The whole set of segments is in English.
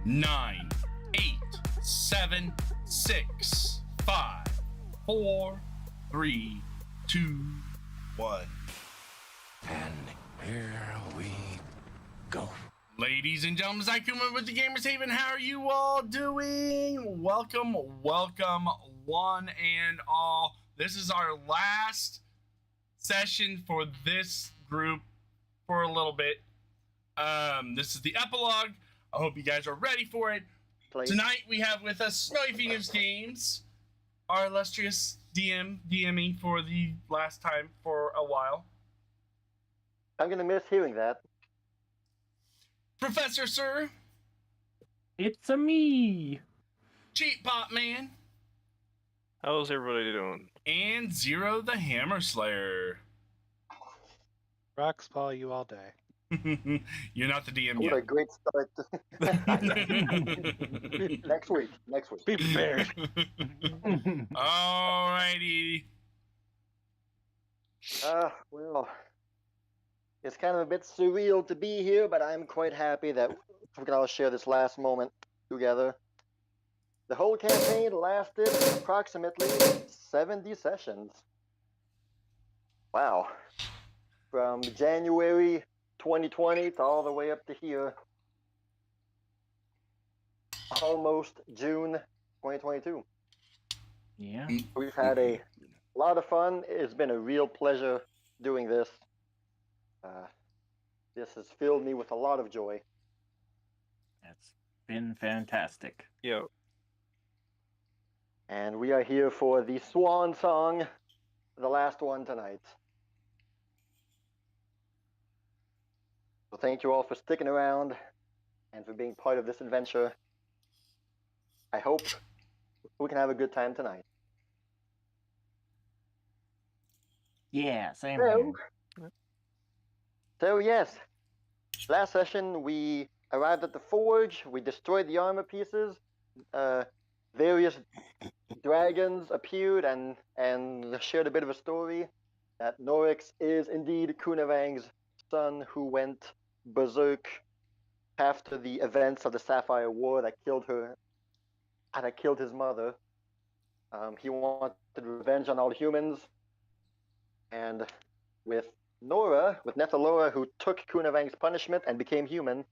9, 8, 7, 6, 5, 4, 3, 2, 1. And here we go. Ladies and gentlemen, Zach Kuhlman with the Gamerz Haven. How are you all doing? Welcome, one and all. This is our last session for this group for a little bit. This is the epilogue. I hope you guys are ready for it. Please. Tonight we have with us Snowy Phoenix Games, our illustrious DMing for the last time for a while. I'm gonna miss hearing that. Professor Sir. It's a me. CheapPopMan. How's everybody doing? And Zero the Hammer Slayer. Rocks follow you all day. You're not the DM What a yet. great start. Next week. Be prepared. Alrighty. Well, it's kind of a bit surreal to be here, but I'm quite happy that we can all share this last moment together. The whole campaign lasted approximately 70 sessions. Wow. From January 2020 to all the way up to here. Almost June 2022. Yeah. We've had a lot of fun. It's been a real pleasure doing this. This has filled me with a lot of joy. That's been fantastic. Yeah. And we are here for the swan song, the last one tonight. So thank you all for sticking around and for being part of this adventure. I hope we can have a good time tonight. Yeah, same So, here. so yes, last session we arrived at the forge, we destroyed the armor pieces, various dragons appeared and shared a bit of a story that Norrix is indeed Kunavang's son who went berserk after the events of the Sapphire War that killed his mother. He wanted revenge on all humans, and with Nethalora, who took Kunavang's punishment and became human,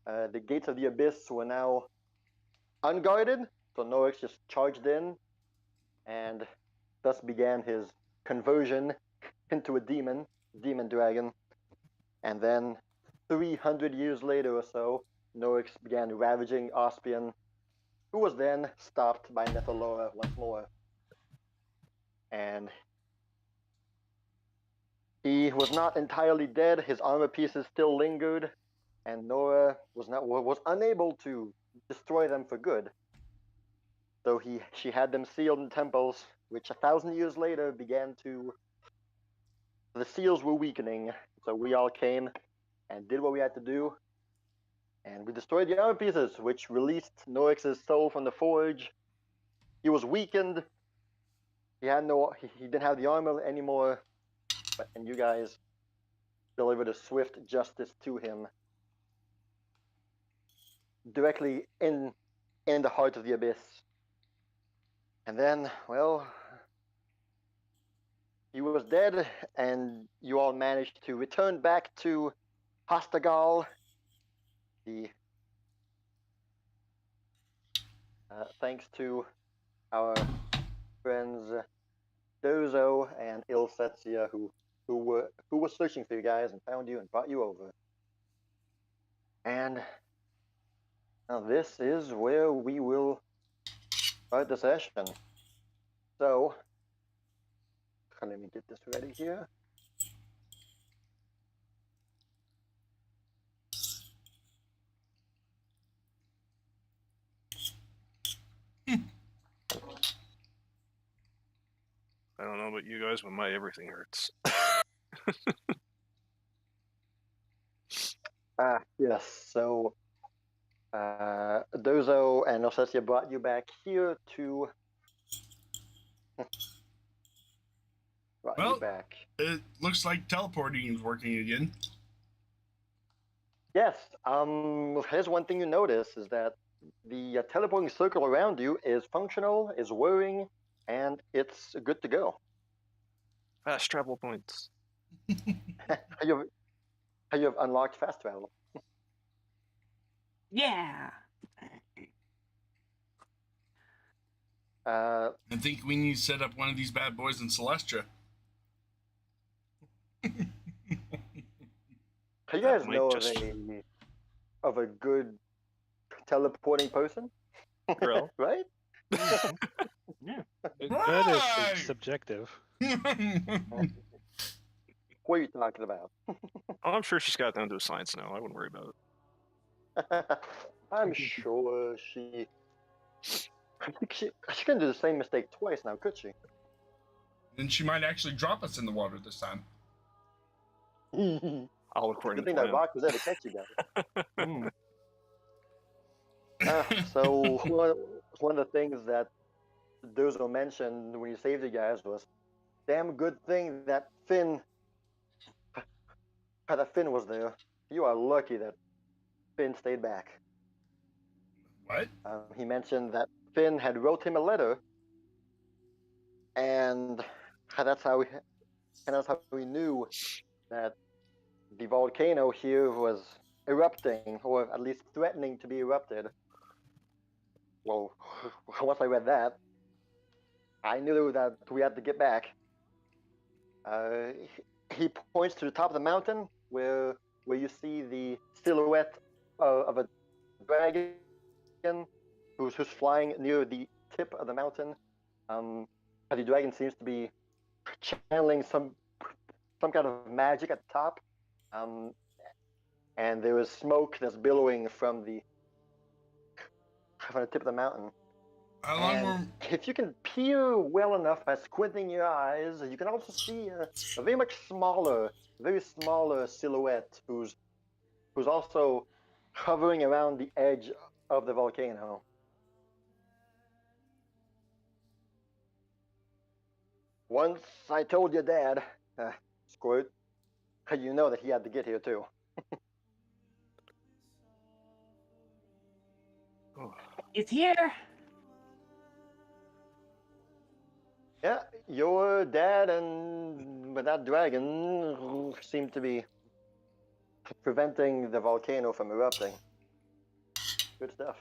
the gates of the Abyss were now unguarded, so Norrix just charged in, and thus began his conversion into a demon dragon. And then 300 years later or so, Norrix began ravaging Ospian, who was then stopped by Nethalora once more. And he was not entirely dead, his armor pieces still lingered, and Nora was unable to destroy them for good. So she had them sealed in temples, which 1,000 years later the seals were weakening, so we all came and did what we had to do, and we destroyed the armor pieces, which released Norrix's soul from the forge. He was weakened. He didn't have the armor anymore, and you guys delivered a swift justice to him, directly in the heart of the Abyss. And then, well, he was dead, and you all managed to return back to Hostagal, thanks to our friends Dozo and Ilsetsia, who were searching for you guys and found you and brought you over. And now this is where we will start the session. So, let me get this ready here. I don't know about you guys, but my everything hurts. Yes, so Dozo and Ilsetsia brought you back here to Well, you back. It looks like teleporting is working again. Yes. Here's one thing you notice is that the teleporting circle around you is functional, is whirring, and it's good to go. Fast travel points. You have unlocked fast travel. Yeah. Uh, I think we need to set up one of these bad boys in Celestia. you That guys might know just- of a good teleporting person, Grill. right? Yeah. Good Right. is subjective. What are you talking about? Oh, I'm sure she's got it down to a science now. I wouldn't worry about it. I'm sure she. I think she couldn't do the same mistake twice now, could she? And she might actually drop us in the water this time. Good All according to thing that plan. rock was there to catch you guys. Mm. So one of the things that Dozo mentioned when he saved you guys was, damn good thing that Finn was there. You are lucky that Finn stayed back. What? He mentioned that Finn had wrote him a letter, and that's how we knew that the volcano here was erupting, or at least threatening to be erupted. Well, once I read that, I knew that we had to get back. He points to the top of the mountain where you see the silhouette of a dragon who's flying near the tip of the mountain. The dragon seems to be channeling some kind of magic at the top. And there is smoke that's billowing from the tip of the mountain. How long And were... if you can peer well enough by squinting your eyes, you can also see a very much smaller, very smaller silhouette who's also hovering around the edge of the volcano. Once I told your dad, Squirt, you know that he had to get here too. It's here. Yeah, your dad and that dragon seem to be preventing the volcano from erupting. Good stuff.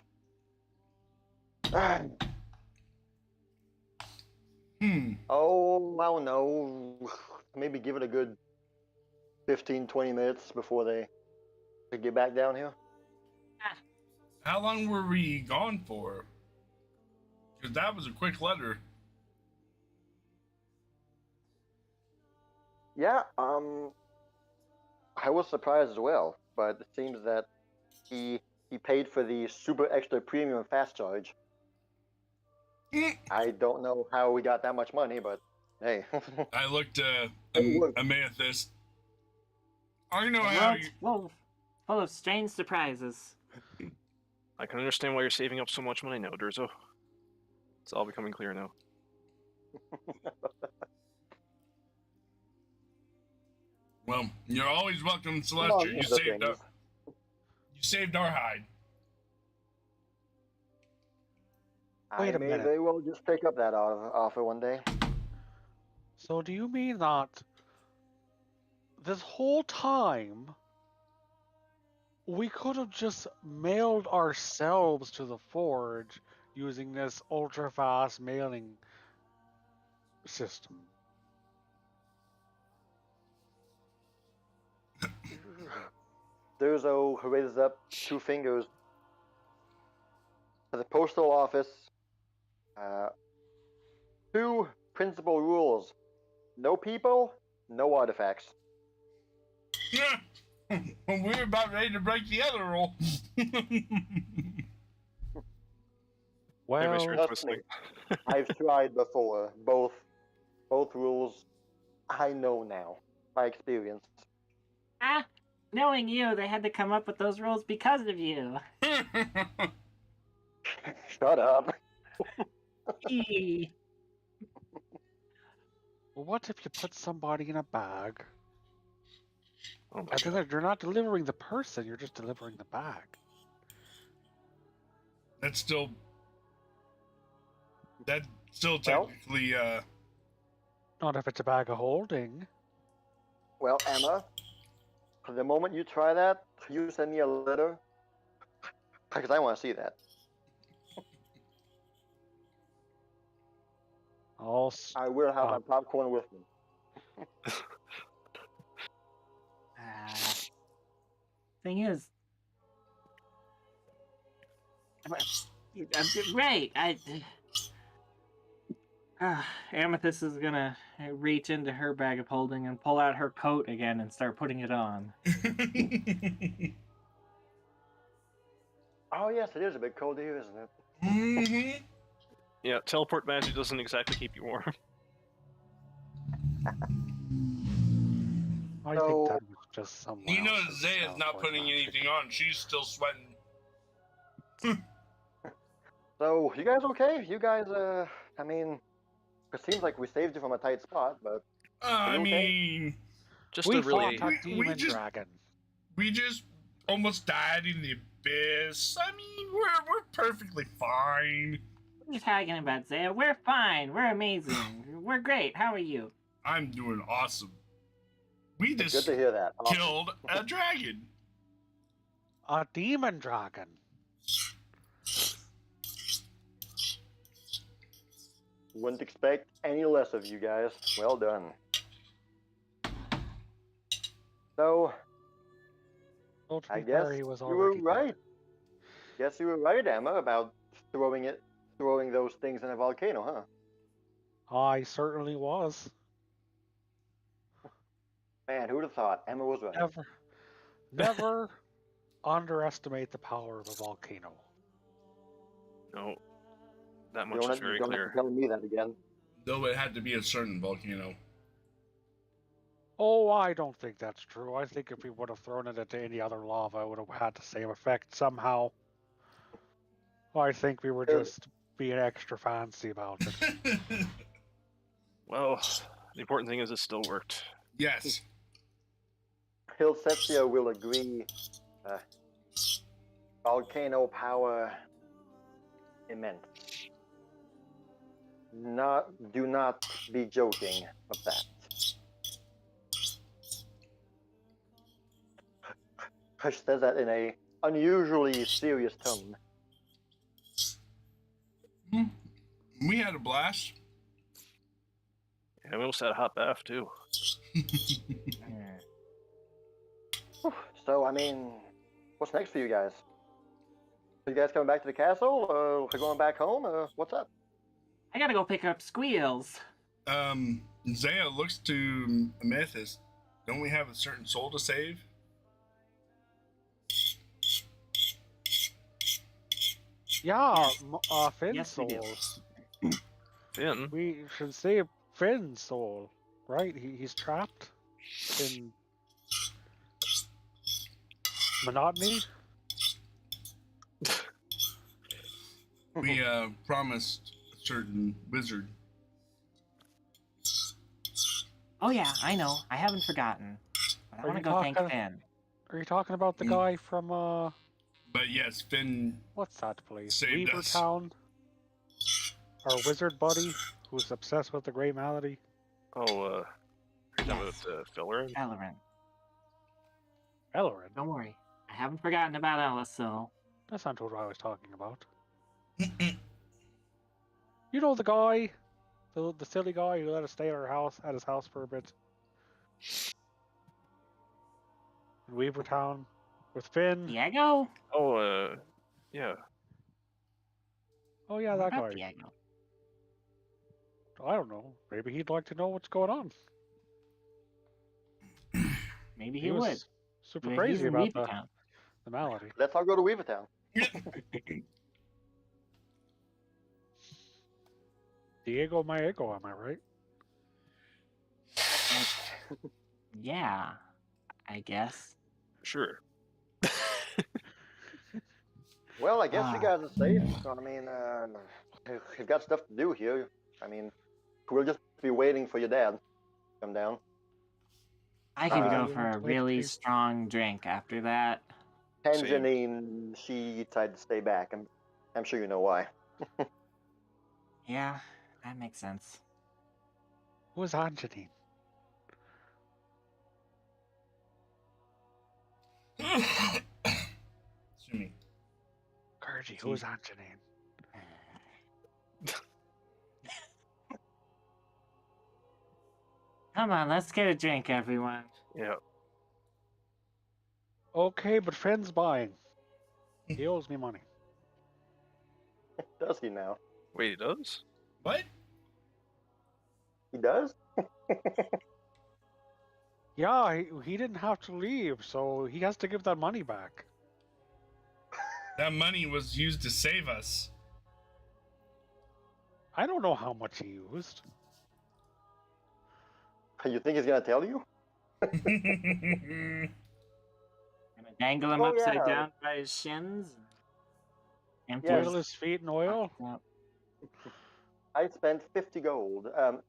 Oh, I don't know. Maybe give it a good 15, 20 minutes before they get back down here. How long were we gone for? Because that was a quick letter. Yeah, I was surprised as well, but it seems that he paid for the super extra premium fast charge. I don't know how we got that much money, but hey. I looked It worked. Amethyst. I know The how world's you... full of strange surprises. I can understand why you're saving up so much money now, Durzo. It's all becoming clear now. Well, you're always welcome, Among Celestia. You other saved things. you saved our hide. Wait I a may minute. very well just take up that offer one day. So do you mean that this whole time we could have just mailed ourselves to the forge using this ultra-fast mailing system? Durzo raises up 2 fingers. For the postal office, 2 principal rules. No people, no artifacts. We're about ready to break the other rule. Well, Maybe I should Trust twist me, me. I've tried before. Both rules I know now by experience. Ah, knowing you, they had to come up with those rules because of you. Shut up. Eee. what if you put somebody in a bag? Oh my And god. then you're not delivering the person, you're just delivering the bag. That's still Well- technically Not if it's a bag of holding. Well, Emma, the moment you try that, you send me a letter. Because I want to see that. I will have my popcorn with me. Thing is, right? Amethyst is gonna reach into her bag of holding and pull out her coat again and start putting it on. Oh, yes, it is a bit cold here, isn't it? Mhm. Yeah, teleport magic doesn't exactly keep you warm. I So- think that was just someone You know, else's Zaya's not teleport putting magic. anything on. She's still sweating. So, you guys okay? You guys, I mean, it seems like we saved you from a tight spot, but I you okay? mean, Just We a really fought a we demon just- dragon. we just almost died in the abyss. I mean, we're perfectly fine. What are you talking about, Zaya? We're fine. We're amazing. We're great. How are you? I'm doing awesome. We Good just to hear that. Awesome. killed a dragon. A demon dragon. Wouldn't expect any less of you guys. Well done. So, Well, to I be fair, guess he was you were already right. Guess you were right, Emma, about throwing those things in a volcano, huh? dead. I certainly was. Man, who'd have thought? Emma was right. Never underestimate the power of a volcano. no. That You much don't, is very you don't have clear. to tell me that again. Though it had to be a certain volcano. Oh, I don't think that's true. I think if we would have thrown it into any other lava, it would have had the same effect somehow. I think we were just being extra fancy about it. Well, the important thing is it still worked. Yes. Hilsetia will agree. Volcano power immense. Do not be joking of that. Hush says that in a unusually serious tone. We had a blast. Yeah, we almost had a hot bath too. So, I mean, what's next for you guys? Are you guys coming back to the castle? Or are you going back home? What's up? I gotta go pick up Squeals. Zaya looks to Amethyst. Don't we have a certain soul to save? Yeah, Finn's Yes, we do. soul. Finn? We should save Finn's soul, right? He's trapped in monotony. We promised a certain wizard. Oh yeah, I know. I haven't forgotten. But I Are want to you go thank talking- Finn. Are you talking about the guy from But yes, Finn. what's that place? Saved us. Weavertown? Our wizard buddy who's obsessed with the Grey Malady. Oh, you're talking Yes. about Filler? Ellerin. Ellerin. Don't worry. I haven't forgotten about Ellis, so... That's not what I was talking about. You know the guy, the silly guy who let us stay at his house for a bit. In Weavertown with Finn. Diego? Oh, yeah. Oh yeah, What that about guy. Diego? I don't know. Maybe he'd like to know what's going on. Maybe he was would. super He's crazy in about Weavertown. the malady. Let's all go to Weavertown. Diego Maego, am I right? Yeah, I guess. Sure. Well, I guess you Ah. guys are safe. So, I mean, you've got stuff to do here. I mean, we'll just be waiting for your dad to come down. I could go you for want a to wait really for- strong drink after that. And Same. Janine, she decided to stay back and I'm sure you know why. Yeah, that makes sense. Who's Anjanine? Excuse me. Kireji, who's Anjanine? Come on, let's get a drink, everyone. Yeah. Okay, but Finn's buying. He owes me money. Does he now? Wait, he does? What? He does? Yeah, he didn't have to leave, so he has to give that money back. That money was used to save us. I don't know how much he used. You think he's gonna tell you? Gonna dangle him Oh, upside yeah. down by his shins. Empty Yes. Oil his feet in oil. Yep. I spent 50 gold. And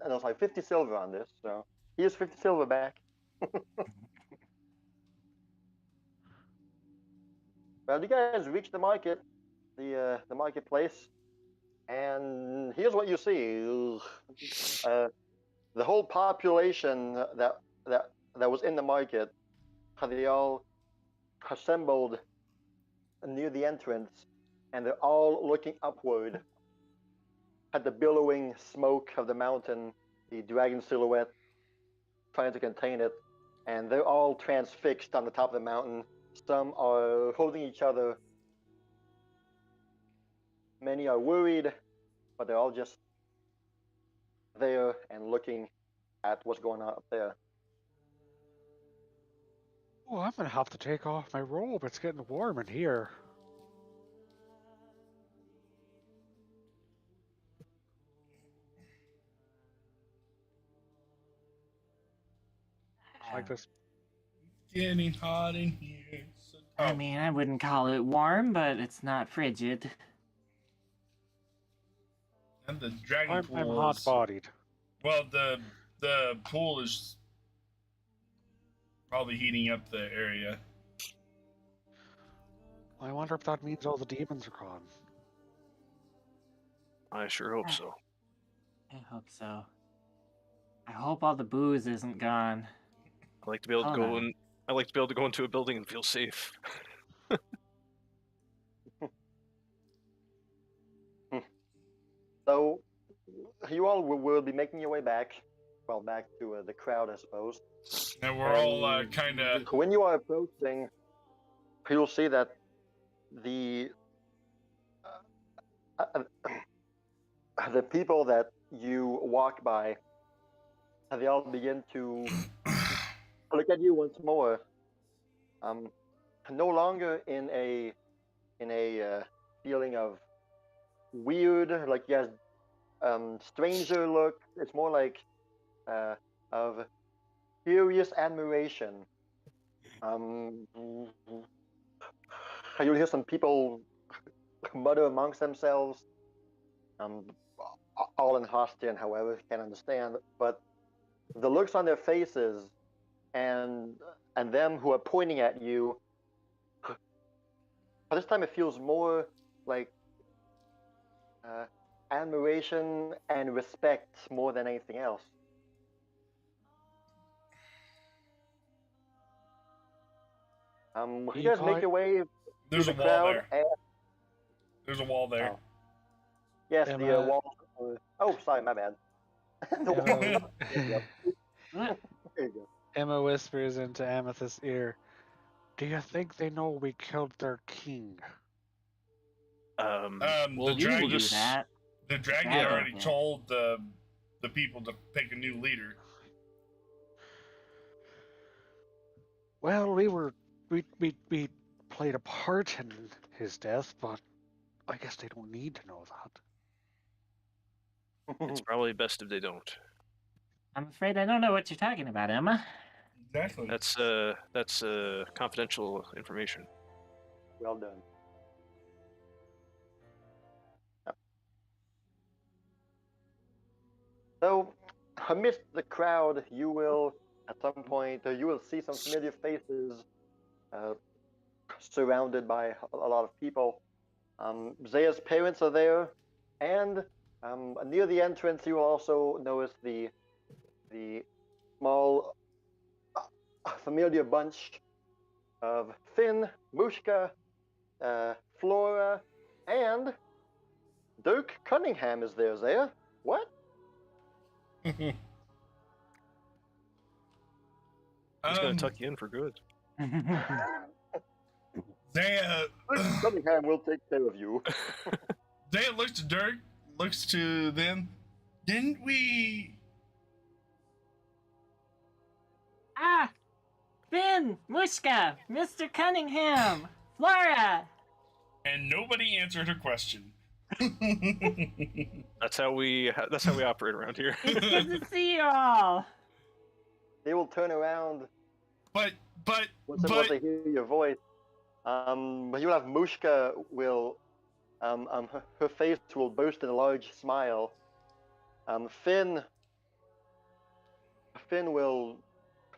I was like 50 silver on this, so here's 50 silver back. Well, you guys reach the market, the marketplace, and here's what you see: the whole population that was in the market, they all assembled near the entrance, and they're all looking upward at the billowing smoke of the mountain, the dragon silhouette, trying to contain it, and they're all transfixed on the top of the mountain. Some are holding each other. Many are worried, but they're all just there and looking at what's going on up there. Oh, I'm gonna have to take off my robe. It's getting warm in here. Like this. Getting hot in here. So I mean, I wouldn't call it warm, but it's not frigid. and the dragon I'm pool hot is- bodied. Well, the pool is probably heating up the area. I wonder if that means all the demons are gone. I sure hope so. I hope so. I hope all the booze isn't gone. I like to be able to Hold go on. in. I like to be able to go into a building and feel safe. So, you all will be making your way back, well, back to the crowd, I suppose. And we're all kind of. When you are approaching, you'll see that the the people that you walk by, they all begin to look at you once more. No longer in a feeling of weird, like you guys stranger look. It's more like of curious admiration. You'll hear some people mutter amongst themselves, all in Hostian, however, can't understand. But the looks on their faces and them who are pointing at you, this time it feels more like admiration and respect more than anything else. You guys make your way There's a through the wall crowd. there. And, There's a wall there. Oh. yes, Emma- the wall. Oh, sorry, my bad. The wall. Emma, There you go. What? There you go. Emma whispers into Amethyst's ear, "Do you think they know we killed their king?" The We'll dragon. Do just that. The dragon Dragon, already yeah. told the people to pick a new leader. Well, we played a part in his death, but I guess they don't need to know that. It's probably best if they don't. I'm afraid I don't know what you're talking about, Emma. Exactly. That's confidential information. Well done. Yep. So, amidst the crowd, you will, at some point, you will see some familiar faces surrounded by a lot of people. Zaya's parents are there, and near the entrance, you will also notice the small familiar bunch of Finn, Mushka, Flora, and Dirk Cunningham is there, Zaya. What? He's gonna tuck you in for good. Zaya, Dirk Cunningham will take care of you. Zaya looks to Dirk, looks to them. Didn't we? Ah! Finn! Mushka! Mr. Cunningham! Flora! And nobody answered her question. That's how we operate around here. It's good to see you all! They will turn around But once they hear your voice. But you'll have Mushka will, her face will burst in a large smile. Finn will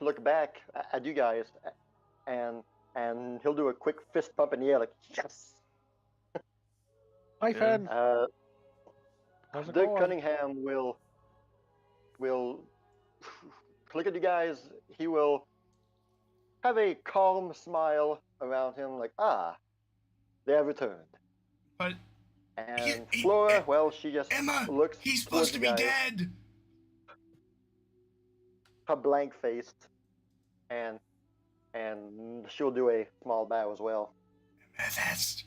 look back at you guys, and he'll do a quick fist pump in the air, like yes. Hi, Finn. How's it Dick going? Cunningham will look at you guys. He will have a calm smile around him, like, they have returned. But And Flora, well, she just Emma, looks. he's supposed to be towards you guys, dead. her blank faced, and she'll do a small bow as well. Amethyst.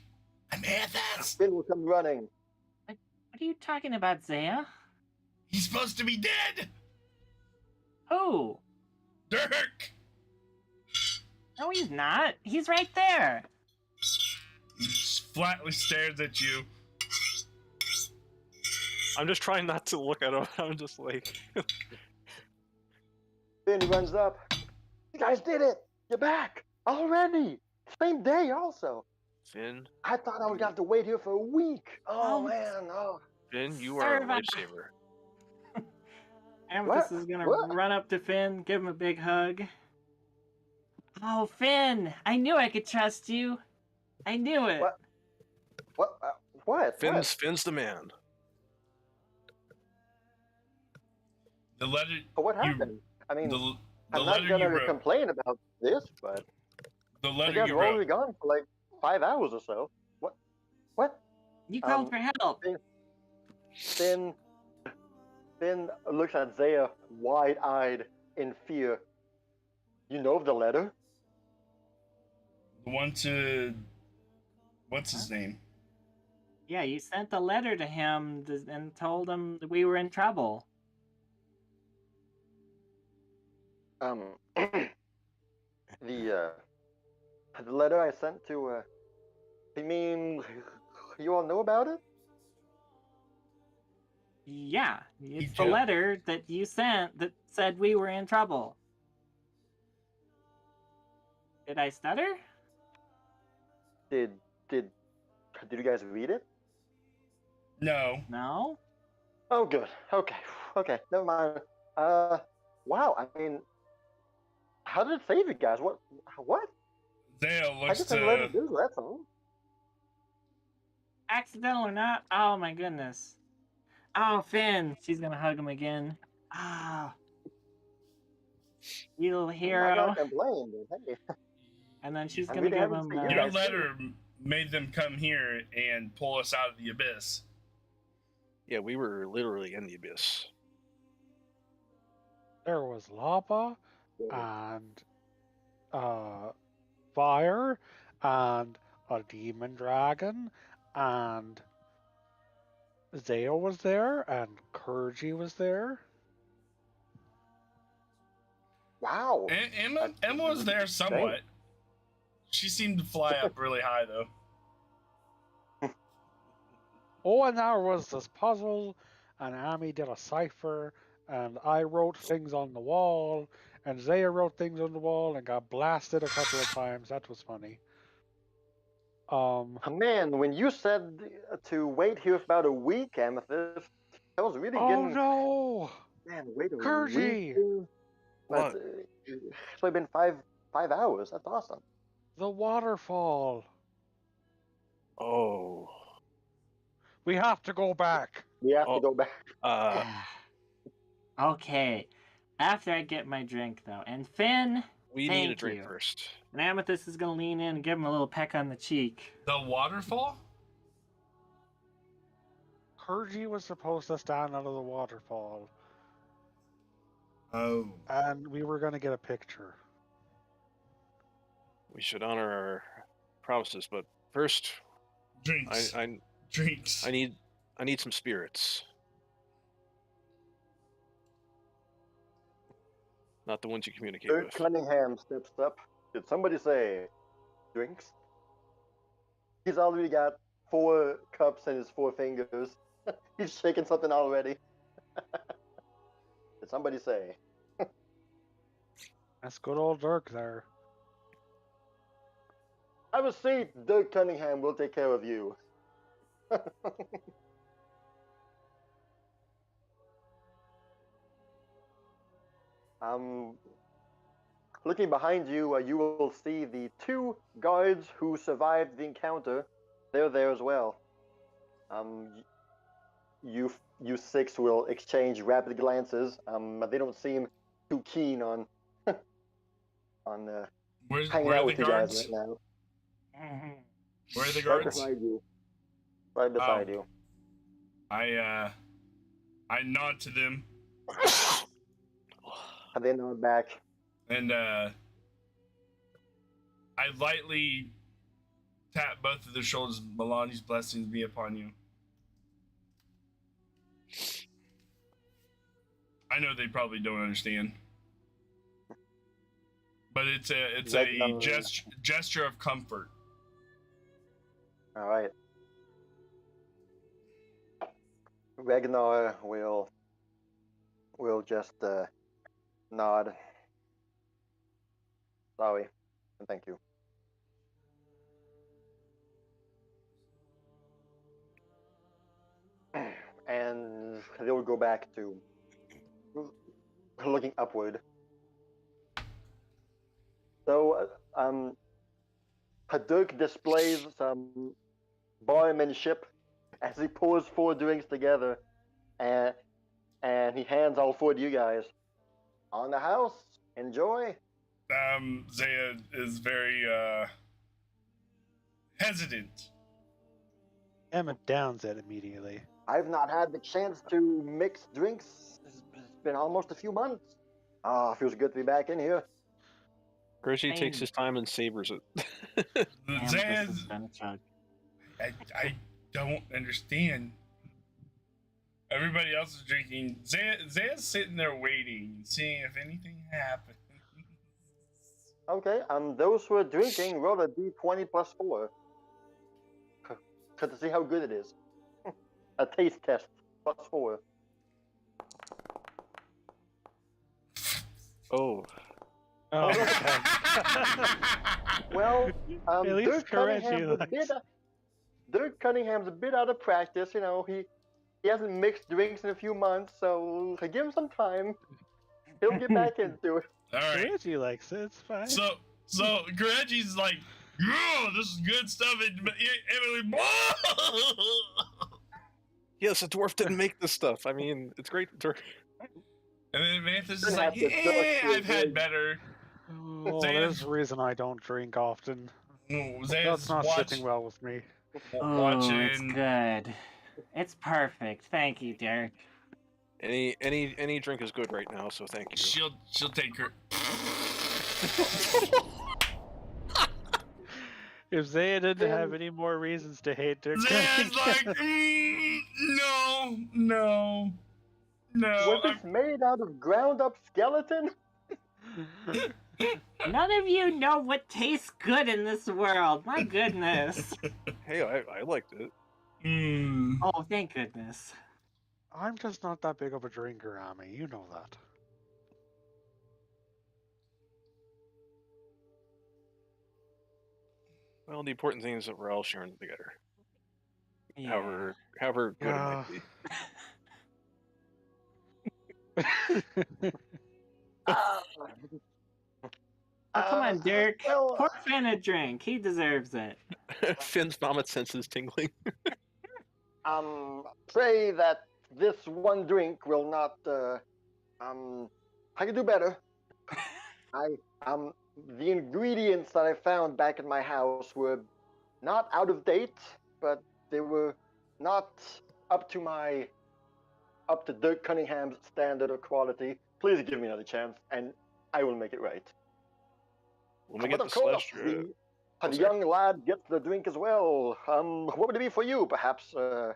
Amethyst. Finn will come running. What are you talking about, Zaya? He's supposed to be dead. Who? Dirk. No, he's not. He's right there. He just flatly stares at you. I'm just trying not to look at him. I'm just like, Finn runs up. You guys did it! You're back already. Same day, also. Finn, I thought I would have to wait here for a week. Oh Oh. man, oh. Finn, you are a Serve us. lifesaver. Amethyst What? is gonna What? run up to Finn, give him a big hug. Oh, Finn! I knew I could trust you. I knew it. What? What? Finn's the man. The letter. What happened? I mean, The I'm letter not you gonna wrote. complain about this, but The you letter guys you were only wrote. gone for like 5 hours or so. What? You called Um, for help. Finn looks at Zaya wide-eyed in fear. You know of the letter? The one to. What's his name? Yeah, you sent a letter to him and told him that we were in trouble. The letter I sent to, you mean, you all know about it? Yeah, it's the did. letter that you sent that said we were in trouble. Did I stutter? Did you guys read it? No. No? Oh, good. Okay, never mind. Wow, I mean, how did it save you guys? What? Zaya I looks just let to. it do, that's all. Accidental or not? Oh my goodness. Oh, Finn. She's gonna hug him again. Ah. You little I'm hero. not gonna complain, but hey. And then she's I gonna really give haven't him. seen you Your guys letter made them come here and pull us out of the abyss. Yeah, we were literally in the abyss. There was lava and fire and a demon dragon and Zao was there and Kireji was there. Wow. Emma was there somewhat. She seemed to fly up really high, though. Oh, and there was this puzzle, and Amy did a cipher, and I wrote things on the wall, and Zaya wrote things on the wall and got blasted a couple of times. That was funny. Man, when you said to wait here for about a week, Amethyst, that was really Oh getting. no! Man, wait a Kireji! week. What? But, it's only been five hours. That's awesome. The waterfall. Oh. We have to go back. We have Oh. to go back. Okay. After I get my drink, though. And Finn, We need a Thank drink you. first. and Amethyst is going to lean in and give him a little peck on the cheek. The waterfall? Kireji was supposed to stand out of the waterfall, Oh. and we were going to get a picture. We should honor our promises, but first, Drinks. Drinks. I need some spirits. Not the ones you communicate Dirk with. Cunningham steps up. Did somebody say drinks? He's already got 4 cups in his 4 fingers. He's shaking something already. Did somebody say? That's good old Dirk there. Have a seat. Dirk Cunningham will take care of you. Looking behind you, you will see the 2 guards who survived the encounter. They're there as well. You 6 will exchange rapid glances. They don't seem too keen on Where hanging are out the with you guys guards? right now. Where are the Right guards? beside you. Right beside you. I nod to them And they nod back. and I lightly tap both of their shoulders. Milani's blessings be upon you. I know they probably don't understand, but it's a gesture of comfort. All right. Ragnar will just nod. Sorry, and thank you. And they will go back to looking upward. So, Haduk displays some barmanship as he pours 4 drinks together, and he hands all 4 to you guys. On the house, enjoy. Zaya is very hesitant. Emma downs it immediately. I've not had the chance to mix drinks. It's been almost a few months. Feels good to be back in here. Kireji takes his time and savors it. Zaya's, Amethyst is gonna chug. I don't understand. Everybody else is drinking. Zaya's sitting there waiting, seeing if anything happens. Okay, those who are drinking, roll a d20 plus 4. To see how good it is. A taste test plus 4. Oh. Oh, okay. Well, At least Dirk Cunningham's a bit out of practice. You know, he hasn't mixed drinks in a few months, so give him some time. He'll get back into it. All right. Kireji likes it. It's fine. So Kireji's like, "Oh, this is good stuff." And Emily, Yes, a dwarf didn't make this stuff. I mean, it's great. and then Manthus is Gonna like, have to "Yeah, talk to I've had him. better." Oh, Zaya- there's a reason I don't drink often. Zaya's That's not sitting well with me. Oh, it's watching. good. It's perfect. Thank you, Derek. Any drink is good right now, so thank you. She'll take her. If Zaya didn't have any more reasons to hate Dirk Zaya's like, no. Was this made out of ground up skeleton? None of you know what tastes good in this world. My goodness. Hey, I liked it. Oh, thank goodness. I'm just not that big of a drinker, Ami. You know that. Well, the important thing is that we're all sharing it together. Yeah. However good it might be. Oh, come on, Dirk. well, Pour Finn a drink. He deserves it. Finn's vomit sense is tingling. pray that this one drink will not, I can do better. The ingredients that I found back in my house were not out of date, but they were not up to Dirk Cunningham's standard of quality. Please give me another chance, and I will make it right. When we But get of the course, celestial, the young lad gets the drink as well. What would it be for you, perhaps? Do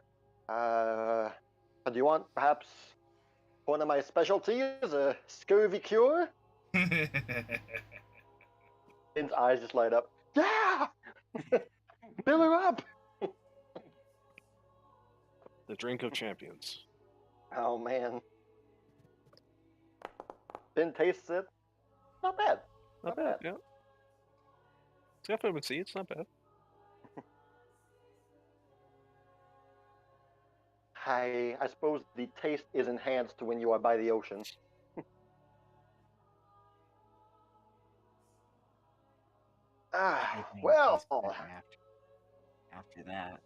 you want perhaps one of my specialties, a scurvy cure? Finn's eyes just light up. Yeah! Fill her up! the drink of champions. Oh, man. Finn tastes it. Not bad. Not bad, yeah. It's got vitamin C, it's not bad. I suppose the taste is enhanced when you are by the ocean. I think Well, it's better after that.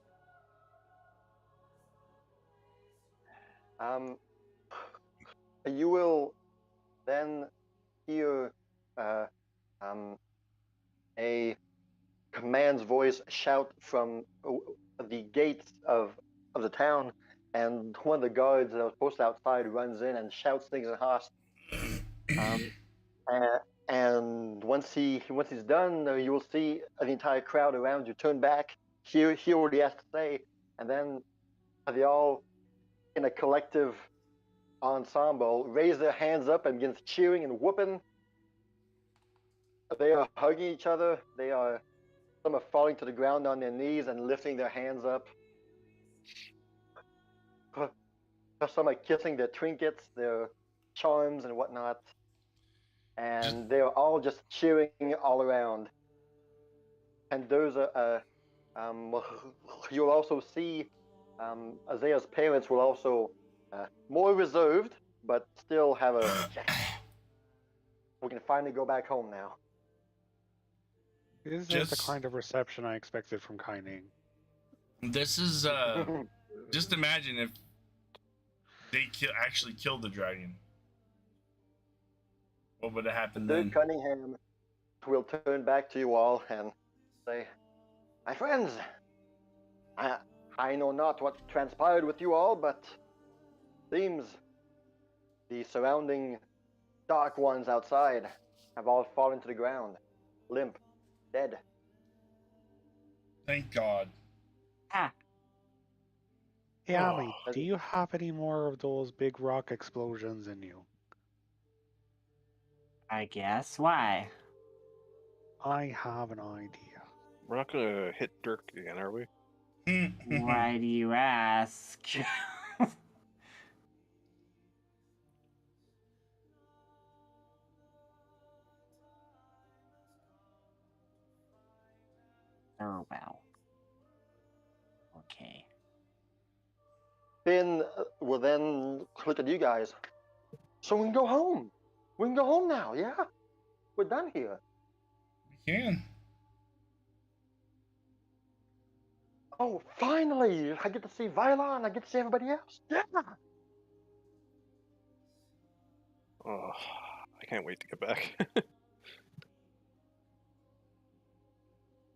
you will then hear a man's voice shout from the gates of the town, and one of the guards that was posted outside runs in and shouts things in Haas. And once he's done, you will see the entire crowd around you turn back, hear what he has to say, and then they all, in a collective ensemble, raise their hands up and begin cheering and whooping. They are hugging each other. Some are falling to the ground on their knees and lifting their hands up. Some are kissing their trinkets, their charms, and whatnot. And they are all just cheering all around. And those are, you'll also see Isaiah's parents will also more reserved, but still have a. We can finally go back home now. Is this the kind of reception I expected from Kaining? This is just imagine if they actually killed the dragon. What would have happened then? Dirk Cunningham will turn back to you all and say, "My friends, I know not what transpired with you all, but seems the surrounding dark ones outside have all fallen to the ground, limp, dead." Thank God. Hey, Ami, do you have any more of those big rock explosions in you? I guess. Why? I have an idea. We're not gonna hit Dirk again, are we? Why do you ask? Oh, well. Okay. Finn will then look at you guys. So we can go home. We can go home now, yeah? We're done here. We can. Oh, finally! I get to see Vylon. I get to see everybody else. Yeah! Oh, I can't wait to get back.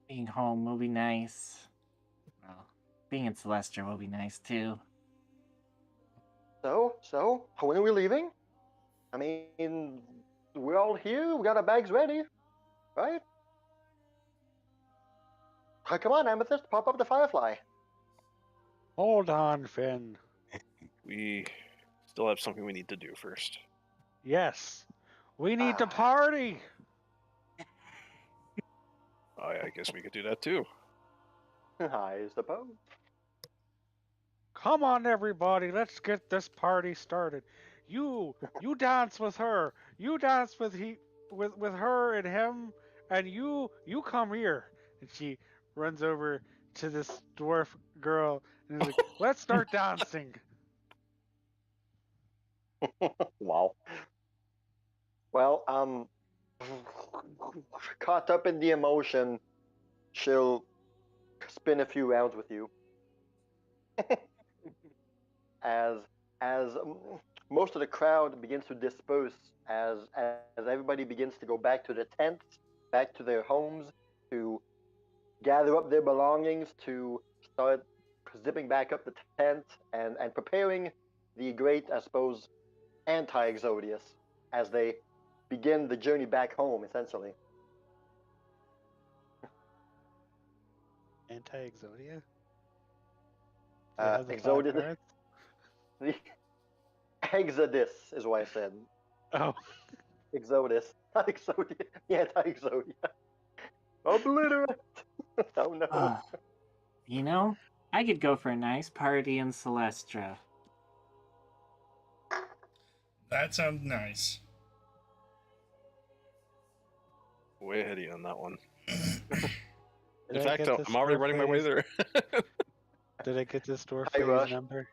Being home will be nice. Well, being in Celestia will be nice too. So, when are we leaving? I mean, we're all here. We got our bags ready, right? Come on, Amethyst, pop up the Firefly. Hold on, Finn. We still have something we need to do first. Yes, we need to party. I guess we could do that too. I suppose. Come on, everybody, let's get this party started. You dance with her. You dance with her and him, and you come here. And she runs over to this dwarf girl and is like, "Let's start dancing." Wow. Well, caught up in the emotion, she'll spin a few rounds with you. as most of the crowd begins to disperse, as everybody begins to go back to their tents, back to their homes, to gather up their belongings, to start zipping back up the tent and preparing the great, I suppose, anti-Exodius as they begin the journey back home, essentially. Anti-Exodia? Exodus. The Exodus is what I said. Oh. Exodus. Not Exodia. The anti-Exodia. Obliterate! Oh no. You know, I could go for a nice party in Celestra. That sounds nice. Way ahead of you on that one. In Did I fact, get this I'm already dwarf running my way phase? there. Did I get this dwarf Hi, phase Rush. number?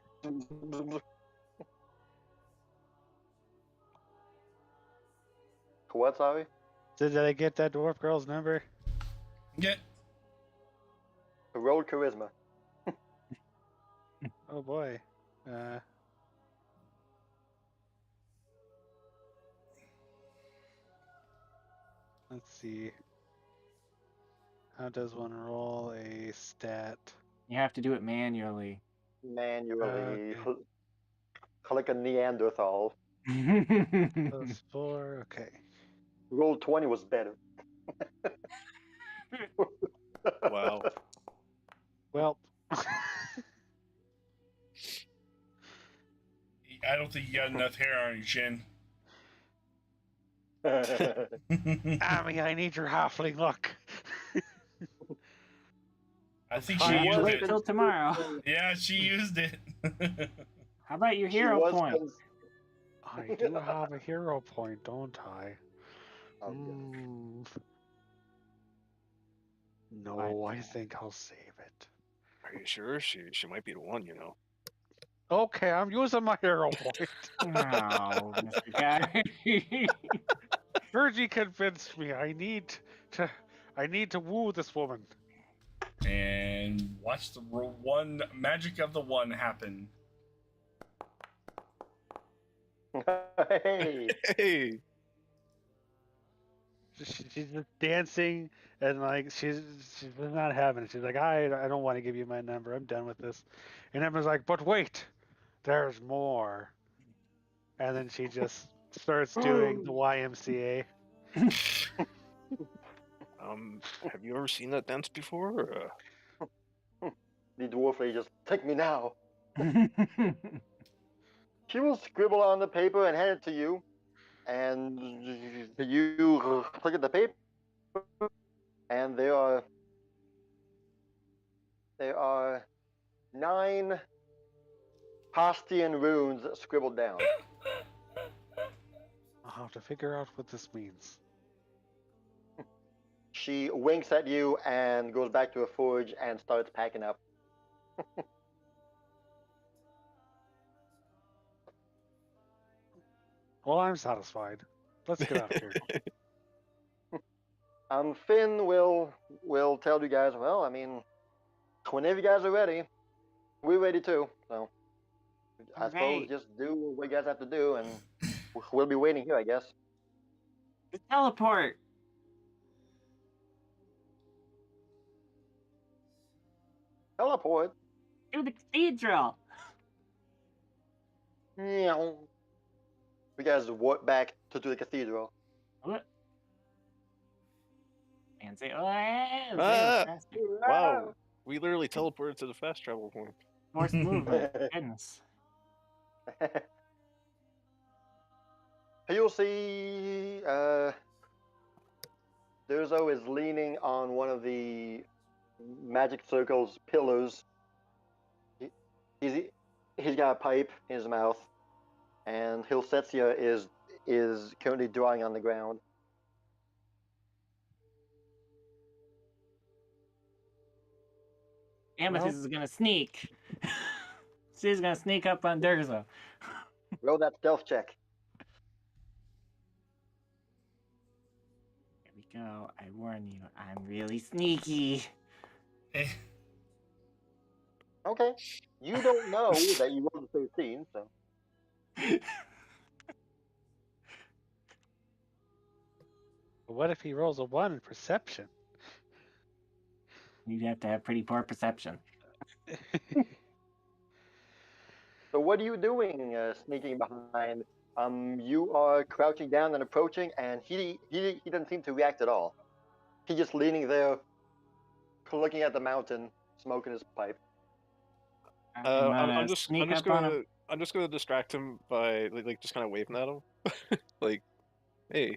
What, sorry? Did I get that dwarf girl's number? Yeah. Roll charisma. Oh boy. Let's see. How does one roll a stat? You have to do it manually. Manually. Okay. Like a Neanderthal. Plus 4, okay. Roll 20 was better. Wow. Well, I don't think you got enough hair on your chin. Amy, I need your halfling luck. I think Fine. she used Wait it. till tomorrow. Yeah, she used it. How about your She hero was point? I do have a hero point, don't I? Oh, yeah. No, I think I'll save it. Are you sure? She might be the one, you know. Okay, I'm using my hero point. Oh, Mr. Guy. Virgie convinced me. I need to woo this woman. And watch the one magic of the one happen. Hey. Hey. She's just dancing and like she's not having it. She's like, I don't want to give you my number. I'm done with this. And everyone's like, but wait, there's more. And then she just starts doing the YMCA. Have you ever seen that dance before? Or, The dwarf lady just, take me now. She will scribble on the paper and hand it to you. And you look at the paper, and there are 9 Hostian runes scribbled down. I'll have to figure out what this means. She winks at you and goes back to her forge and starts packing up. Well, I'm satisfied. Let's get out of here. Finn will tell you guys, well, I mean, whenever you guys are ready, we're ready too. So I suppose Right. just do what you guys have to do, and we'll be waiting here, I guess. Teleport. Teleport. To the cathedral. You guys walk back to the cathedral. What? And say, oh, Ah! faster. wow. We literally teleported to the fast travel point. Force movement. Goodness. You'll see Durzo is leaning on one of the magic circle's pillars. He's got a pipe in his mouth, and Hilsetsia is currently drawing on the ground. Amethyst is gonna sneak. She's gonna sneak up on Durzo. Roll that stealth check. Here we go. I warn you, I'm really sneaky. Eh. Okay. You don't know that you rolled a 13, so. But what if he rolls a 1 in perception? You'd have to have pretty poor perception. So what are you doing, sneaking behind? You are crouching down and approaching, and he doesn't seem to react at all. He's just leaning there, looking at the mountain, smoking his pipe. I'm Sneak up on him. gonna distract him by just kind of waving at him, like, hey.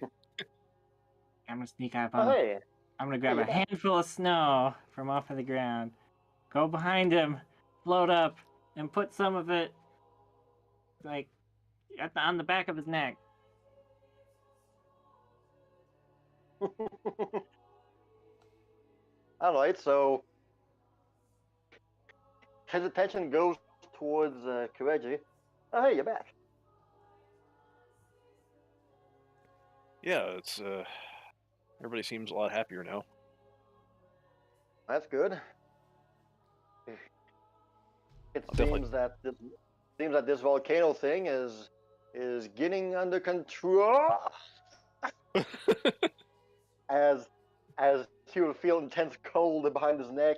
I'm gonna sneak up Oh, on him. hey. I'm gonna grab Hey, a you're back. handful of snow from off of the ground, go behind him, float up, and put some of it like on the back of his neck. Alright, so his attention goes towards Kireji. Oh, hey, you're back. Yeah, it's everybody seems a lot happier now. That's good. It I'll definitely- seems that this volcano thing is getting under control. as he would feel intense cold behind his neck.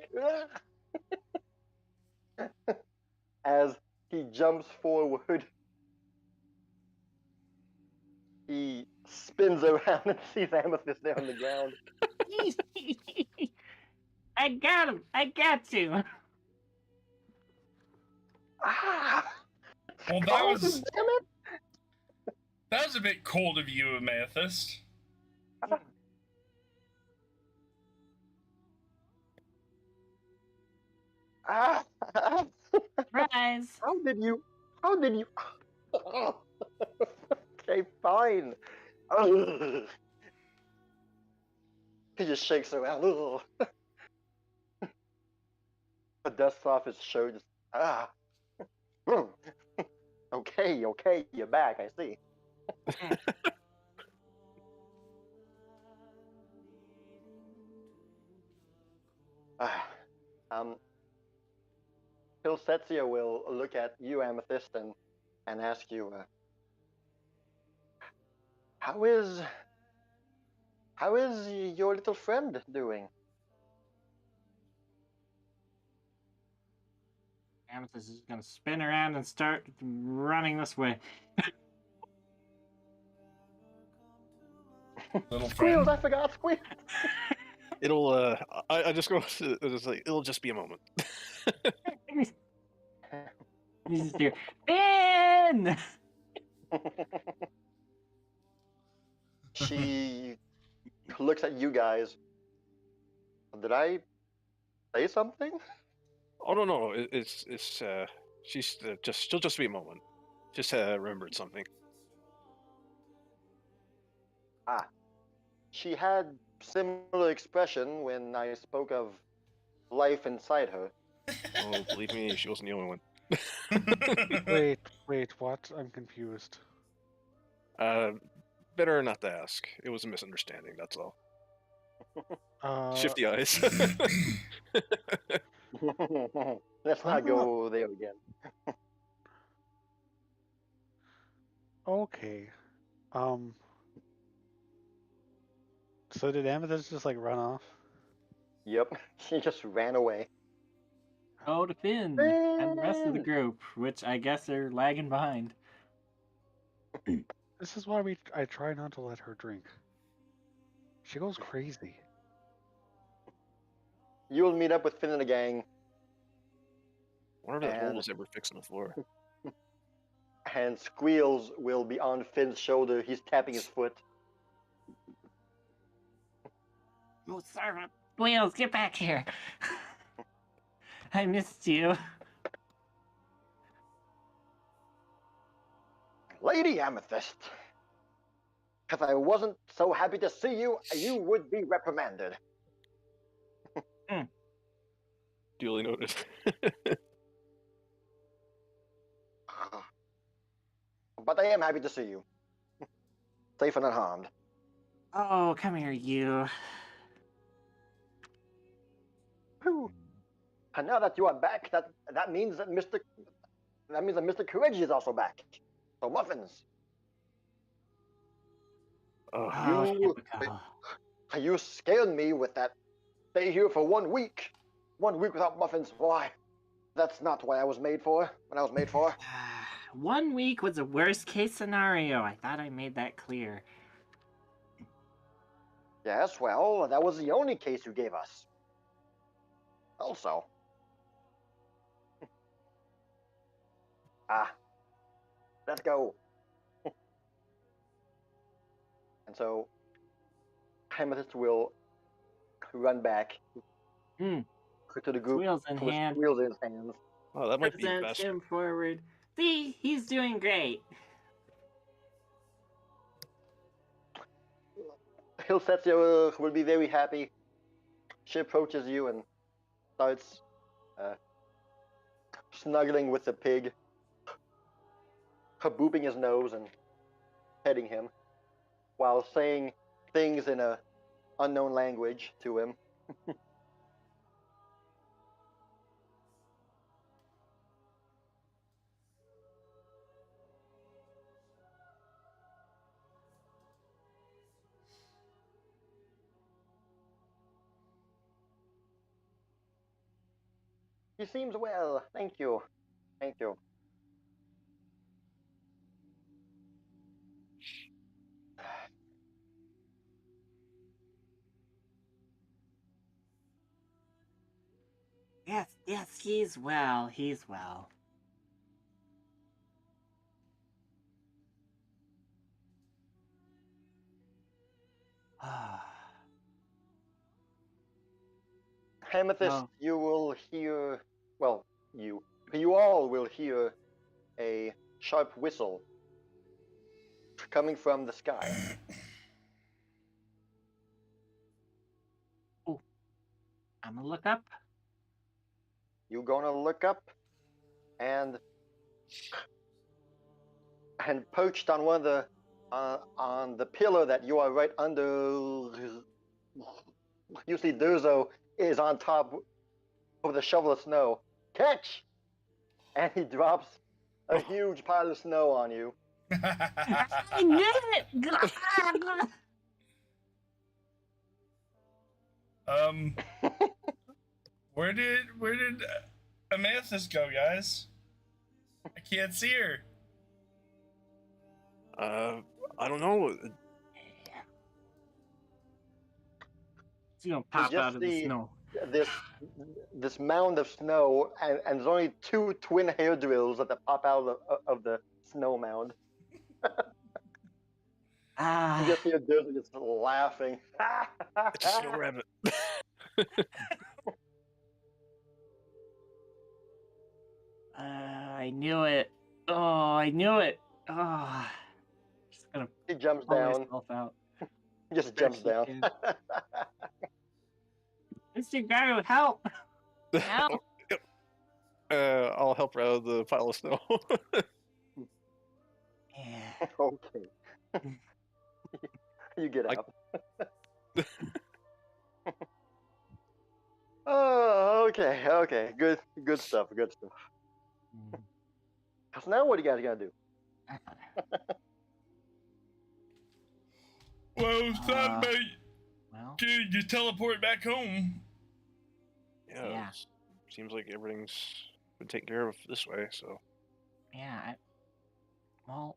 As he jumps forward, he spins around and sees Amethyst there on the ground. I got him! I got you! Ah! Well, Oh, damn it! that was a bit cold of you, Amethyst. Ah! Surprise! How did you? Okay, fine. He just shakes around. The dust off his shirt. Okay, you're back. I see. Pilsetsia will look at you, Amethyst, and ask you, how is your little friend doing? Amethyst is gonna spin around and start running this way. Little Squeals! friend. I forgot squeals. It'll I just go it's like it'll just be a moment. He's just here. Ben! She looks at you guys. Did I say something? Oh no, it's she's she'll just be a moment. Just remembered something. She had similar expression when I spoke of life inside her. Oh, believe me, she wasn't the only one. Wait, what? I'm confused. Better not to ask. It was a misunderstanding. That's all. Shifty eyes. Let's not go there again. Okay. So did Amethyst just like run off? Yep, she just ran away. Go to Finn and the rest of the group, which I guess are lagging behind. This is why I try not to let her drink. She goes crazy. You'll meet up with Finn and the gang, Wonder if that hole And- was ever fixed in the floor. and Squeals will be on Finn's shoulder. He's tapping his foot. Oh, servant! Wheels, get back here! I missed you. Lady Amethyst, if I wasn't so happy to see you, you would be reprimanded. Duly noted. But I am happy to see you. Safe and unharmed. Oh, come here, you. Whew. And now that you are back, that means that Mr. Kireji is also back. So muffins. Oh, Oh, You typical. you scared me with that. Stay here for 1 week. 1 week without muffins. Why? That's not what I was made for. What I was made for. 1 week was a worst case scenario. I thought I made that clear. Yes, well, that was the only case you gave us. Also. Let's go. And so, Amethyst will run back to the group Squeals in with hand. wheels in his hands. oh, that might be Presents best. him forward. See, he's doing great. Hilsetsia will be very happy. She approaches you and starts snuggling with the pig, booping his nose and petting him, while saying things in a unknown language to him. He seems well. Thank you. Thank you. Yes, he's well. He's well. Amethyst, Oh. you will hear. Well, you all will hear a sharp whistle coming from the sky. I'm gonna look up. You gonna look up, and perched on one of the on the pillar that you are right under. You see, Durzo is on top of the shovel of snow. Catch! And he drops a huge pile of snow on you. I knew it! Where did Amethyst go, guys? I can't see her. I don't know. She's gonna You pop just out of the see snow. this mound of snow, and there's only 2 twin hair drills that pop out of the snow mound. You just hear Durzo just laughing. It's a snow rabbit. I knew it. Oh, I knew it. Oh, just gonna He jumps pull down. myself out. He just jumps Actually down. can. Mr. Garou, help! Help! I'll help her out of the pile of snow. Yeah. Okay. You get Like- up. Oh, okay. Good stuff. So now what are you guys gonna do? Well, thought about Well, getting you teleport back home. Yeah. Seems like everything's been taken care of this way, so. yeah. Well,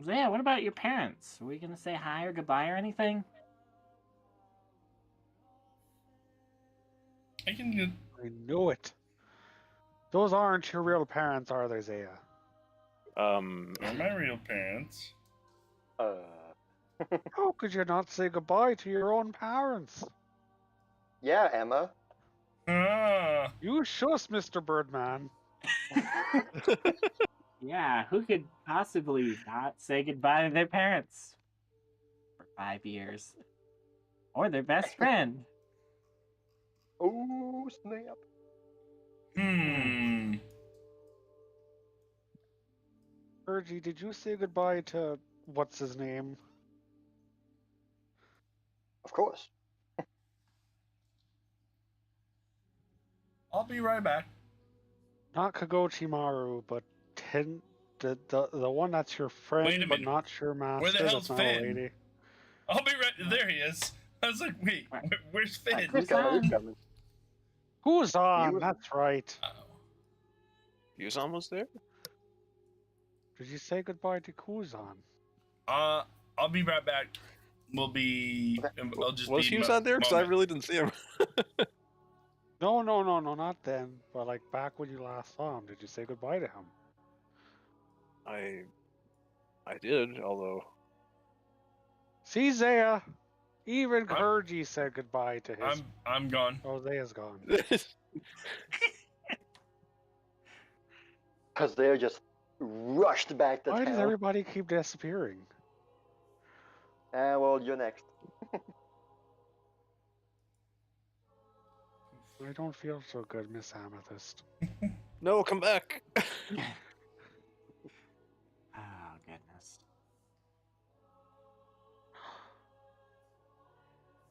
yeah. What about your parents? Are we gonna say hi or goodbye or anything? I can get. I knew it. Those aren't your real parents, are they, Zaya? They're my real parents. How could you not say goodbye to your own parents? Yeah, Emma. Ah. You shush, Mr. Birdman. Yeah. Who could possibly not say goodbye to their parents for 5 years, or their best friend? Oh snap! Urgie, did you say goodbye to what's his name? Of course. I'll be right back. Not Kireji'Garou, but the one that's your friend, Wait a but minute. not your master. Where the hell's that's not Finn? a lady. I'll be right. There he is. I was like, wait, where's Finn? He's coming. He's coming. Who's on? You- That's right. Uh-oh. He was almost there. Did you say goodbye to Kuzan? I'll be right back. I'll just Was be he was a on there? Because I moment. really didn't see him. No, not then. But like back when you last saw him, did you say goodbye to him? I did, although See, Zaya, even Kireji said goodbye to his. I'm gone. Oh, Zaya's gone. Because they're just rushed back to Why does town. everybody keep disappearing? Well, you're next. I don't feel so good, Miss Amethyst. no, come back. Oh, goodness.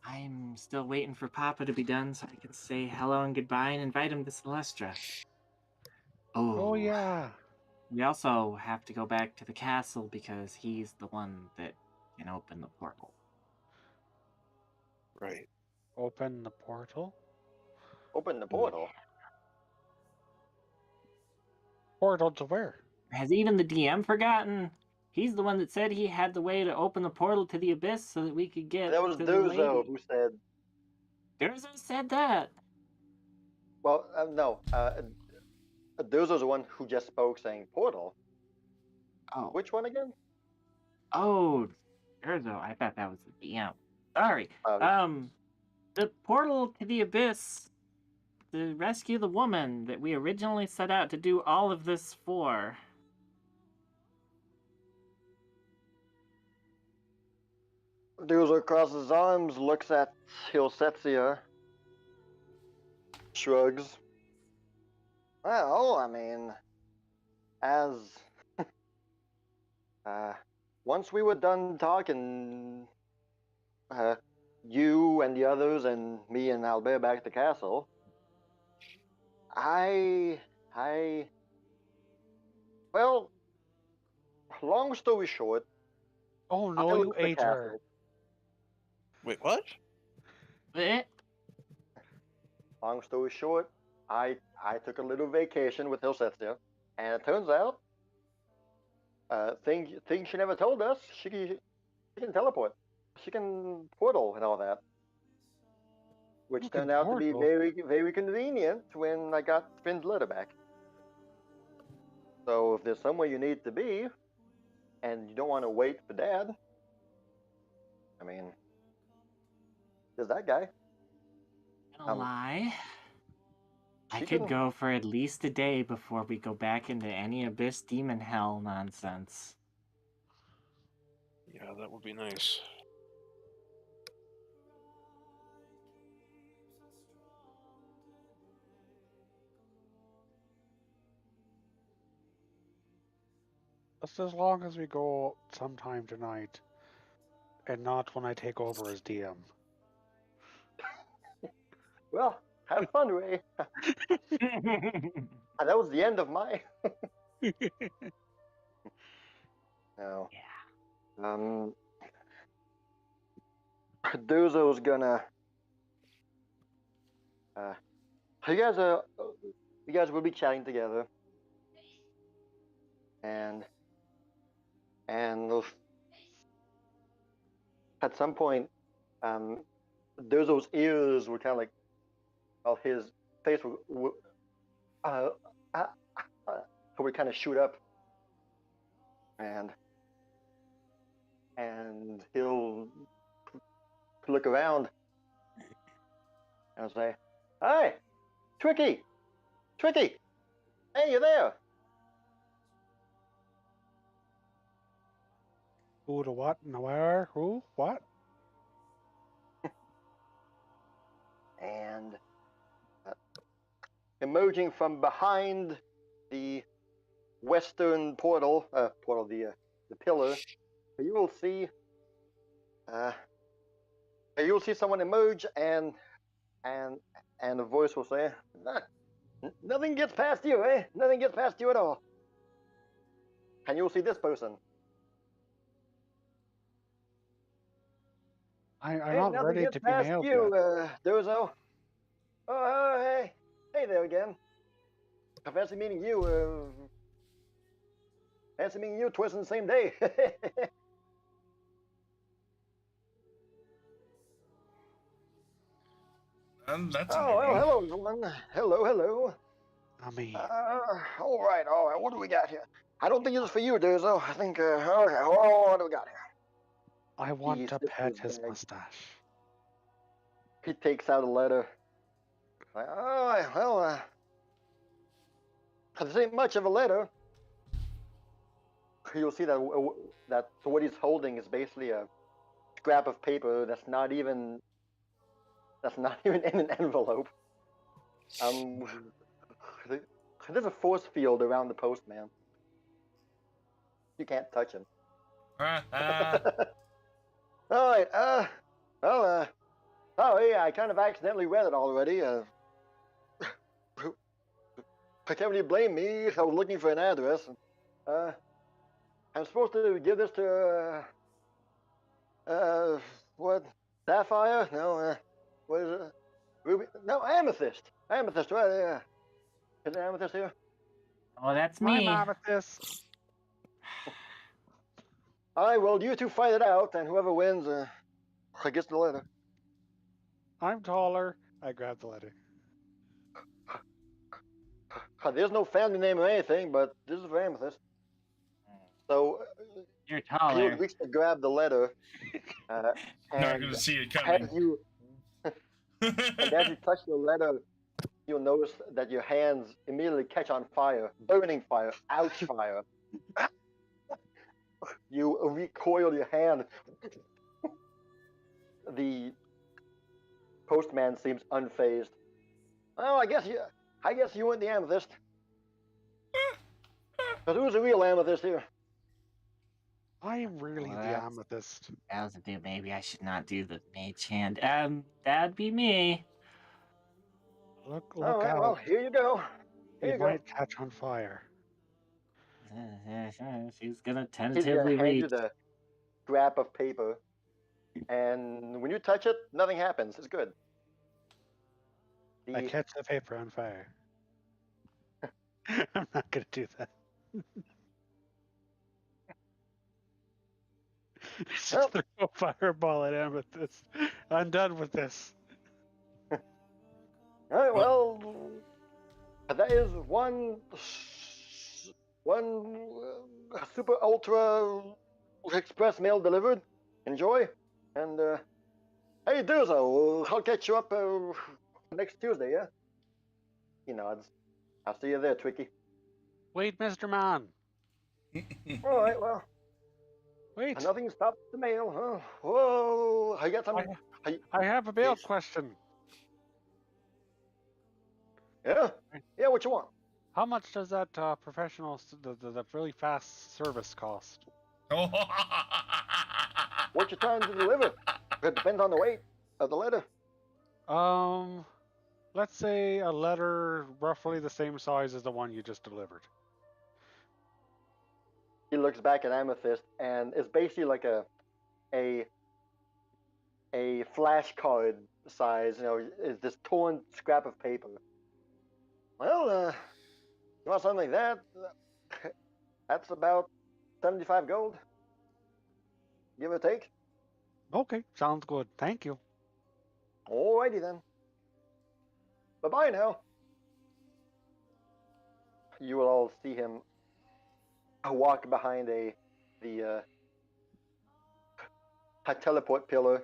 I'm still waiting for Papa to be done so I can say hello and goodbye and invite him to Celestra. Oh yeah. We also have to go back to the castle because he's the one that can open the portal. Right. Open the portal. Open the portal. Portal to where? Has even the DM forgotten? He's the one that said he had the way to open the portal to the abyss so that we could get That was to the Duzo lady. who said. Durzo said that. Well, no. Duzo's the one who just spoke saying portal. Oh. Which one again? Oh, Durzo. I thought that was the DM. Sorry. Oh. The portal to the abyss to rescue the woman that we originally set out to do all of this for. Duzo crosses his arms, looks at Hilsetsia, shrugs. Well, I mean, as once we were done talking, you and the others and me and Albert back at the castle, well, long story short, Oh I no, you looked at the ate her. castle. Wait, what? Eh? Long story short, I took a little vacation with Hilsetsia, and it turns out, thing she never told us, she can teleport, she can portal and all that, which You can turned out to be portal? very convenient when I got Finn's letter back. So if there's somewhere you need to be, and you don't want to wait for Dad, I mean, there's that guy. Gonna lie. I she could can- go for at least a day before we go back into any abyss demon hell nonsense. Yeah, that would be nice. Just as long as we go sometime tonight, and not when I take over as DM. Well, have fun, Ray. And that was the end of my. No. Yeah. Duzo's gonna. You guys will be chatting together, and at some point, Duzo's ears were kind of like, well, his face would kind of shoot up, and he'll look around and say, "Hey, Tricky, hey, you there?" Who to what and where? Who? What? And emerging from behind the western portal, the pillar, you will see someone emerge, and a voice will say, Nothing gets past you, eh? Nothing gets past you at all. And you'll see this person. I'm Hey, not nothing ready gets to be past nailed you, yet. Dozo. Oh, hey. Hey there again. I fancy meeting you, fancy meeting you twice in the same day. That's a Oh, new well, one. hello, everyone. Hello, hello. I mean, All right, all right. What do we got here? I don't think this is for you, Dozo. I think, okay, what do we got here? I want He to sifts pet his his bag. mustache. He takes out a letter. Like, all right, well, this ain't much of a letter. You'll see that what he's holding is basically a scrap of paper that's not even in an envelope. There's a force field around the postman. You can't touch him. All right. Well. Oh yeah, I kind of accidentally read it already. I can't really blame me. I was looking for an address. I'm supposed to give this to what? Sapphire? No. What is it? Ruby? No, Amethyst. Amethyst, right? Yeah. Is there Amethyst here? Oh, that's My me. Amethyst. All right. Well, you two fight it out, and whoever wins, gets the letter. I'm taller. I grab the letter. There's no family name or anything, but this is for Amethyst. So You're he'll taller. reach to grab the letter, Not and gonna see it as coming. you as you touch the letter, you'll notice that your hands immediately catch on fire, burning fire, ouch fire. You recoil your hand. The postman seems unfazed. Oh, I guess you went the Amethyst. But who's the real Amethyst here? I am really Well, the that's- Amethyst. That was a dude. Maybe I should not do the mage hand. That'd be me. Look All right, out. well, here you go. Here You you go. might catch on fire. She's gonna He's gonna tentatively hand you reach. the scrap of paper, and when you touch it, nothing happens. It's good. I catch the paper on fire. I'm not gonna do that. Just Well- throw a fireball at Amethyst. I'm done with this. All right, well, that is one super ultra express mail delivered. Enjoy, and hey, Durzo, I'll catch you up next Tuesday. Yeah. He nods. I'll see you there, Tricky. Wait, Mr. Man. All right, well, Wait. nothing stops the mail, huh? Whoa, I got some. I have a bail Yes. question. Yeah, what you want? How much does that professional, the really fast service cost? What you trying to deliver? It depends on the weight of the letter. Let's say a letter roughly the same size as the one you just delivered. He looks back at Amethyst, and it's basically like a flashcard size. You know, it's this torn scrap of paper. Well, you want something like that? That's about 75 gold, give or take. Okay, sounds good. Thank you. Alrighty then. Bye-bye now. You will all see him walk behind a teleport pillar,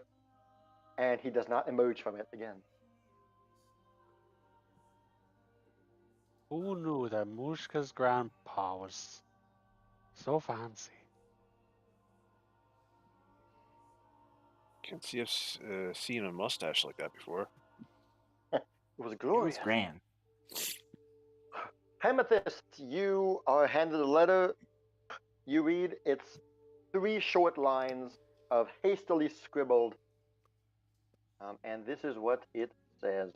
and he does not emerge from it again. Who knew that Mushka's grandpa was so fancy? Can't see us seeing a mustache like that before. It was It glorious. was grand. Amethyst, you are handed a letter. You read, it's 3 short lines of hastily scribbled, and this is what it says.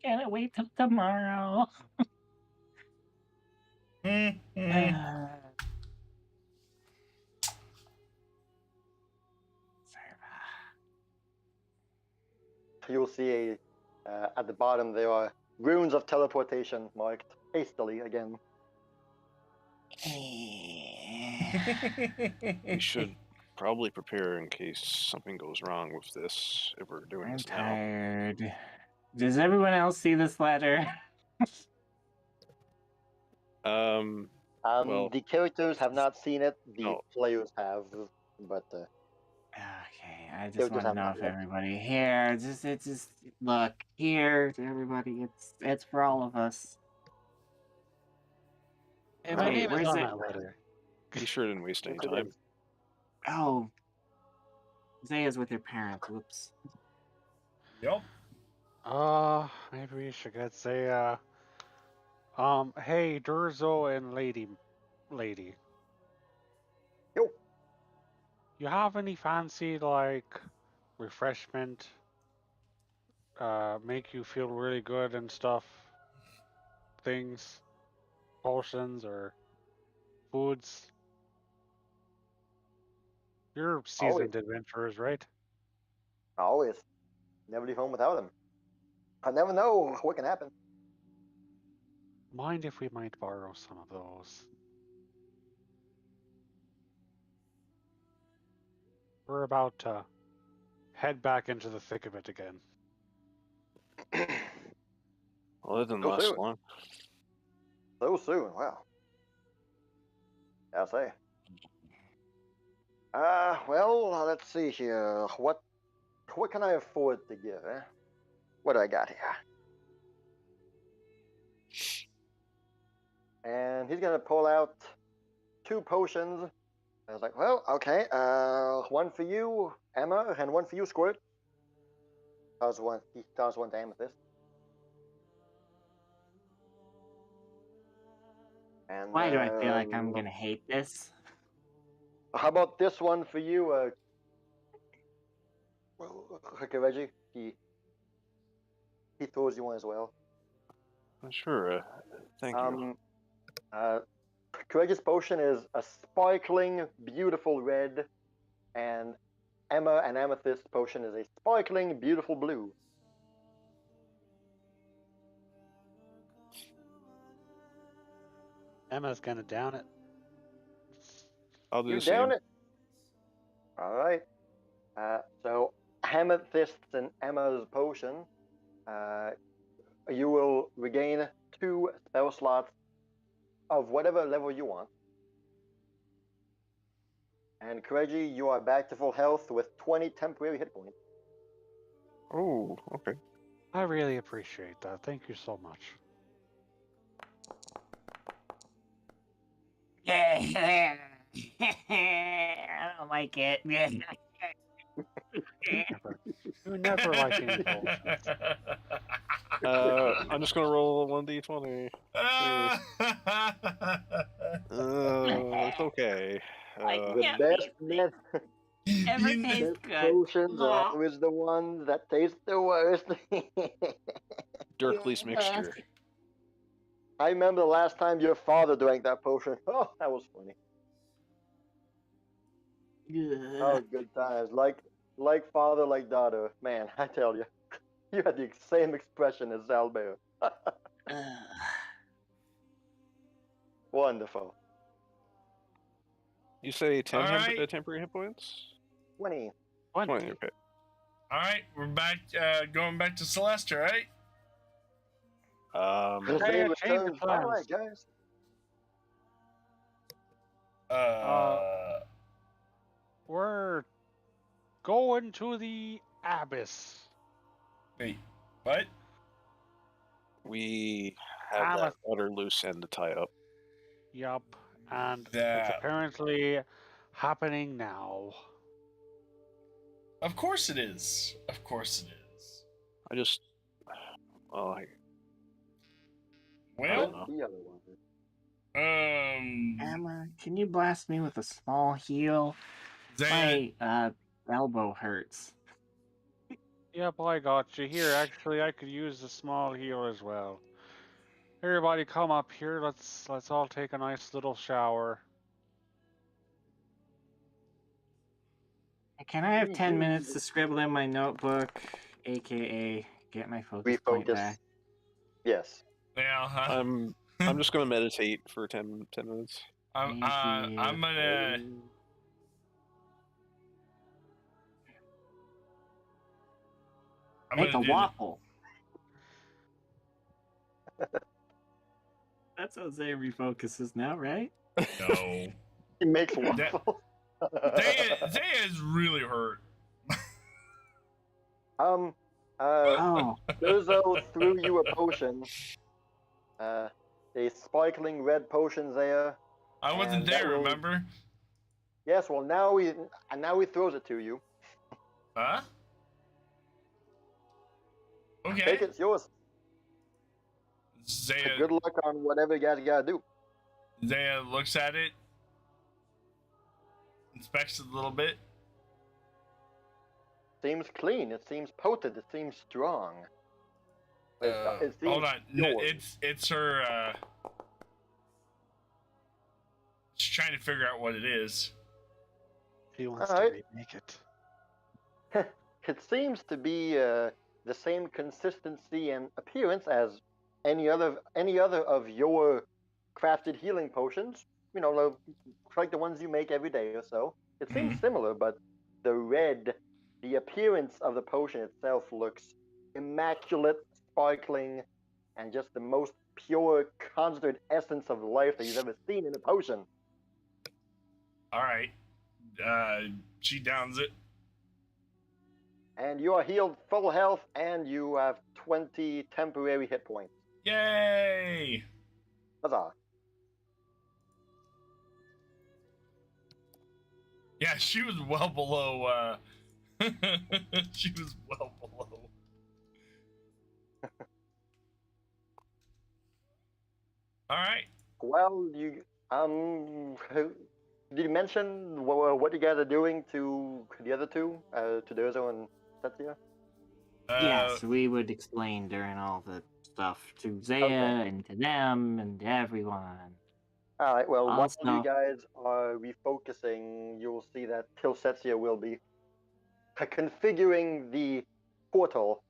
Can't wait till tomorrow. You'll see at the bottom there are runes of teleportation marked hastily again. We should probably prepare in case something goes wrong with this if we're doing I'm this now. tired. Does everyone else see this letter? Well, The characters have not seen it. The no. players have, but Okay, I just characters want to have know not if yet. everybody here. Just look here, everybody. It's for all of us. Hey, my Wait, name is where's on it? that letter. Be sure didn't waste any Yes, it time. is. Oh, Zaya's with her parents. Whoops. Yep. Maybe we should get Zaya. Hey, Durzo and Lady. Yo. You have any fancy, like, refreshment? Make you feel really good and stuff? Things? Potions or foods? You're seasoned adventurers, right? Always. Never leave home without them. I never know what can happen. Mind if we might borrow some of those? We're about to head back into the thick of it again. Well, it didn't So last soon. long. So soon. Wow. I'll say. Well, let's see here. What can I afford to give, eh? What do I got here? And he's gonna pull out 2 potions. I was like, well, okay. One for you, Emma, and one for you, Squirt. He toss one to Amethyst. And Why do I feel like I'm gonna hate this? how about this one for you, Kireji? He throws you one as well. Sure. Thank you. Kireji's potion is a sparkling, beautiful red, and Emma and Amethyst potion is a sparkling, beautiful blue. Emma's gonna down it. I'll do You the same. down it? All right. So Amethyst and Emma's potion, you will regain 2 spell slots of whatever level you want. And Kireji, you are back to full health with 20 temporary hit points. Oh, okay. I really appreciate that. Thank you so much. I don't like it. You never like any potions. I'm just gonna roll 1d20. It's okay. The best net Ever You- taste best good. potions are always the ones that taste the worst. Dirkly's mixture. I remember the last time your father drank that potion. Oh, that was funny. Oh, good times. Like father, like daughter. Man, I tell you, you had the same expression as Albert. Wonderful. You say 10 Alright. temporary hit points? 20. 20, okay. All right, we're back. Going back to Celeste, right? The Hey, day I changed the returns. plans. All right, guys. We're going to the abyss. Wait, what? We have that other loose end to tie up. Yup. And it's That- apparently happening now. Of course it is. Of course it is. I just. Well, I Well, don't know. The other one. Emma, can you blast me with a small heal? Zaya, My elbow hurts. Yep, I got you. Here, actually, I could use a small heal as well. Everybody come up here. Let's all take a nice little shower. Can I have 10 minutes to scribble in my notebook, aka get my focus point Refocus. back? Yes. Yeah, huh? I'm just gonna meditate for 10 minutes. I'm Thank you. gonna. I'm Make a gonna do waffle. That's how Zay refocuses now, right? No. He makes waffles. Zaya is really hurt. Oh, Durzo threw you a potion. A sparkling red potion there. I wasn't And that there, will- remember? Yes, well now he throws it to you. Huh? Okay. Take it, it's yours. Zaya, Good luck on whatever you guys gotta do. Zaya looks at it, inspects it a little bit. Seems clean. It seems potent. It seems strong. It seems Hold on, no, yours. it's her. She's trying to figure out what it is. He wants Alright. to remake it. It seems to be the same consistency and appearance as any other of your crafted healing potions. You know, like the ones you make every day or so. It seems similar, but the appearance of the potion itself looks immaculate, sparkling, and just the most pure, concentrated essence of life that you've ever seen in a potion. All right. She downs it. And you are healed full health, and you have 20 temporary hit points. Yay! Huzzah. Yeah, she was well below. She was well below. All right. Well, did you mention what you guys are doing to the other two, to Durzo and Setsia? yes, we would explain during all the stuff to Zaya Okay. and to them and to everyone. All right. Well, once you Also- guys are refocusing, you'll see that Setsia will be configuring the portal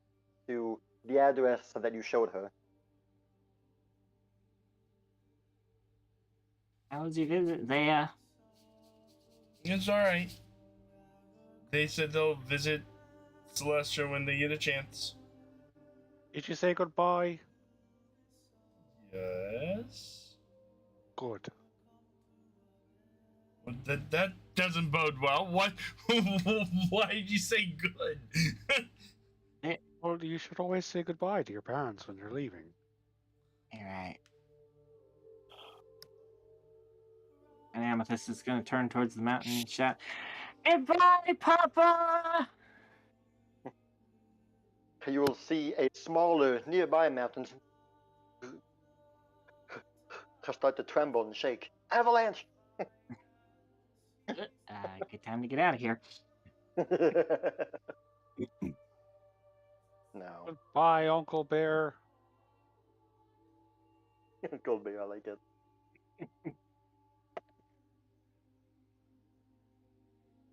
to the address that you showed her. How was your visit, Zaya? It's all right. They said they'll visit Celestia when they get a chance. Did you say goodbye? Yes. Good. Well, that doesn't bode well. What? Why did you say good? Well, you should always say goodbye to your parents when you're leaving. You're right. And Amethyst is going to turn towards the mountain and shout, "Goodbye, Papa!" You will see a smaller nearby mountain start to tremble and shake. Avalanche! Good time to get out of here. No. Goodbye, Uncle Bear. Gold Bear, I like it.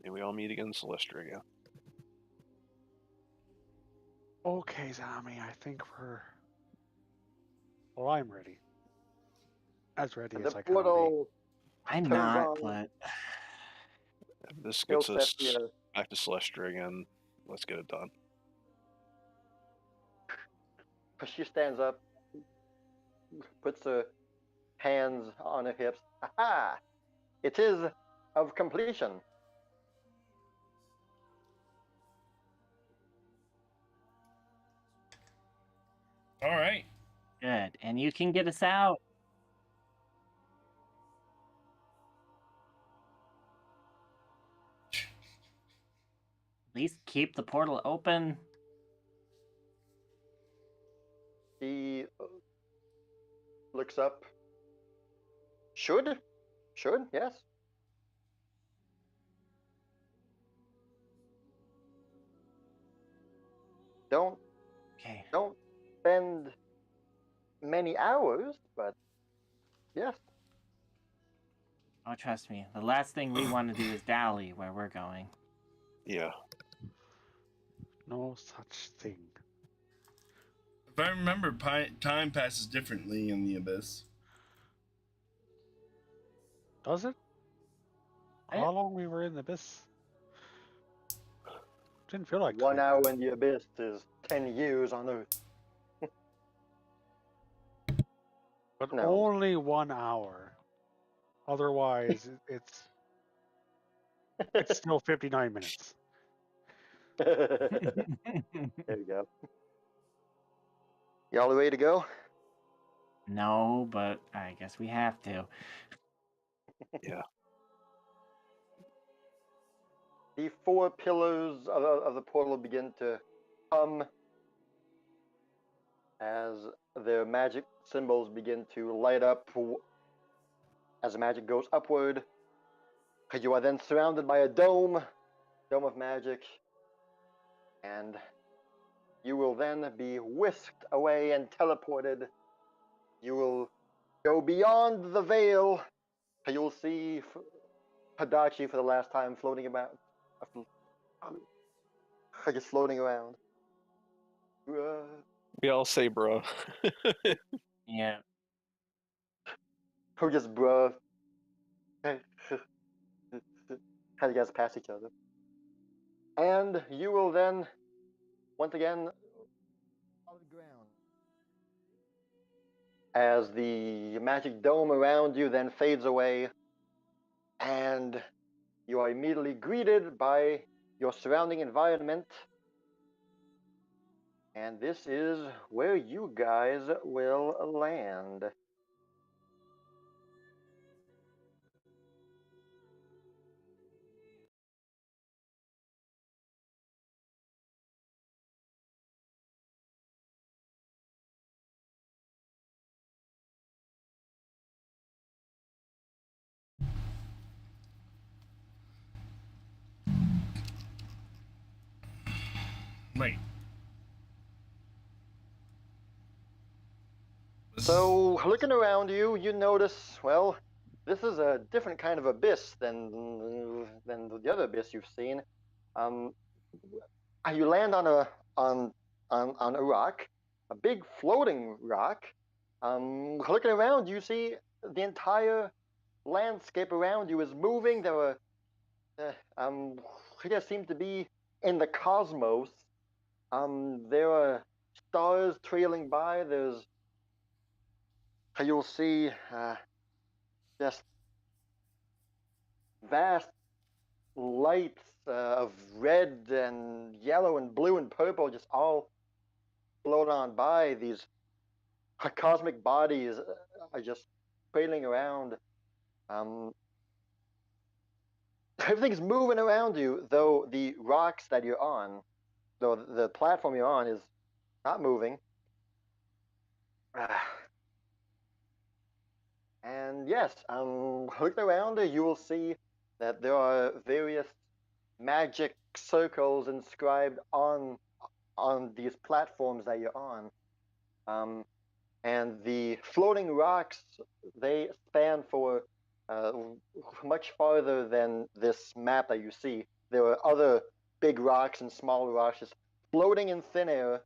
And we all meet again, Celestia again. Okay, Zami, I think we're... Well, I'm ready. As ready And as the I can be. portal I'm turns not, on. but This Kill gets us Septia. back to Celestia again. Let's get it done. She stands up, puts her hands on her hips. Aha! It is of completion. All right. good. And you can get us out. At least keep the portal open. He looks up. Should, yes. Don't Okay. don't spend many hours, but yes. Oh, trust me. The last thing we want to do is dally where we're going. Yeah. No such thing. If I remember, time passes differently in the Abyss. Does it? Eh. How long we were in the abyss? Didn't feel like 1 time. hour in the abyss is 10 years on Earth. But No. only 1 hour. Otherwise, it's still 59 minutes. There you go. Y'all ready to go? No, but I guess we have to. Yeah. The 4 pillars of the portal begin to hum as their magic symbols begin to light up as the magic goes upward. You are then surrounded by a dome of magic, and you will then be whisked away and teleported. You will go beyond the veil. You will see Adachi for the last time floating about. Just floating around. We all say, bro. Yeah. Who just bruh. How you guys pass each other. And you will then, once again, on the ground. As the magic dome around you then fades away, and you are immediately greeted by your surrounding environment. And this is where you guys will land. Wait. So, looking around you, you notice, well, this is a different kind of abyss than the other abyss you've seen. You land on a rock, a big floating rock. Looking around, you see the entire landscape around you is moving. There are, you guys seem to be in the cosmos. There are stars trailing by. You'll see just vast lights of red and yellow and blue and purple just all float on by. These cosmic bodies are just trailing around. Everything's moving around you, though the rocks that you're on, though the platform you're on is not moving. And yes, looking around, you will see that there are various magic circles inscribed on these platforms that you're on. And the floating rocks, they span for much farther than this map that you see. There are other big rocks and small rocks just floating in thin air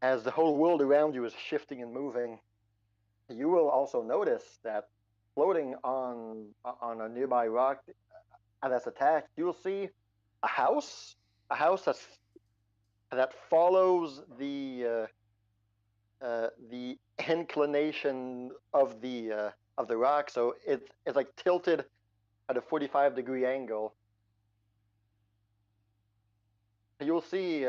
as the whole world around you is shifting and moving. You will also notice that floating on a nearby rock that's attached, you will see a house that follows the inclination of the rock, so it's like tilted at a 45-degree angle. You'll see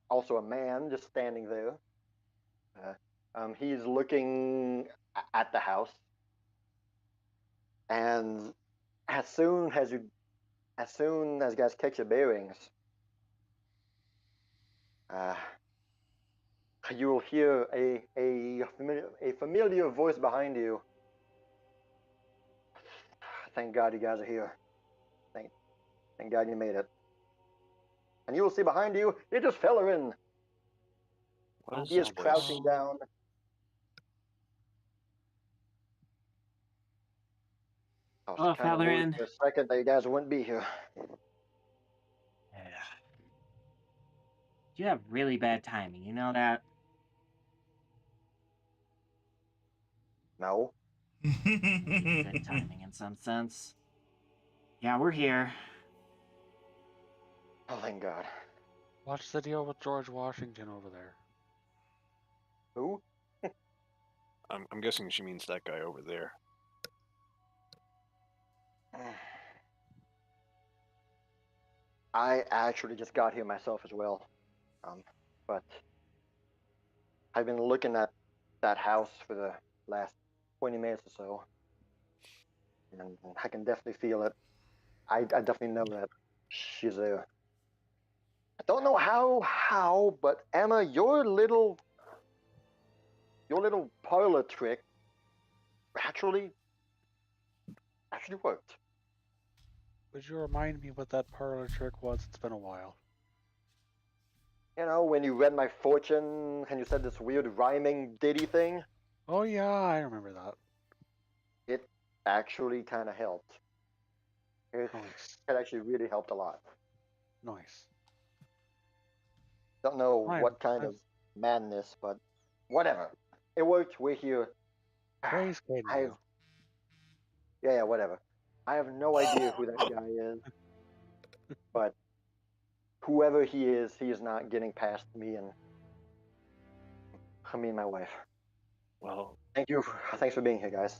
also a man just standing there. He's looking at the house, and as soon as you guys catch your bearings, you will hear a familiar voice behind you. Thank God you guys are here. Thank God you made it. And you will see behind you, it is Fellerin. What is He is this crouching place? down. I was Oh, kind of worried Fellerin. for a second that you guys wouldn't be here. Yeah. You have really bad timing, you know that? No. Good timing in some sense. Yeah, we're here. Oh, thank God. What's the deal with George Washington over there? Who? I'm guessing she means that guy over there. I actually just got here myself as well. But I've been looking at that house for the last 20 minutes or so. And I can definitely feel it. I definitely know that she's there. I don't know how, but Emma, your little parlor trick actually worked. Would you remind me what that parlor trick was? It's been a while. You know, when you read my fortune and you said this weird rhyming ditty thing, Oh yeah, I remember that. it actually kind of helped. It Nice. actually really helped a lot. Nice. Don't know Right, what kind I've- of madness, but whatever. It worked. We're here. Praise Katie. I've yeah, whatever. I have no idea who that guy is, but whoever he is not getting past me and my wife. Well, Thank you. Thanks for being here, guys.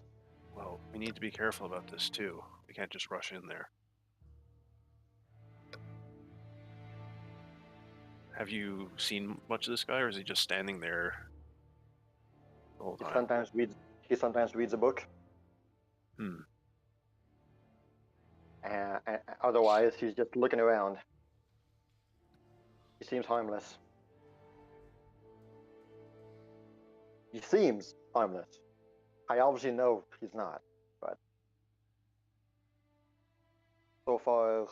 well, we need to be careful about this too. We can't just rush in there. Have you seen much of this guy, or is he just standing there the whole He time? sometimes reads a book. Hmm. And otherwise, he's just looking around. He seems harmless. He seems harmless. I obviously know he's not, but so far,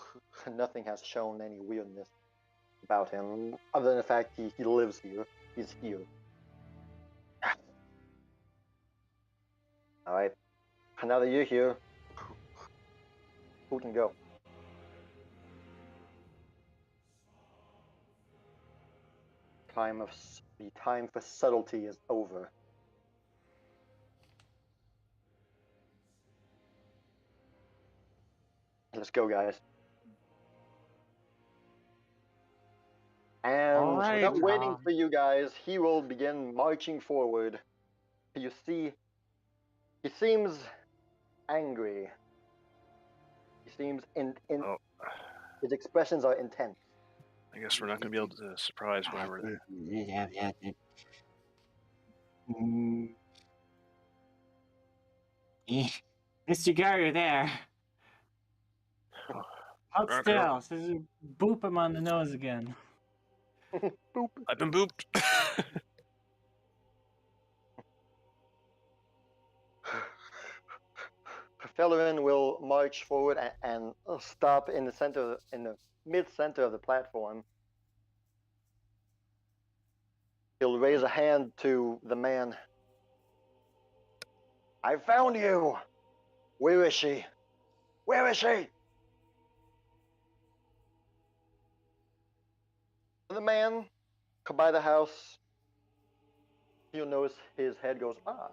nothing has shown any weirdness about him, other than the fact he lives here. He's here. Alright. Now that you're here, who can go? The time for subtlety is over. Let's go, guys. And Alright, without waiting for you guys, he will begin marching forward. You see, he seems angry. He seems Oh, his expressions are intense. I guess we're not going to be able to surprise whenever they. Mr. Garu there. Hold Okay. still. So just boop him on the nose again. Boop. I've been booped. Fellerin will march forward and stop in the mid-center of the platform. He'll raise a hand to the man. I found you! Where is she? Where is she? The man by the house, you'll notice his head goes, ah.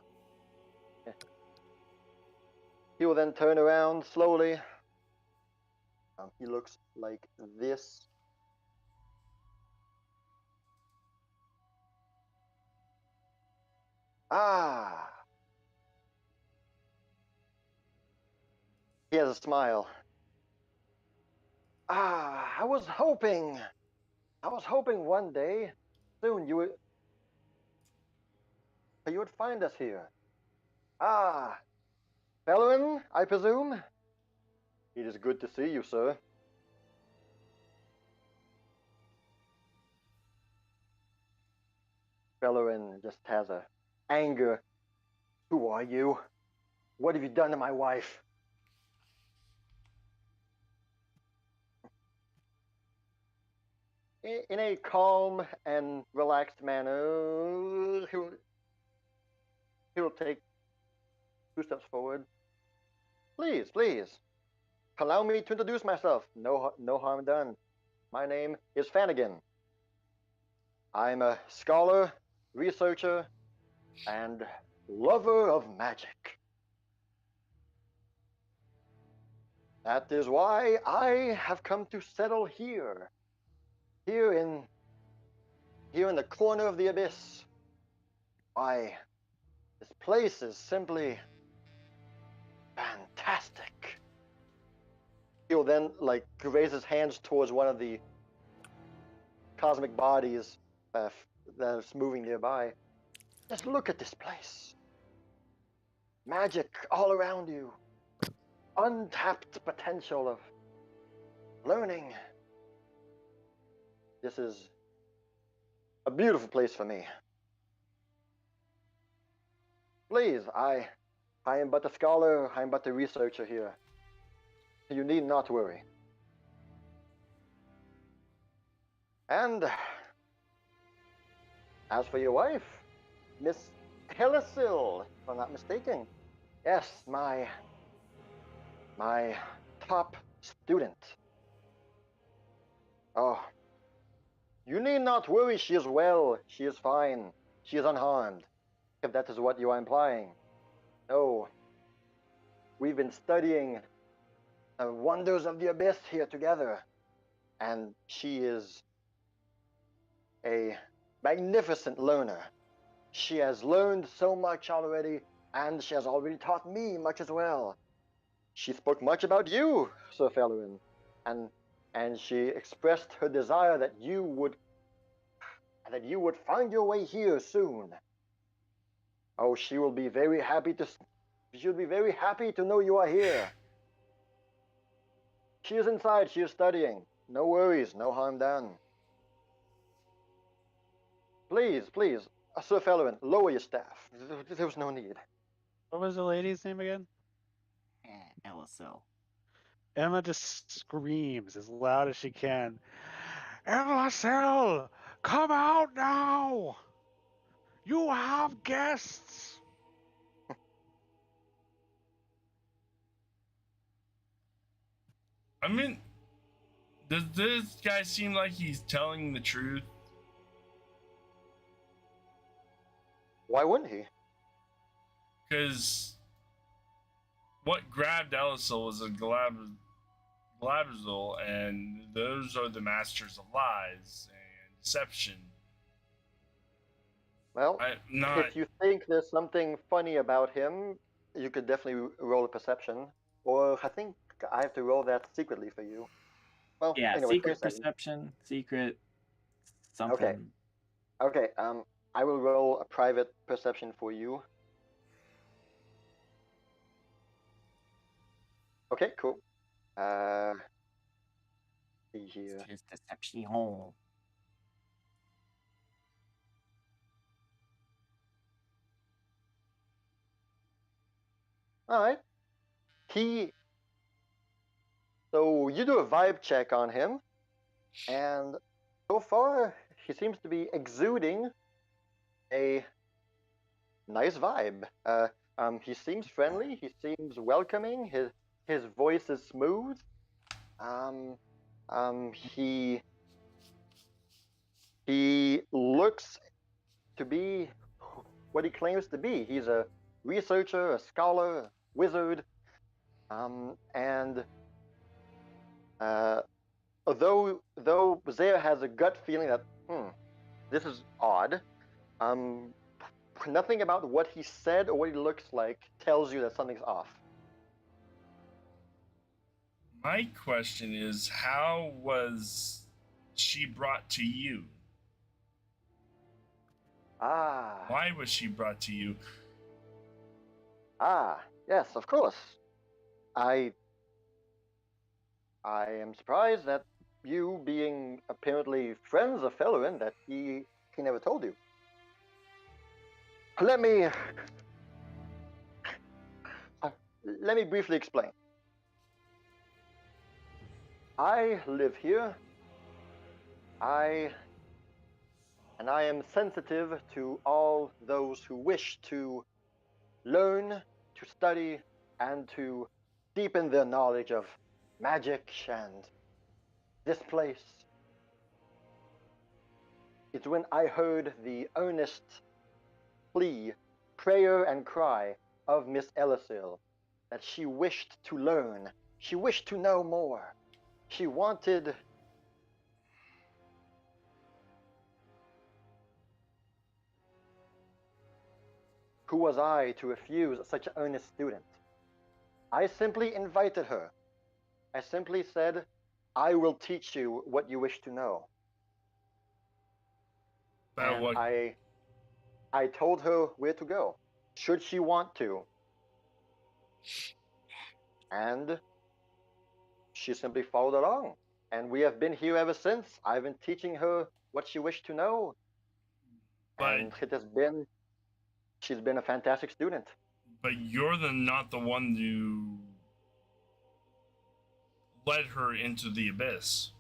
He will then turn around slowly. He looks like this. Ah. He has a smile. Ah, I was hoping one day, soon you would find us here. Ah, Fellerin, I presume? It is good to see you, sir. Fellerin just has a anger. Who are you? What have you done to my wife? in a calm and relaxed manner, he will take 2 steps forward. Please, please, allow me to introduce myself. No harm done. My name is Fanigan. I'm a scholar, researcher, and lover of magic. That is why I have come to settle here in the corner of the abyss. Why, this place is simply fantastic. He'll then raise his hands towards one of the cosmic bodies that's moving nearby. Just look at this place. Magic all around you. Untapped potential of learning. This is a beautiful place for me. Please, I am but a scholar, I am but a researcher here. You need not worry. And as for your wife, Miss Helisil, if I'm not mistaken. Yes, my top student. Oh, you need not worry, she is well, she is fine, she is unharmed, if that is what you are implying. No, we've been studying the wonders of the abyss here together, and she is a magnificent learner. She has learned so much already, and she has already taught me much as well. She spoke much about you, Sir Felwyn, and she expressed her desire that you would find your way here soon. Oh, she'll be very happy to know you are here. She is inside, she is studying. No worries, no harm done. Please, Sir Felwyn, lower your staff. There was no need. What was the lady's name again? LSL. Emma just screams as loud as she can. LSL, come out now! You have guests! I mean, does this guy seem like he's telling the truth? Why wouldn't he? Because what grabbed Elisol was a Glabrazol, and those are the masters of lies and deception. Well, Not if you think there's something funny about him, you could definitely roll a perception. Or I think I have to roll that secretly for you. Well, Yeah, anyway, secret perception, secret something. Okay, I will roll a private perception for you. Okay, cool. See here. His deception hole. Alright. So you do a vibe check on him, and so far he seems to be exuding a nice vibe. He seems friendly, he seems welcoming, his voice is smooth. He looks to be what he claims to be. He's a researcher, a scholar, a wizard, and though Zaya has a gut feeling that this is odd, nothing about what he said or what he looks like tells you that something's off. my question is, how was she brought to you? Why was she brought to you? Yes, of course. I am surprised that you, being apparently friends of Felwyn, that he never told you. Let me briefly explain. I live here. I am sensitive to all those who wish to learn, to study, and to deepen their knowledge of magic and this place. It's when I heard the earnest plea, prayer, and cry of Miss Elasil that she wished to learn, she wished to know more. She wanted Who was I to refuse such an earnest student? I simply invited her. I simply said, I will teach you what you wish to know. About And what? I told her where to go, should she want to. And she simply followed along. And we have been here ever since. I've been teaching her what she wished to know. But And she's been a fantastic student. but you're not the one who led her into the abyss.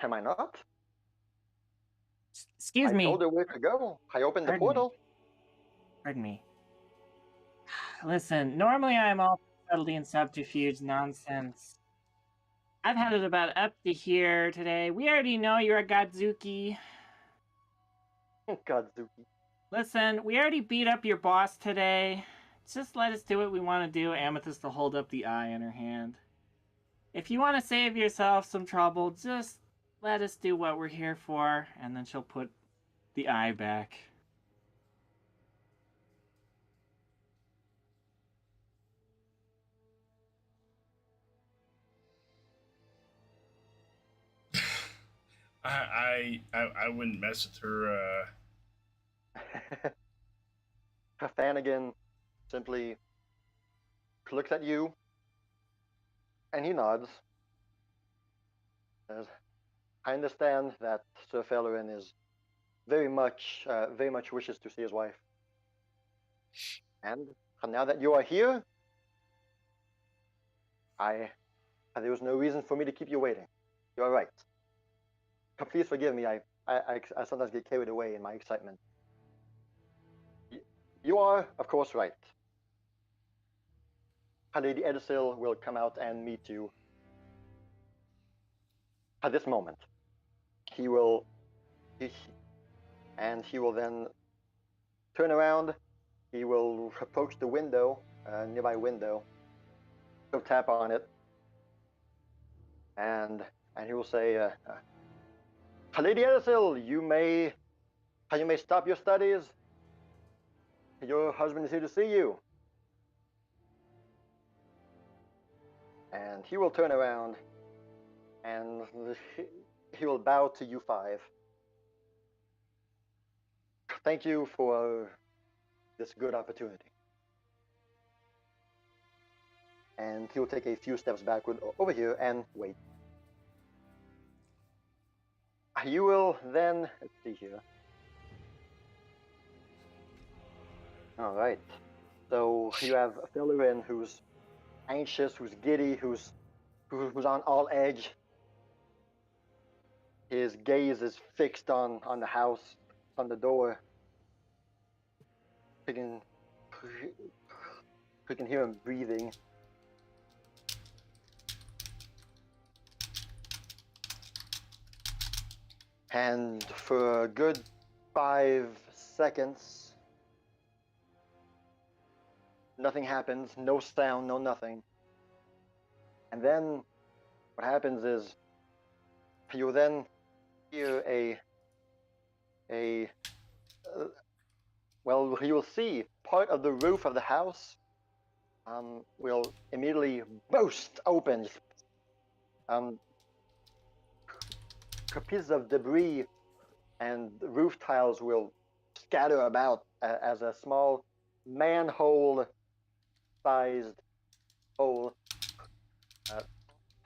Am I not? Excuse I me. told her where to go. I opened the Pardon me. portal. Pardon me. Listen, normally I'm all subtlety and subterfuge nonsense. I've had it about up to here today. We already know you're a Godzuki. Godzuki. Listen, we already beat up your boss today. Just let us do what we want to do. Amethyst will hold up the eye in her hand. If you want to save yourself some trouble, just let us do what we're here for, and then she'll put the eye back. I wouldn't mess with her. Fanagan simply looks at you, and he nods. Says, I understand that Sir Fellerin is very much wishes to see his wife. And now that you are here, there was no reason for me to keep you waiting. You are right. Please forgive me. I sometimes get carried away in my excitement. You are, of course, right. Lady Edasil will come out and meet you at this moment. He will then turn around. He will approach the window, nearby window. He'll tap on it, and he will say, Lady Edasil, you may stop your studies. Your husband is here to see you. And he will turn around, and he will bow to you five. Thank you for this good opportunity. And he will take a few steps backward over here and wait. You will then, let's see here. All right. So you have Fellerin who's anxious, who's giddy, who's on all edge. His gaze is fixed on the house, on the door. You can hear him breathing. And for a good 5 seconds, nothing happens, no sound, no nothing. And then what happens is you then hear well, you will see part of the roof of the house will immediately burst open. Pieces of debris and roof tiles will scatter about as a small manhole-sized hole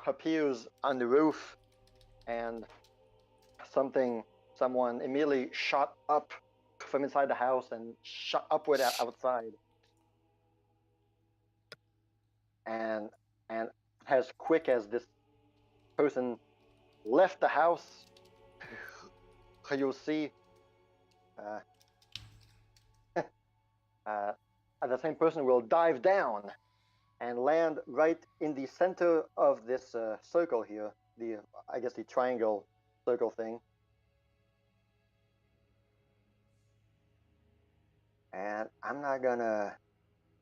appears on the roof, and someone immediately shot up from inside the house and shot upward outside. And as quick as this person left the house, you'll see the same person will dive down and land right in the center of this circle here. I guess the triangle circle thing. And I'm not gonna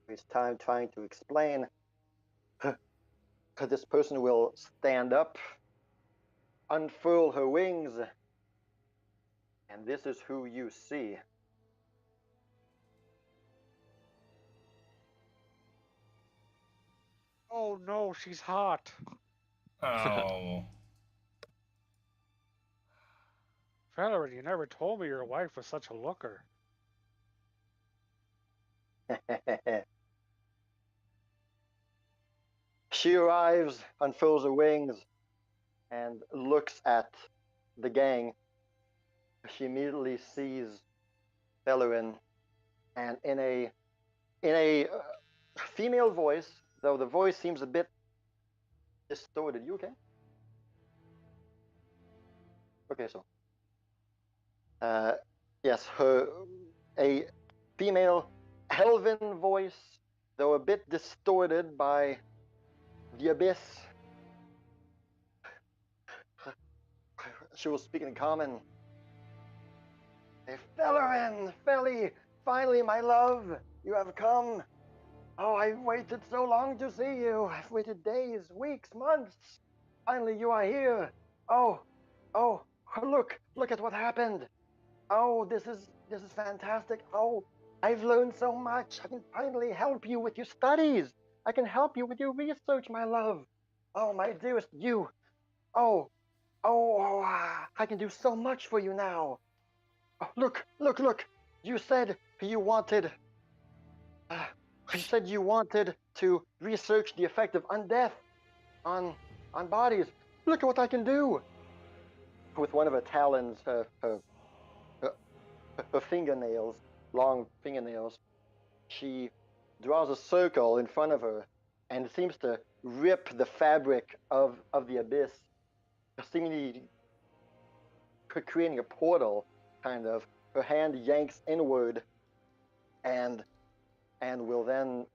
waste time trying to explain. This person will stand up, unfurl her wings, and this is who you see. Oh no, she's hot. Oh. Valerie, you never told me your wife was such a looker. She arrives, unfurls her wings, and looks at the gang. She immediately sees Bellerin, and in a female voice, though the voice seems a bit distorted. You okay? Okay, so yes, a female elven voice, though a bit distorted by the abyss. She will speak in common. Hey, Bellerin, Felly, finally, my love, you have come. Oh, I've waited so long to see you. I've waited days, weeks, months. Finally, you are here. Oh, look at what happened. Oh, this is fantastic. Oh, I've learned so much. I can finally help you with your studies. I can help you with your research, my love. Oh, my dearest, you. Oh, I can do so much for you now. Oh, look. You said you wanted to research the effect of undeath on bodies. Look at what I can do. With one of her talons, her fingernails, long fingernails, she draws a circle in front of her and seems to rip the fabric of the abyss, seemingly creating a portal, kind of. Her hand yanks inward and will then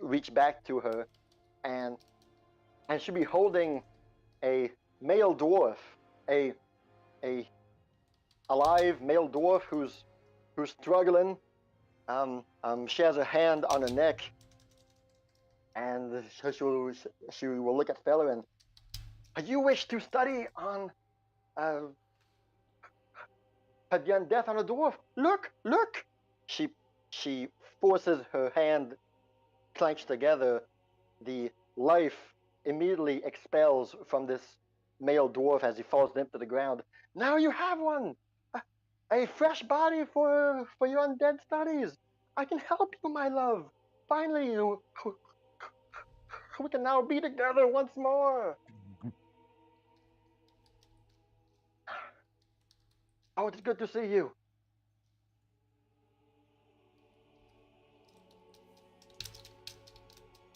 reach back to her, and she'll be holding a male dwarf, a alive male dwarf who's struggling. She has a hand on her neck, and she will look at Fellerin. You wish to study on the undeath on a dwarf? Look! She forces her hand clenched together. The life immediately expels from this male dwarf as he falls limp to the ground. Now you have one! A fresh body for your undead studies. I can help you, my love. Finally, we can now be together once more. Oh, it's good to see you.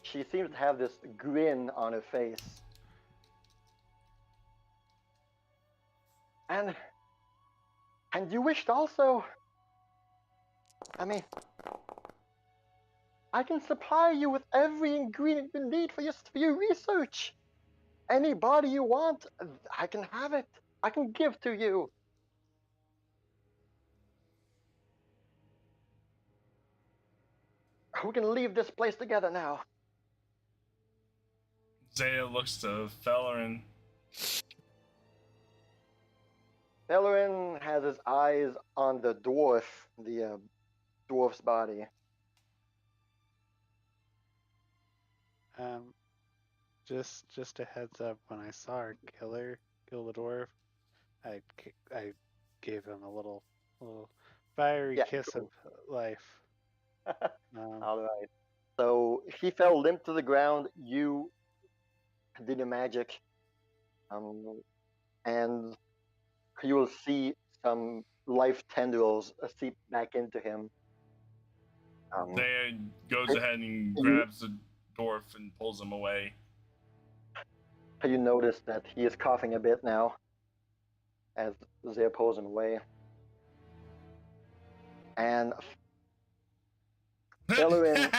She seems to have this grin on her face. And you wished also. I mean, I can supply you with every ingredient you need for your research. Any body you want, I can have it. I can give to you. We can leave this place together now. Zaya looks to Fellerin. Fellerin has his eyes on the dwarf, the dwarf's body. Just a heads up, when I saw her kill the dwarf, I gave him a little fiery kiss cool. of life. All right. So he fell limp to the ground. You did your magic, and you will see some life tendrils seep back into him. Zaya goes ahead and grabs the dwarf and pulls him away. You notice that he is coughing a bit now as Zaya pulls him away. And Fellurin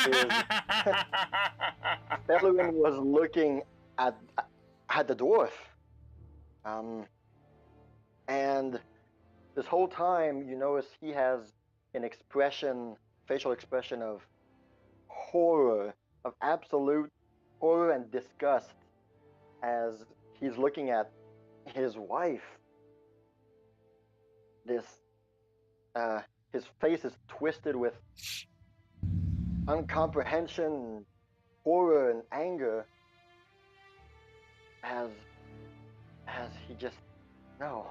was looking at the dwarf. And this whole time, you notice he has an facial expression of horror, of absolute horror and disgust as he's looking at his wife. His face is twisted with incomprehension, horror, and anger as he just, no,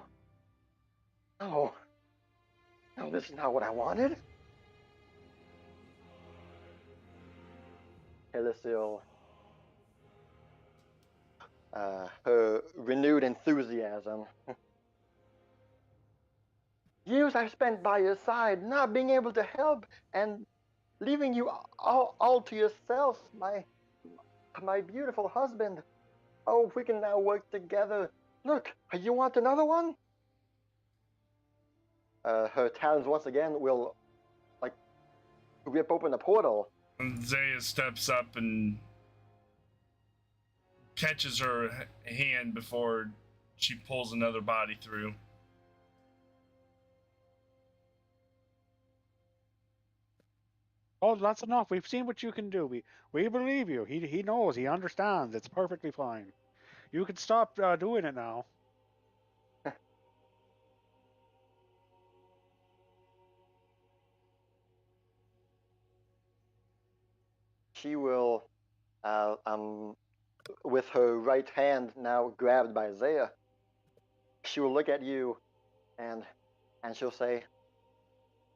this is not what I wanted. Helisil, her renewed enthusiasm. Years I've spent by your side, not being able to help, and leaving you all to yourself, my beautiful husband. Oh, we can now work together. Look, you want another one? Her talons once again will, like, rip open a portal. And Zaya steps up and catches her hand before she pulls another body through. Oh, that's enough. We've seen what you can do. We believe you. He knows. He understands. It's perfectly fine. You can stop doing it now. She will, with her right hand now grabbed by Zaya, she will look at you, and she'll say,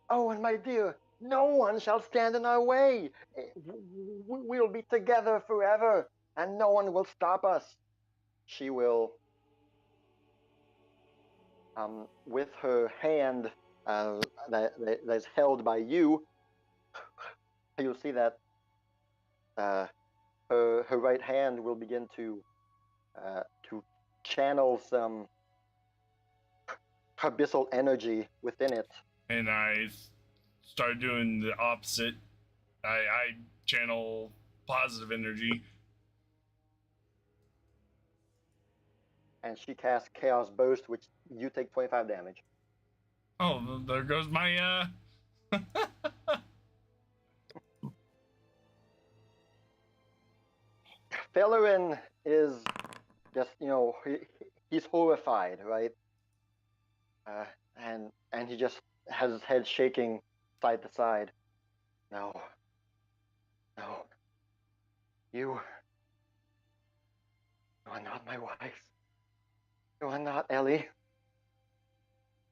"Oh, and my dear, no one shall stand in our way. We'll be together forever, and no one will stop us." She will, with her hand that's held by you, you'll see that her right hand will begin to channel some abyssal energy within it. And I start doing the opposite. I channel positive energy. And she casts Chaos Burst, which you take 25 damage. Oh, there goes my Fellurin is just, he's horrified, right? And he just has his head shaking side to side. No. You are not my wife. You are not Ellie.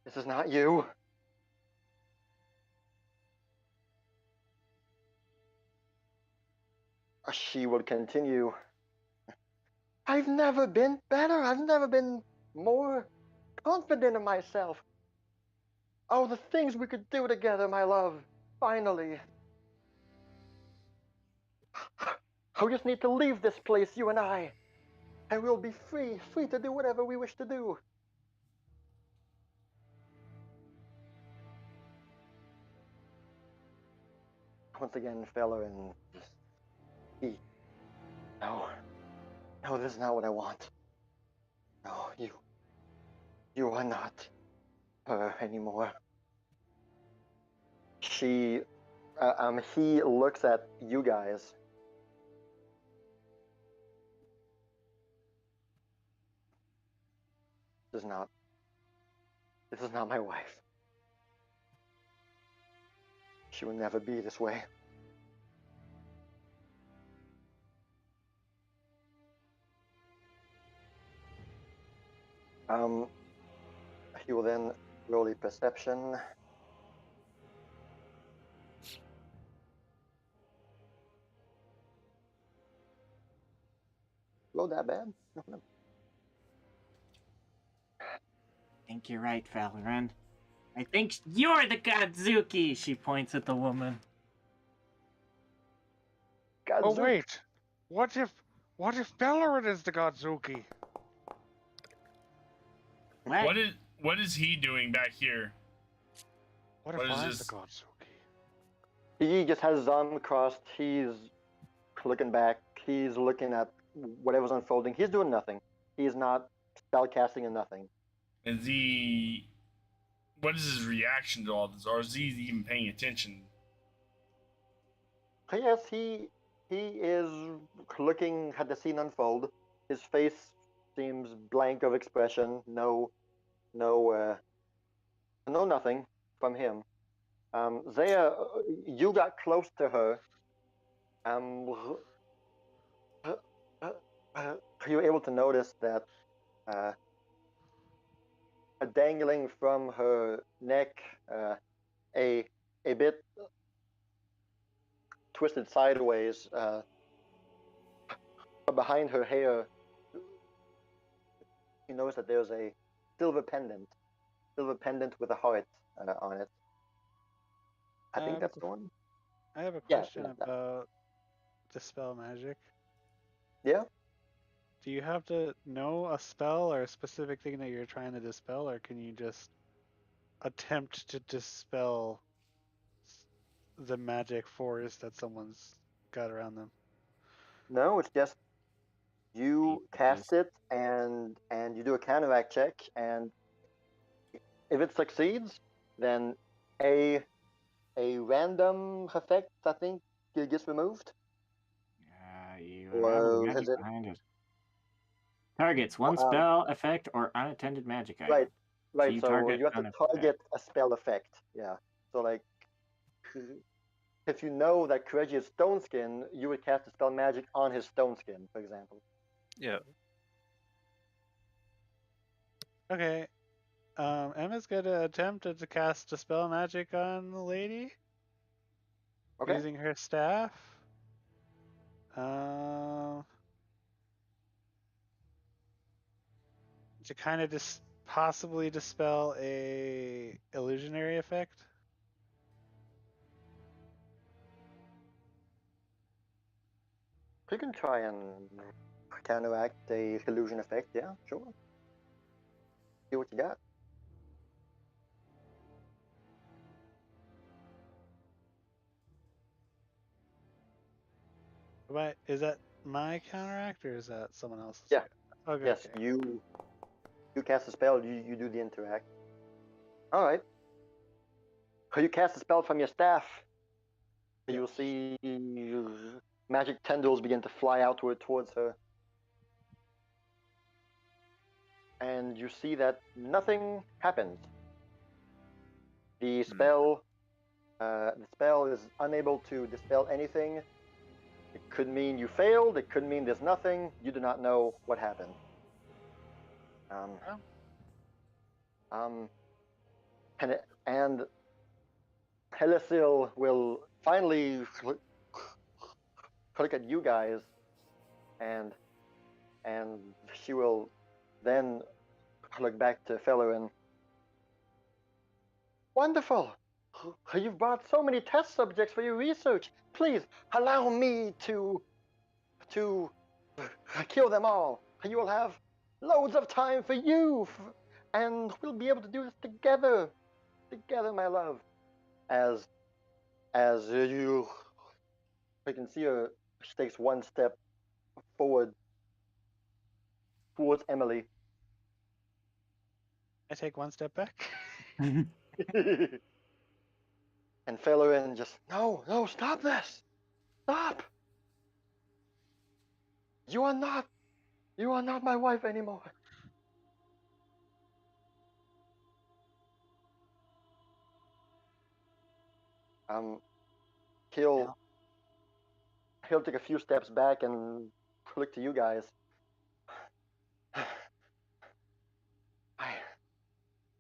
This is not you. She will continue. I've never been better. I've never been more confident in myself. Oh, the things we could do together, my love. Finally. We just need to leave this place, you and I. And we'll be free to do whatever we wish to do. Once again, Fellurin, no, this is not what I want. No, you are not her anymore. He looks at you guys. This is not my wife. She will never be this way. He will then roll a perception. Roll that bad? No. I think you're right, Fellurin. I think you're the Godzuki, she points at the woman. Oh wait, what if Fellurin is the Godzuki? What is he doing back here? What What if is I'm this? the Godsuki? He just has his arm crossed. He's looking back. He's looking at whatever's unfolding. He's doing nothing. He's not spellcasting and nothing. Is he? What is his reaction to all this, or is he even paying attention? Yes, he is looking at the scene unfold. His face seems blank of expression. No, nothing from him. Zaya, you got close to her. You were able to notice that dangling from her neck, a bit twisted sideways, behind her hair, you notice that there's a silver pendant with a heart on it. I think that's the one. I have a Yeah, question yeah, that. about Dispel Magic. Yeah. Do you have to know a spell or a specific thing that you're trying to dispel, or can you just attempt to dispel the magic force that someone's got around them? No, it's just you cast it and you do a counteract check, and if it succeeds, then a random effect, I think, gets removed. You Or unravel the is magic it behind it. Targets one spell, effect, or unattended magic item. right? Right. you So target you have to unattended target a spell effect. Yeah. So like, if you know that Kireji is stone skin, you would cast a spell magic on his stone skin, for example. Yeah. Okay. Emma's gonna attempt to cast Dispel Magic on the lady Okay. using her staff. To kind of just possibly dispel a illusionary effect. You can try and counteract a illusion effect. Yeah, sure. See what you got. But is that my counteract or is that someone else's? Yeah. Okay. Yes, Okay. you cast a spell. You do the interact. All right. You cast a spell from your staff. Yep. You'll see magic tendrils begin to fly outward towards her. And you see that nothing happens. The spell is unable to dispel anything. It could mean you failed. It could mean there's nothing. You do not know what happened. And Helisil will finally look at you guys, and she will then look back to Fellerin. Wonderful! You've brought so many test subjects for your research. Please allow me to kill them all. You will have loads of time for you, and we'll be able to do this together, my love. As you can see her, she takes one step forward towards Emily. I take one step back. And Fellerin just, no, stop this! Stop! You are not my wife anymore. He'll take a few steps back and look to you guys.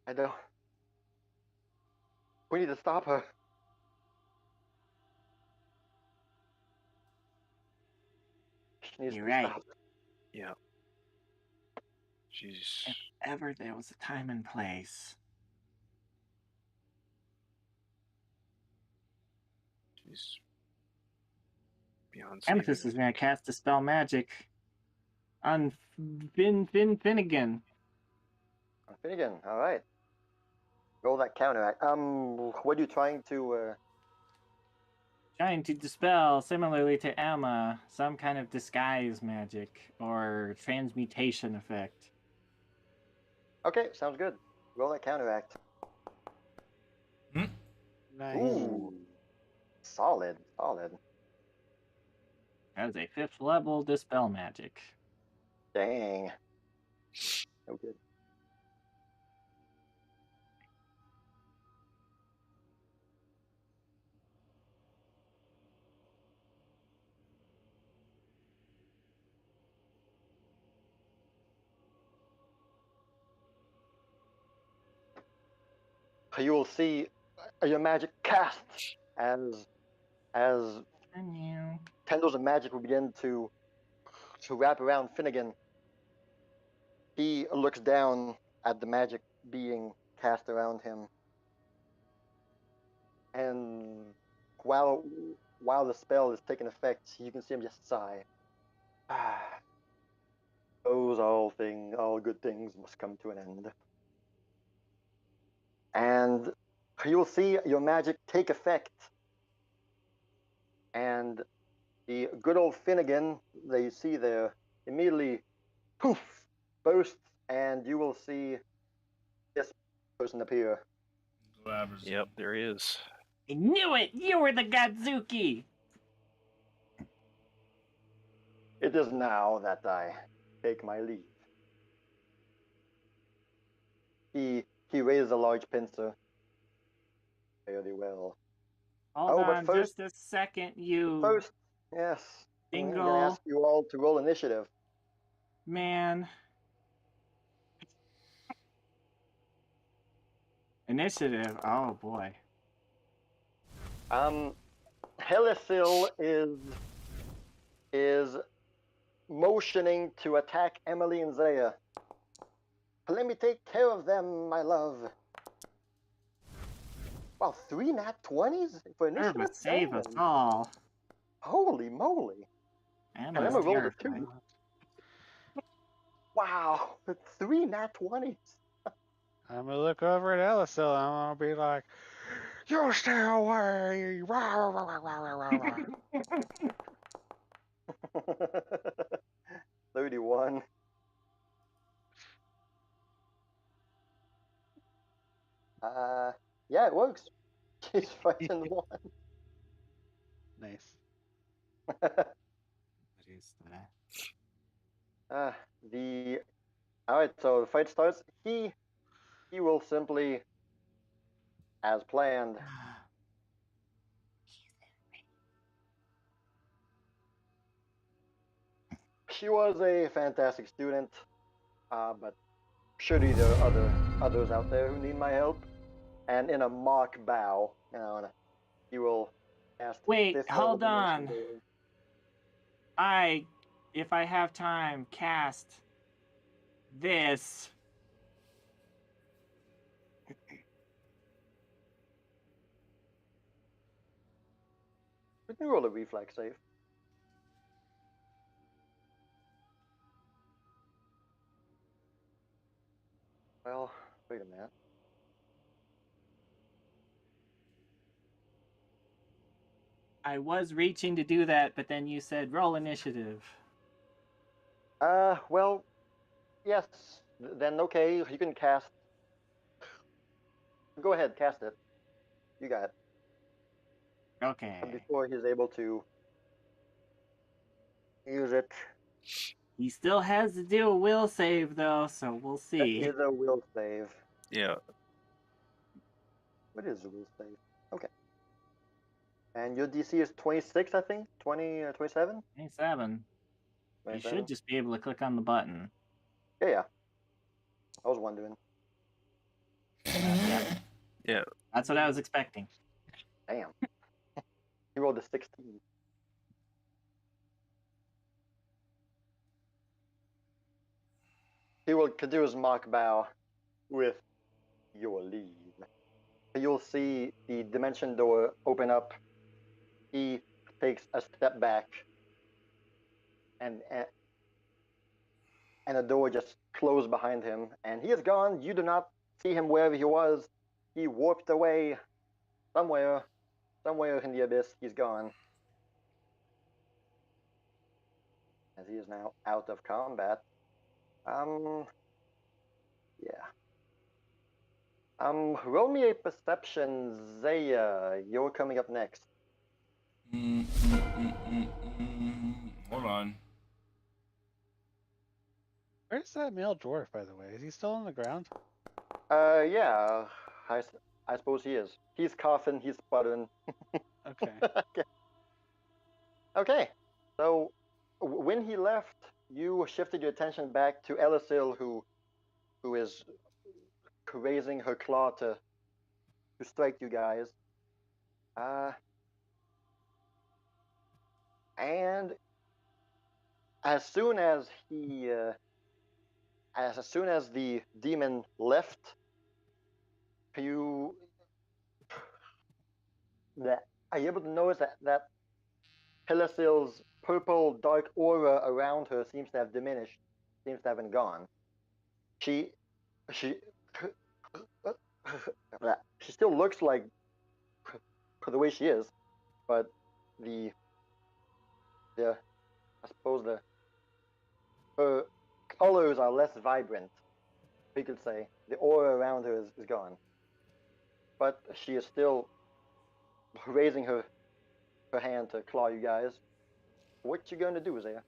I don't. We need to stop her. She needs You're to be right. stopped. Yeah. She's. If ever there was a time and place. She's beyond. Amethyst is going to cast Dispel Magic on Finnegan. Finnegan, all right. Roll that counteract. What are you trying to? Trying to dispel, similarly to Emma, some kind of disguise magic or transmutation effect. Okay, sounds good. Roll that counteract. Nice. Ooh, solid. That is a 5th level dispel magic. Dang. No good. You will see your magic cast as tendrils of magic will begin to wrap around Finnegan. He looks down at the magic being cast around him, and while the spell is taking effect, you can see him just sigh. Those all good things must come to an end. And you will see your magic take effect, and the good old Finnegan that you see there immediately poof bursts, and you will see this person appear. Yep, there he is. I knew it! You were the Godzuki! It is now that I take my leave. He raises a large pincer. Fairly well. Hold but on first, just a second, you First, yes. I'm dingle. gonna ask you all to roll initiative. Man. Initiative, oh boy. Helisil is motioning to attack Emily and Zaya. Let me take care of them, my love. Wow, 3 nat 20s for initiative? But save us Damn. all. Holy moly. Emma Emma rolled a terrified. 2. Wow, 3 nat 20s. I'm gonna look over at Elisil and I'm gonna be like, "You stay away!" Rah, rah, rah, rah, rah, rah, rah. 31. Yeah, it works. She's fighting 1. Nice. What is that? Alright, so the fight starts. He will simply, as planned, she was a fantastic student, but surely there are others out there who need my help. And in a mock bow, he will cast. Wait, fifth hold level on. dimension If I have time, cast this. We can roll a reflex save. Well, wait a minute. I was reaching to do that, but then you said roll initiative. Well, yes. Then okay, you can cast. Go ahead, cast it. You got it. Okay. Before he's able to use it. He still has to do a will save, though, so we'll see. That is a will save. Yeah. What is a will save? Okay. And your DC is 26, I think? 20 or 27? 27. You should just be able to click on the button. Yeah. I was wondering. Yeah. That's what I was expecting. Damn. He rolled a 16. He will do his mock bow with your leave. You'll see the dimension door open up. He takes a step back and and the door just closed behind him, and he is gone. You do not see him wherever he was. He warped away somewhere in the abyss. He's gone. As he is now out of combat. Yeah. Roll me a perception, Zaya. You're coming up next. Hold on. Where's that male dwarf, by the way? Is he still on the ground? Yeah. I suppose he is. He's coughing. He's sputtering. Okay. Okay. So when he left, you shifted your attention back to Elasil, who is raising her claw to strike you guys. And as soon as he, as soon as the demon left, you are you able to notice that Elasil's purple dark aura around her seems to have diminished, seems to have been gone. She still looks like the way she is, but I suppose her colors are less vibrant. We could say the aura around her is gone, but she is still raising her hand to claw you guys. What you gonna do, Zaya?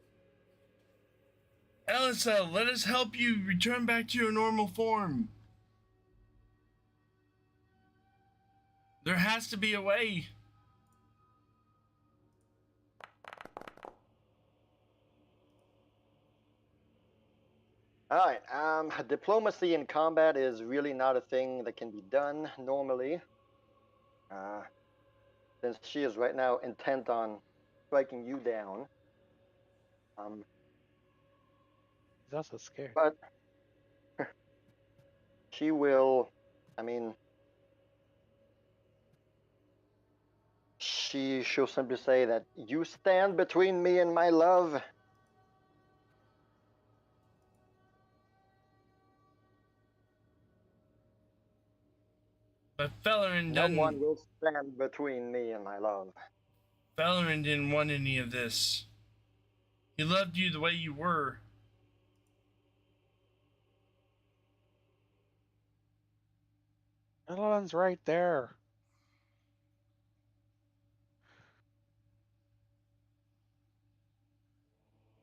Elisa, let us help you return back to your normal form. There has to be a way. All right. Diplomacy in combat is really not a thing that can be done normally. Since she is right now intent on striking you down. He's also scared. But she will. I mean, she'll simply say that you stand between me and my love. But Fellerin No one didn't. will stand between me and my love. Fellerin didn't want any of this. He loved you the way you were. Evelyn's right there.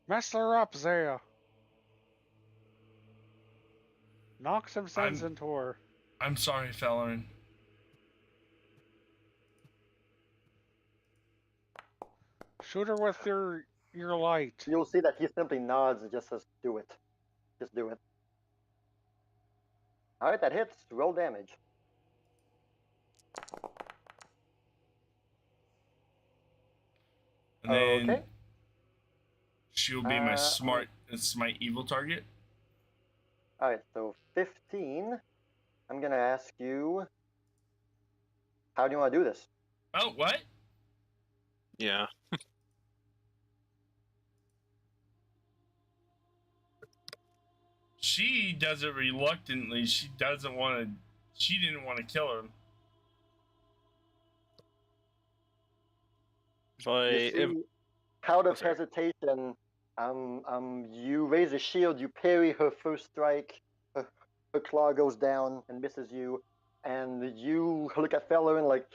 Mess her up, Zaya. Knock some sense into her. I'm sorry, Fellerin. Shoot her with your light. You'll see that he simply nods and just says, "Do it. Just do it." All right, that hits. Roll damage. And then Okay. she'll be my it's my evil target. All right, so 15. I'm gonna ask you, how do you want to do this? Oh, what? Yeah. She does it reluctantly. She didn't want to kill him. Out of hesitation, you raise a shield, you parry her first strike, her claw goes down and misses you, and you look at Fellerin like,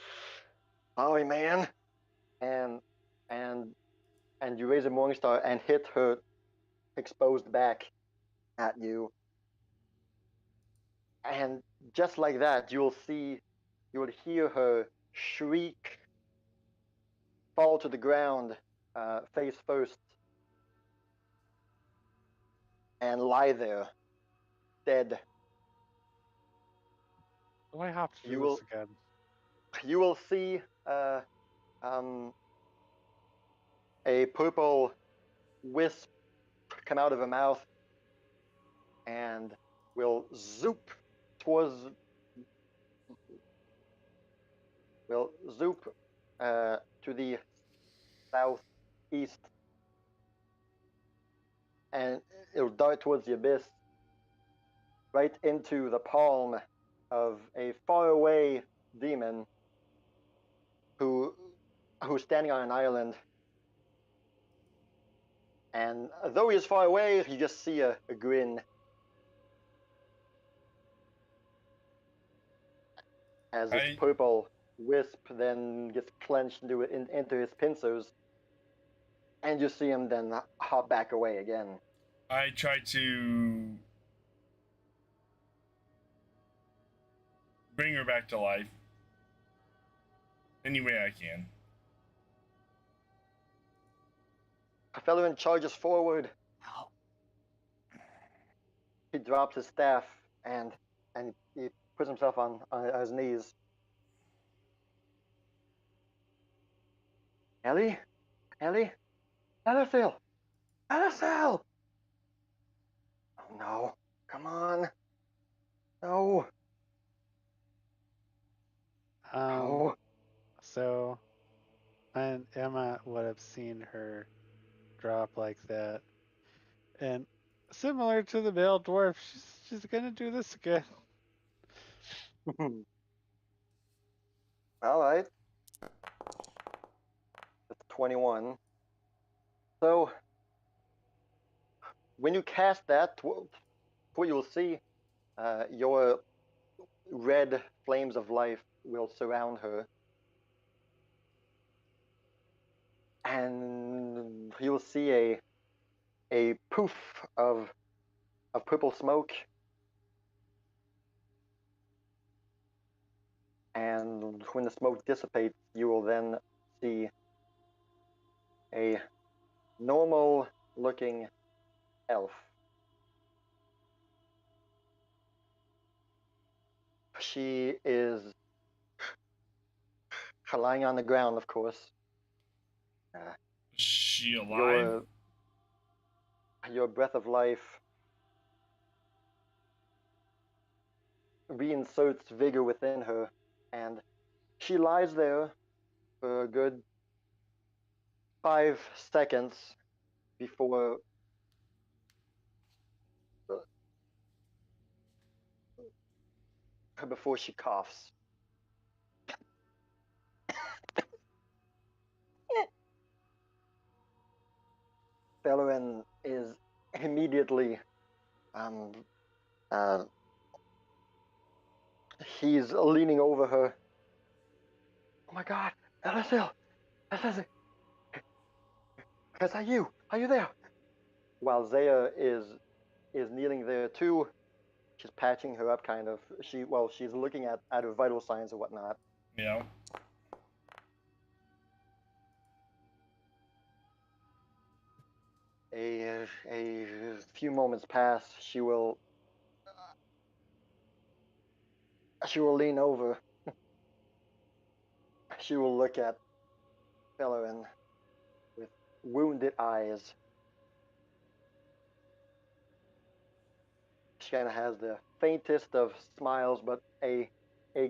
"Sorry, man," and you raise a Morningstar and hit her exposed back at you, and just like that, you will hear her shriek, fall to the ground, face first, and lie there, dead. Do I have to do You this will- again? You will see a purple wisp come out of her mouth and will zoop towards, to the southeast. and it'll dart towards the abyss, right into the palm of a faraway demon who's standing on an island. And though he is far away, you just see a grin as this purple wisp then gets clenched into his pincers, and you see him then hop back away again. I try to bring her back to life any way I can. Fellow charges forward. He drops his staff and he puts himself on his knees. Ellie? Elithil! Oh no. Come on. No. No. So, and Emma would have seen her drop like that. And similar to the male dwarf, she's gonna do this again. Alright. That's 21. So, when you cast that, what you'll see, your red flames of life will surround her. And you'll see a poof of purple smoke. And when the smoke dissipates, you will then see a normal-looking elf. She is lying on the ground, of course. Is she alive? Your breath of life reinserts vigor within her, and she lies there for a good 5 seconds before she coughs. Bellerin is immediately he's leaning over her. Oh my God, Elithil! Is that you? Are you there? While Zaya is kneeling there too, she's patching her up kind of. She's looking at her vital signs and whatnot. Yeah. A few moments pass. She will lean over. She will look at Bellerin with wounded eyes. She kind of has the faintest of smiles, but a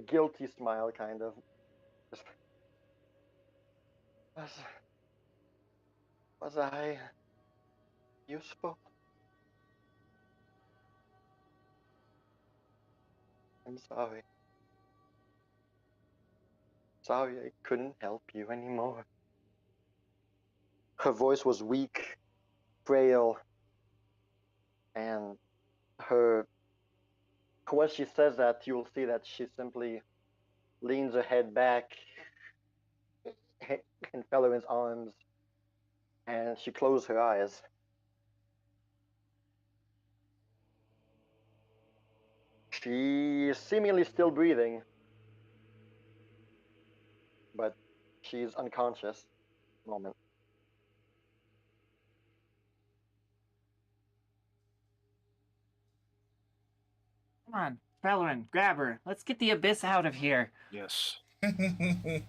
guilty smile, kind of. Was I useful? I'm sorry. Sorry I couldn't help you anymore. Her voice was weak, frail, and when she says that, you'll see that she simply leans her head back in Bellerin's arms, and she closed her eyes. She is seemingly still breathing, but she's unconscious at the moment. Come on, Bellerin, grab her. Let's get the abyss out of here. Yes. Zaya.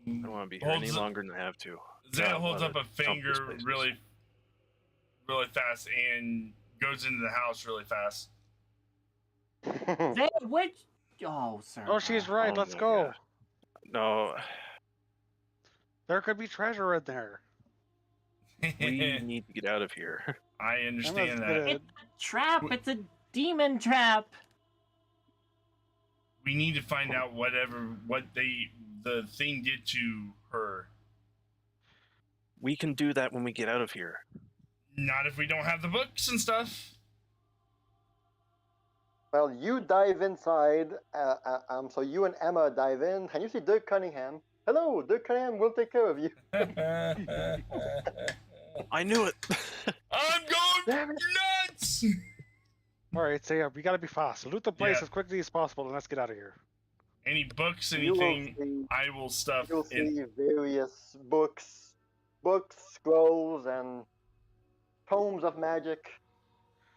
I don't want to be here any longer than I have to. Zaya holds up a finger really fast and goes into the house really fast. Zaya, which? Oh, sir. Oh, she's right. Let's go. God. No. There could be treasure in there. We need to get out of here. I understand that. gonna- It's a trap. It's a demon trap. We need to find out what the thing did to her. We can do that when we get out of here. Not if we don't have the books and stuff. Well, you dive inside. So you and Emma dive in, and you see Dirk Cunningham. Hello, Dirk Cunningham. We'll take care of you. I knew it. I'm Damn going it. nuts! All right, so yeah, we gotta be fast. Loot the place Yeah. as quickly as possible, and let's get out of here. Any books, You will anything, see. I will stuff You'll in. see various books, scrolls, and tomes of magic.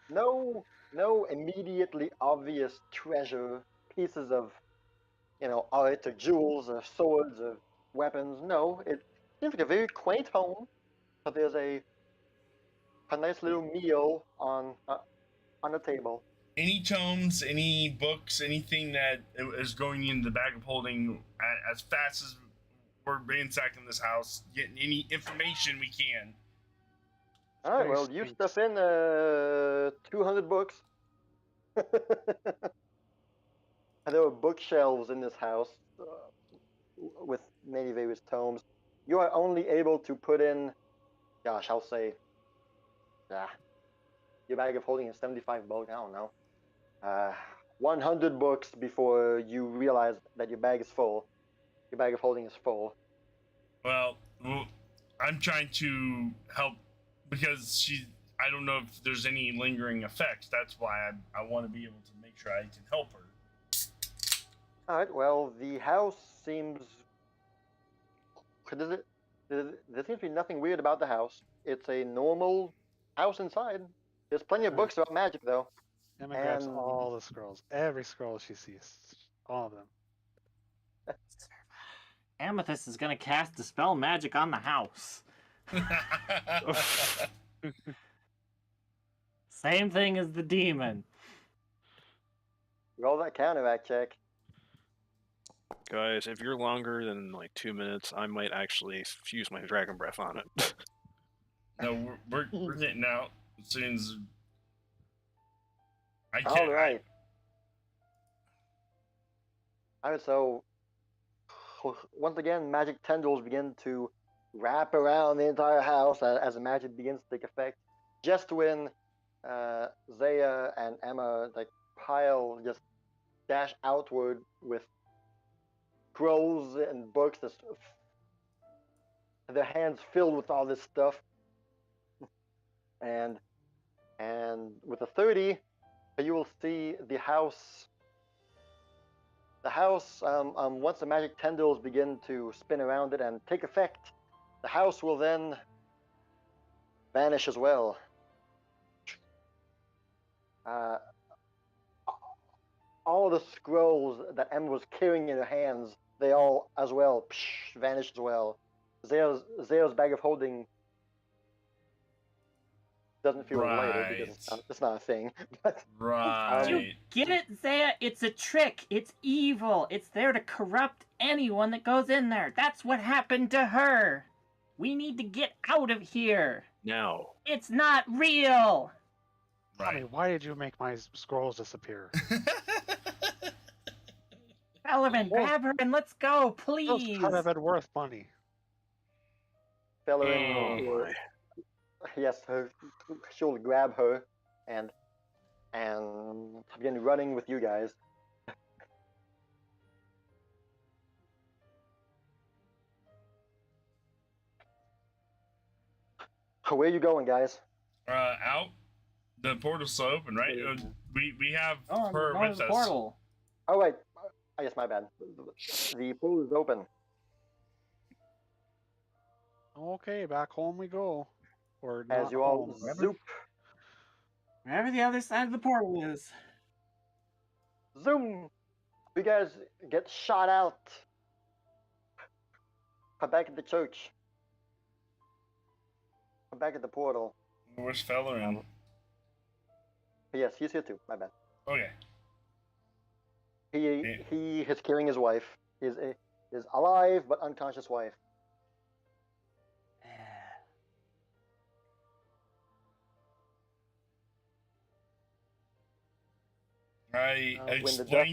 No immediately obvious treasure, pieces of, art or jewels or swords or weapons. No, it seems like a very quaint home. But there's a nice little meal on the table. Any tomes, any books, anything that is going in the bag of holding as fast as we're ransacking this house, getting any information we can. All right, Very well, you sweet. stuff in 200 books. And there are bookshelves in this house with many various tomes. You are only able to put in, gosh, I'll say, your bag of holding is 75 books. I don't know, 100 books before you realize that your bag is full. Your bag of holding is full. Well, I'm trying to help because I don't know if there's any lingering effects. That's why I want to be able to make sure I can help her. All right. Well, the house seems. There seems to be nothing weird about the house. It's a normal house inside. There's plenty of books about magic, though. Emma grabs And- all the scrolls, every scroll she sees, all of them. Amethyst is gonna cast Dispel Magic on the house. Same thing as the demon. Roll that counteract check. Guys, if you're longer than like 2 minutes, I might actually use my dragon breath on it. No, we're getting out as soon as I All can't. right. All right. So once again, magic tendrils begin to wrap around the entire house as the magic begins to take effect. Just when Zaya and Emma just dash outward with scrolls and books, their hands filled with all this stuff, and with a 30, you will see the house. The house, once the magic tendrils begin to spin around it and take effect, the house will then vanish as well. All the scrolls that Emma was carrying in her hands, they all as well vanish as well. Zaya's bag of holding doesn't feel lighter because it's not a thing. But Right. You get it, Zaya? It's a trick. It's evil. It's there to corrupt anyone that goes in there. That's what happened to her. We need to get out of here. Now. It's not real. Tommy, why did you make my scrolls disappear? Sullivan, grab her and let's go, Those please. kind of been worth money. Bellerin, my. yes, she'll grab her and begin running with you guys. Where are you going, guys? Out. The portal's still open, right? We have Oh, I'm her going to with the us. portal. Oh wait, I guess my bad. The pool is open. Okay, back home we go. Or As not you all home. zoop, Wherever the other side of the portal is. zoom. You guys get shot out. Come back at the church. Come back at the portal. Where's Fellerin? Yes, he's here too. My bad. Okay. He is carrying his wife. His alive but unconscious wife. I When the dust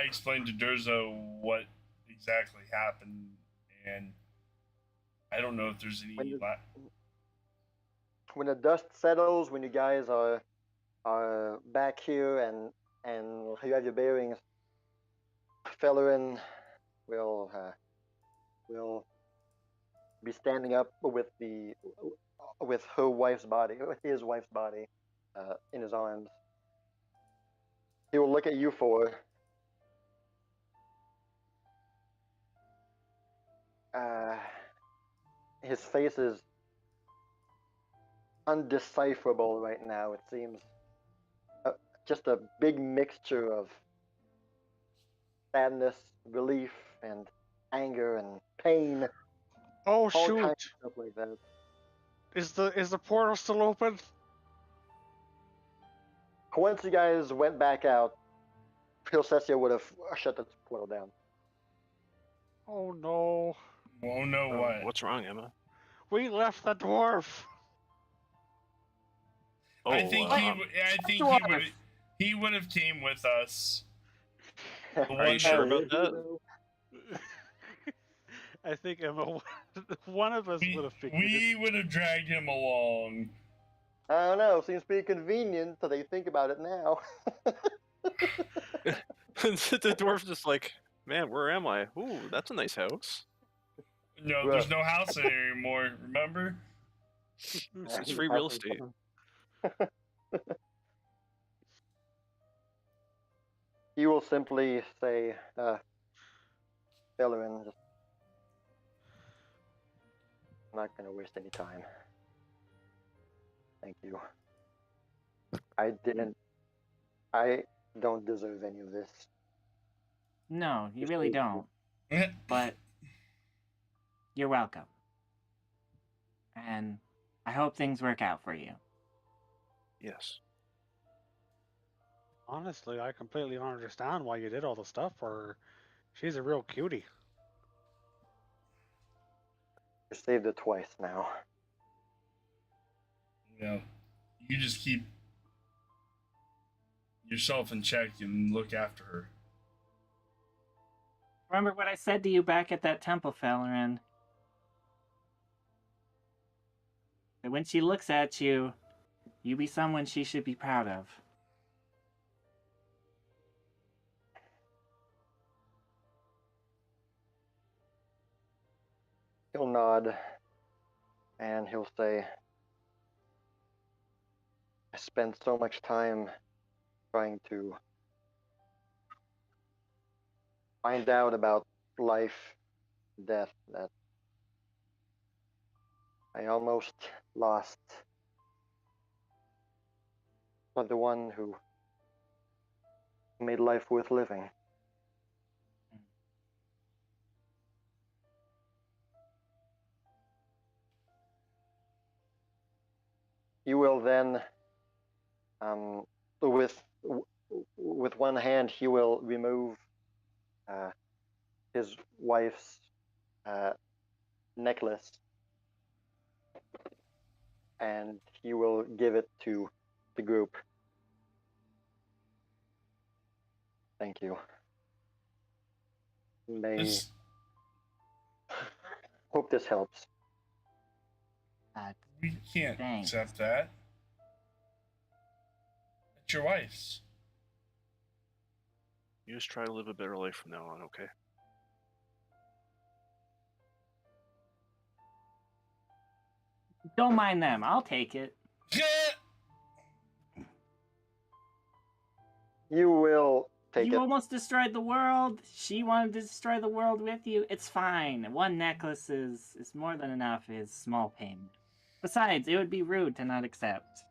explained to settles, Durzo what exactly happened, and I don't know if there's any. when the dust settles, when you guys are back here and you have your bearings, Fellerin will be standing up with her wife's body, with his wife's body, in his arms. He will look at you four. His face is undecipherable right now, it seems. Just a big mixture of sadness, relief, and anger and pain. Oh All shoot! kinds of stuff like that. Is the portal still open? Once you guys went back out, Pilsessia would have shut the portal down. Oh no! Oh no! Oh, What? what's wrong, Emma? We left the dwarf. Oh, I think he would have came with us. Are you sure about that? I think Emma, one of us would have figured We would have dragged him along. I don't know. Seems pretty convenient, so they think about it now. The dwarf's just like, man, where am I? Ooh, that's a nice house. No, there's no house anymore. Remember? It's free real estate. You will simply say, Fellerin, just I'm not going to waste any time. Thank you. I don't deserve any of this. No, you really don't. But you're welcome. And I hope things work out for you. Yes. Honestly, I completely don't understand why you did all the stuff for her. She's a real cutie. You saved it twice now. Yeah. You just keep yourself in check and look after her. Remember what I said to you back at that temple, Fellerin? That when she looks at you, you be someone she should be proud of. He'll nod, and he'll say, I spent so much time trying to find out about life, death, that I almost lost the one who made life worth living. You will then, with one hand, he will remove his wife's necklace, and he will give it to the group. Thank you. Hope this helps. We can't accept that. It's your wife's. You just try to live a better life from now on, okay? Don't mind them. I'll take it. You will take it. You almost destroyed the world. She wanted to destroy the world with you. It's fine. One necklace is more than enough. It's small payment. Besides, it would be rude to not accept.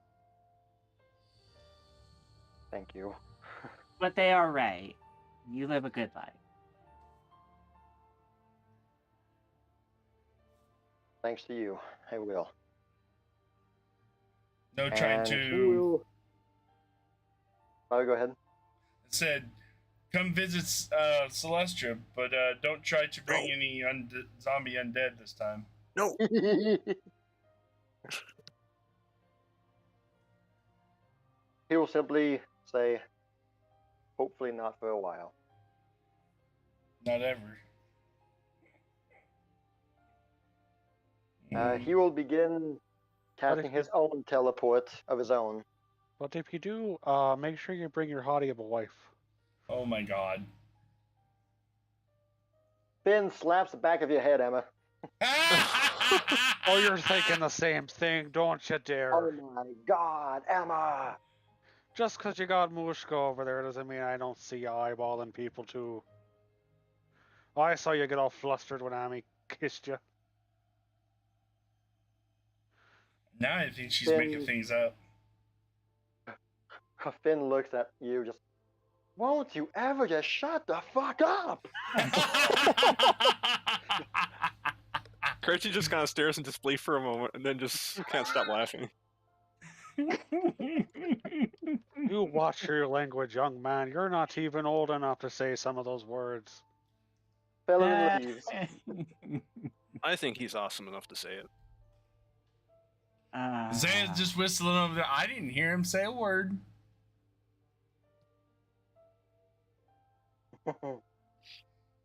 Thank you. But they are right. You live a good life. Thanks to you, I will. No trying And to. he will... Oh, go ahead. Said, come visit Celestia, but don't try to bring any zombie undead this time. No. He will simply say, hopefully not for a while. Not ever. He will begin But if casting his own teleport of his own. But if you do, make sure you bring your hottie of a wife. Oh my god. Finn slaps the back of your head, Emma. Oh, you're thinking the same thing, don't you dare. Oh my god, Emma! Just because you got Mushka over there doesn't mean I don't see you eyeballing people too. I saw you get all flustered when Amy kissed you. Now I think she's Finn- making things up. Finn looks at you just, won't you ever just shut the fuck up? Kireji just kind of stares in disbelief for a moment and then just can't stop laughing. You watch your language, young man. You're not even old enough to say some of those words. Felon leaves. I think he's awesome enough to say it. Zaya's just whistling over there. I didn't hear him say a word.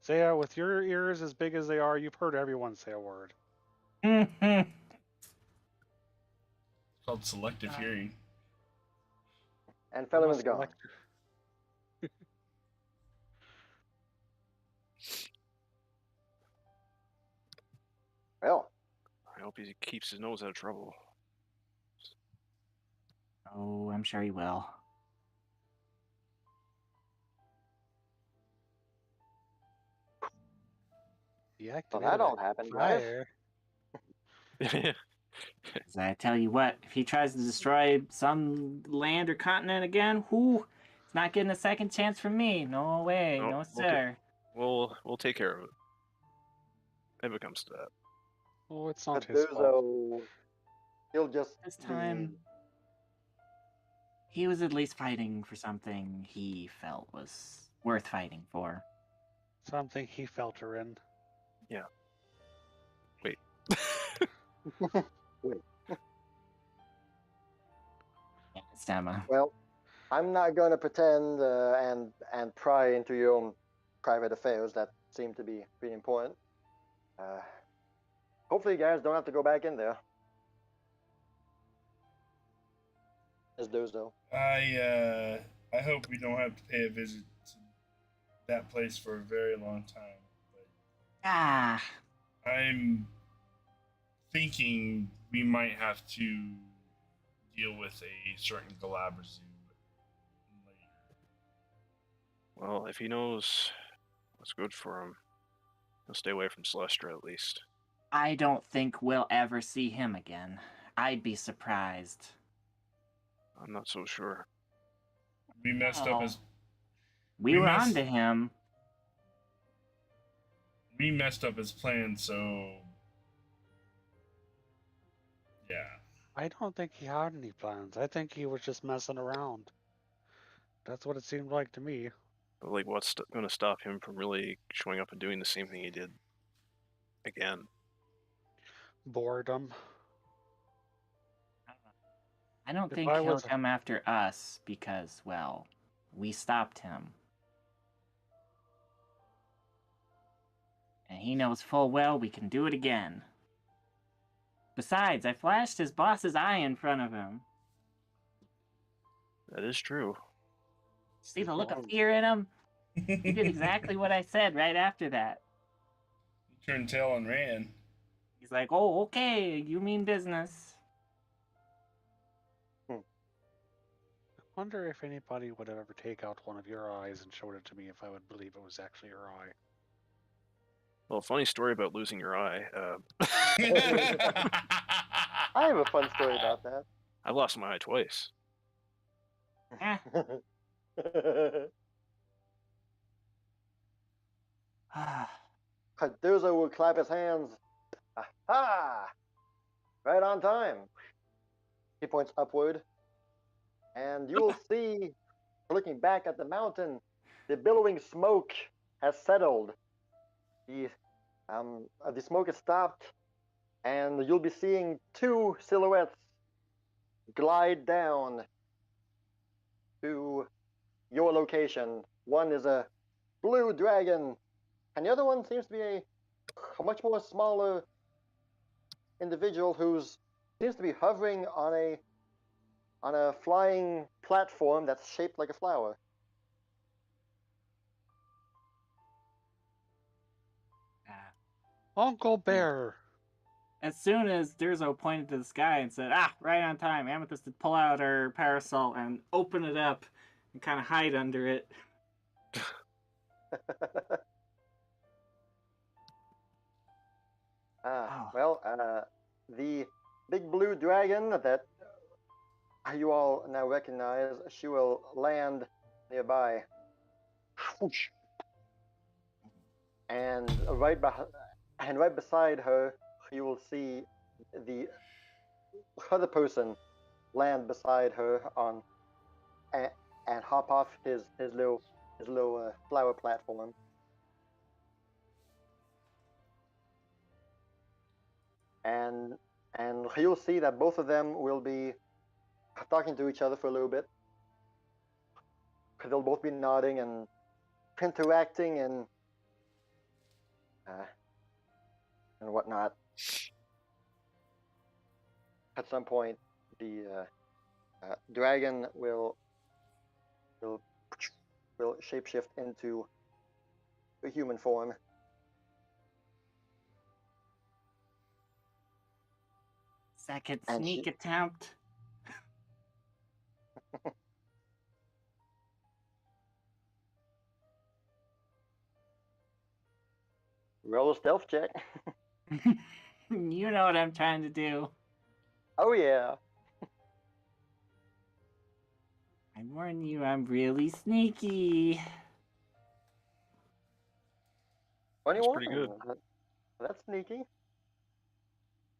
Zaya, with your ears as big as they are, you've heard everyone say a word. It's called selective hearing. And Fellowman's Must gone. elect- Well, I hope he keeps his nose out of trouble. Oh, I'm sure he will. Yeah, well, that all happened, guys. Fire. 'Cause I tell you what, if he tries to destroy some land or continent again, whoo, it's not getting a second chance from me. No way, Nope, no we'll sir. We'll take care of it. If it comes to that. Oh, it's not his fault. Cardozo, he'll just This be- time, he was at least fighting for something he felt was worth fighting for. Something he felt her in. Yes, Emma. Well, I'm not going to pretend and pry into your own private affairs that seem to be pretty important. Hopefully, you guys don't have to go back in there. As Dozo. I hope we don't have to pay a visit to that place for a very long time. Ah, But I'm thinking we might have to deal with a certain Galabrazoo later. Well, if he knows what's good for him, he'll stay away from Celestra at least. I don't think we'll ever see him again. I'd be surprised. I'm not so sure. We messed up his We We were missed- on to him. we messed up his plan, so yeah. I don't think he had any plans. I think he was just messing around. That's what it seemed like to me. But like, what's going to stop him from really showing up and doing the same thing he did again? Boredom. I don't If think I he'll was- come after us because, well, we stopped him. And he knows full well we can do it again. Besides, I flashed his boss's eye in front of him. That is true. See the look of fear in him? He did exactly what I said right after that. He turned tail and ran. He's like, oh, okay, you mean business. I wonder if anybody would ever take out one of your eyes and showed it to me if I would believe it was actually your eye. Well, funny story about losing your eye. I have a fun story about that. I lost my eye twice. Eh. Cardozo will clap his hands. Aha! Right on time. He points upward, and you will see, looking back at the mountain, the billowing smoke has settled. The smoke has stopped, and you'll be seeing two silhouettes glide down to your location. One is a blue dragon, and the other one seems to be a much more smaller individual who's seems to be hovering on a flying platform that's shaped like a flower. Uncle Bear. As soon as Durzo pointed to the sky and said, right on time, Amethyst would pull out her parasol and open it up and kind of hide under it. The big blue dragon that you all now recognize, she will land nearby. And right beside her, you will see the other person land beside her and hop off his little flower platform. And you'll see that both of them will be talking to each other for a little bit. They'll both be nodding and interacting and whatnot. At some point, the dragon will shapeshift into a human form. Second And sneak attempt. Roll a stealth check. You know what I'm trying to do. Oh yeah. I warn you, I'm really sneaky. 21. pretty good. That's sneaky.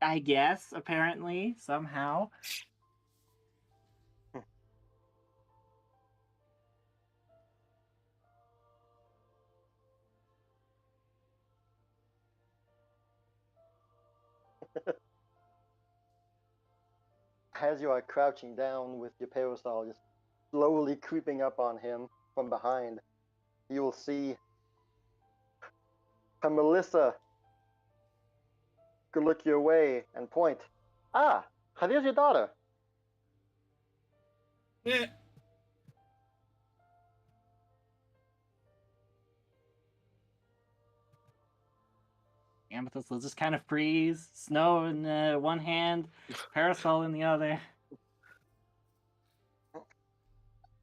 I guess, apparently, somehow. As you are crouching down with your parasol just slowly creeping up on him from behind, you will see Melissa look your way and point. There's your daughter. Yeah. Amethyst will just kind of freeze, snow in one hand, parasol in the other.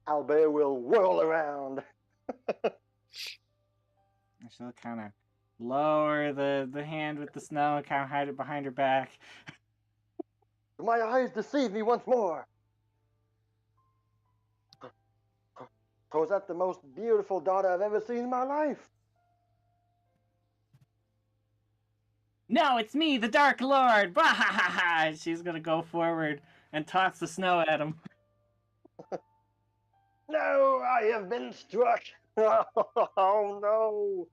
Albert will whirl around. She'll kind of lower the hand with the snow and kind of hide it behind her back. My eyes deceive me once more. Was that the most beautiful daughter I've ever seen in my life? No, it's me, the Dark Lord! Bah-ha-ha-ha! She's gonna go forward and toss the snow at him. No, I have been struck. Oh no.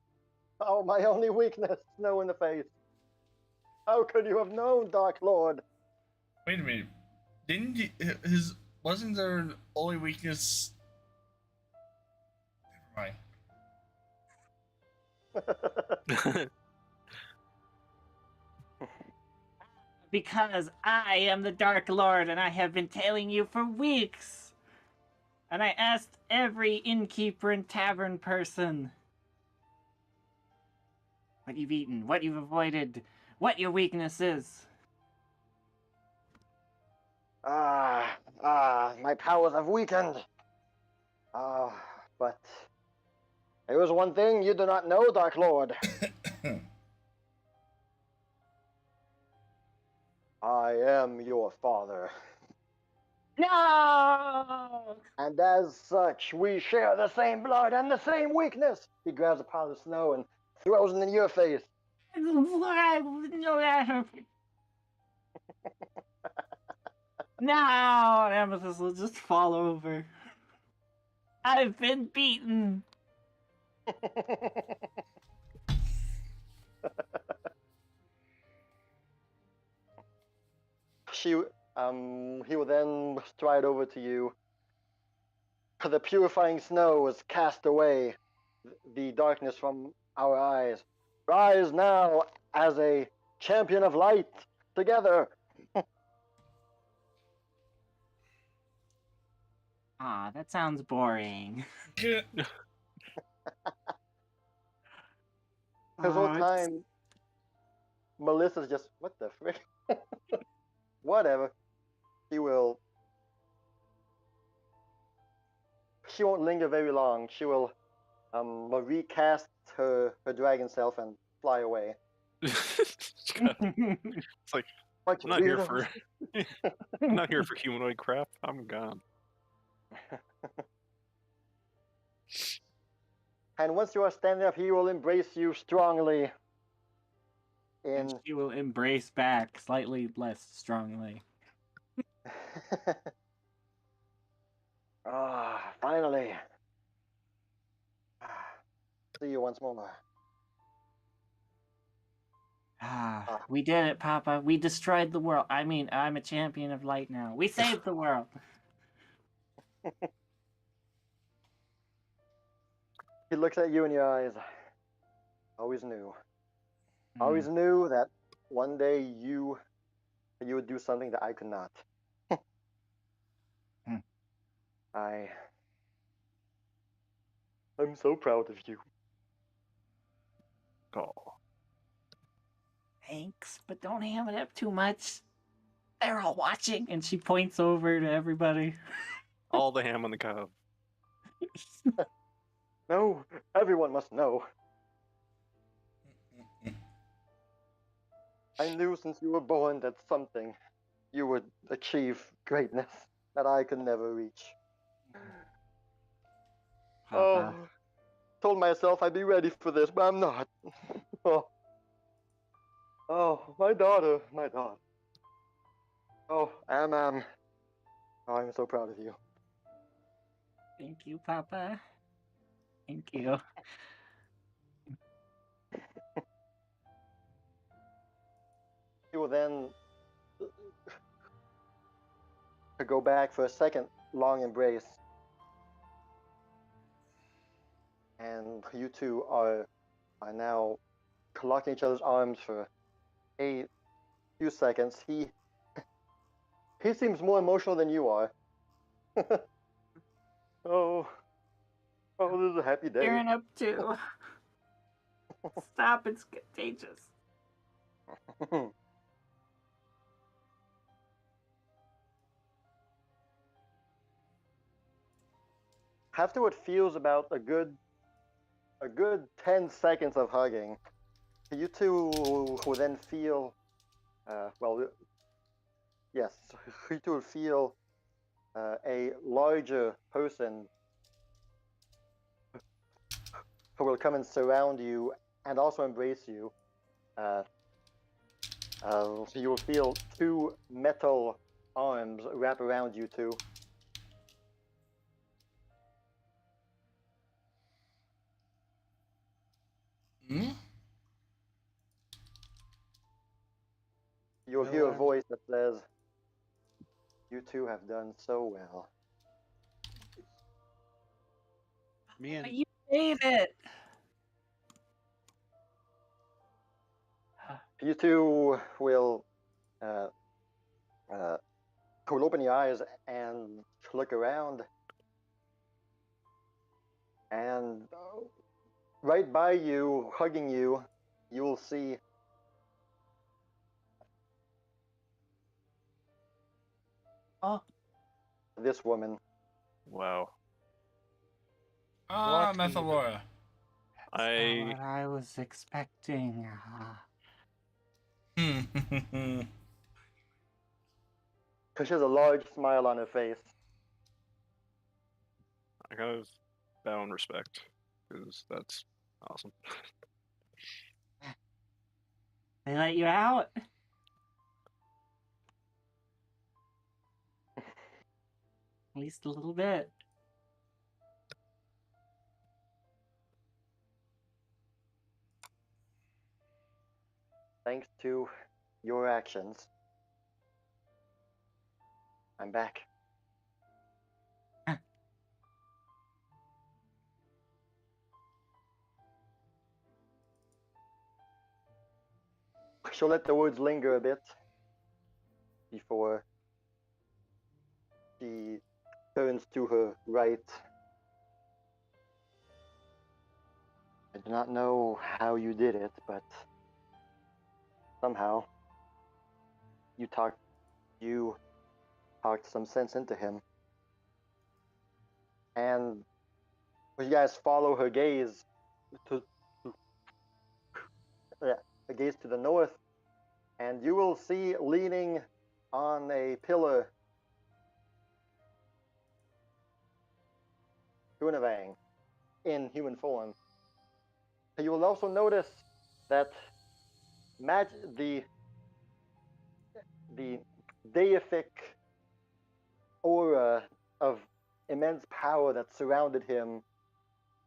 Oh, my only weakness, snow in the face. How could you have known, Dark Lord? Wait a minute. Didn't wasn't there an only weakness? Never mind. Because I am the Dark Lord and I have been tailing you for weeks. And I asked every innkeeper and tavern person what you've eaten, what you've avoided, what your weakness is. My powers have weakened. But there is one thing you do not know, Dark Lord. I am your father. No! And as such, we share the same blood and the same weakness. He grabs a pile of snow and throws it in your face. Now, Amethyst will just fall over. I've been beaten. He will then stride over to you. The purifying snow has cast away the darkness from our eyes. Rise now as a champion of light together. Ah, that sounds boring. This whole It's- time, Melissa's just, what the frick? Whatever. She will. She won't linger very long. She will recast her dragon self and fly away. It's like Bunch I'm of not here weirdos. for I'm not here for humanoid crap. I'm gone. And once you are standing up, he will embrace you strongly. and In she will embrace back slightly less strongly. Finally. See you once more. We did it, Papa. We destroyed the world. I mean, I'm a champion of light now. We saved the world. He looks at you in your eyes. Always knew. Always knew that one day you would do something that I could not. I'm so proud of you. Oh. Thanks, but don't ham it up too much. They're all watching. And she points over to everybody. All the ham on the cob. No, everyone must know. I knew since you were born that something you would achieve greatness that I could never reach. Papa. Told myself I'd be ready for this, but I'm not. My daughter, my daughter. Oh, I'm so proud of you. Thank you, Papa. Thank you. You will then go back for a second long embrace. And you two are now locking each other's arms for a few seconds. He seems more emotional than you are. Oh, this is a happy day. Tearing up too. Stop, it's contagious. After what feels about a good 10 seconds of hugging, you two will then feel, yes, you two will feel a larger person who will come and surround you and also embrace you. So you will feel two metal arms wrap around you two. You'll hear a voice that says, "You two have done so well." Me and You made it. You two will open your eyes and look around, and right by you, hugging you, you will see this woman. Wow. Methalora. Not what I was expecting. She has a large smile on her face. I kind of bow in respect because that's awesome. They let you out? At least a little bit. Thanks to your actions, I'm back. she'll let the words linger a bit before she turns to her right. I do not know how you did it, but somehow you talked some sense into him. And when you guys follow her gaze to the north, and you will see leaning on a pillar Kunavang in human form. You will also notice that the deific aura of immense power that surrounded him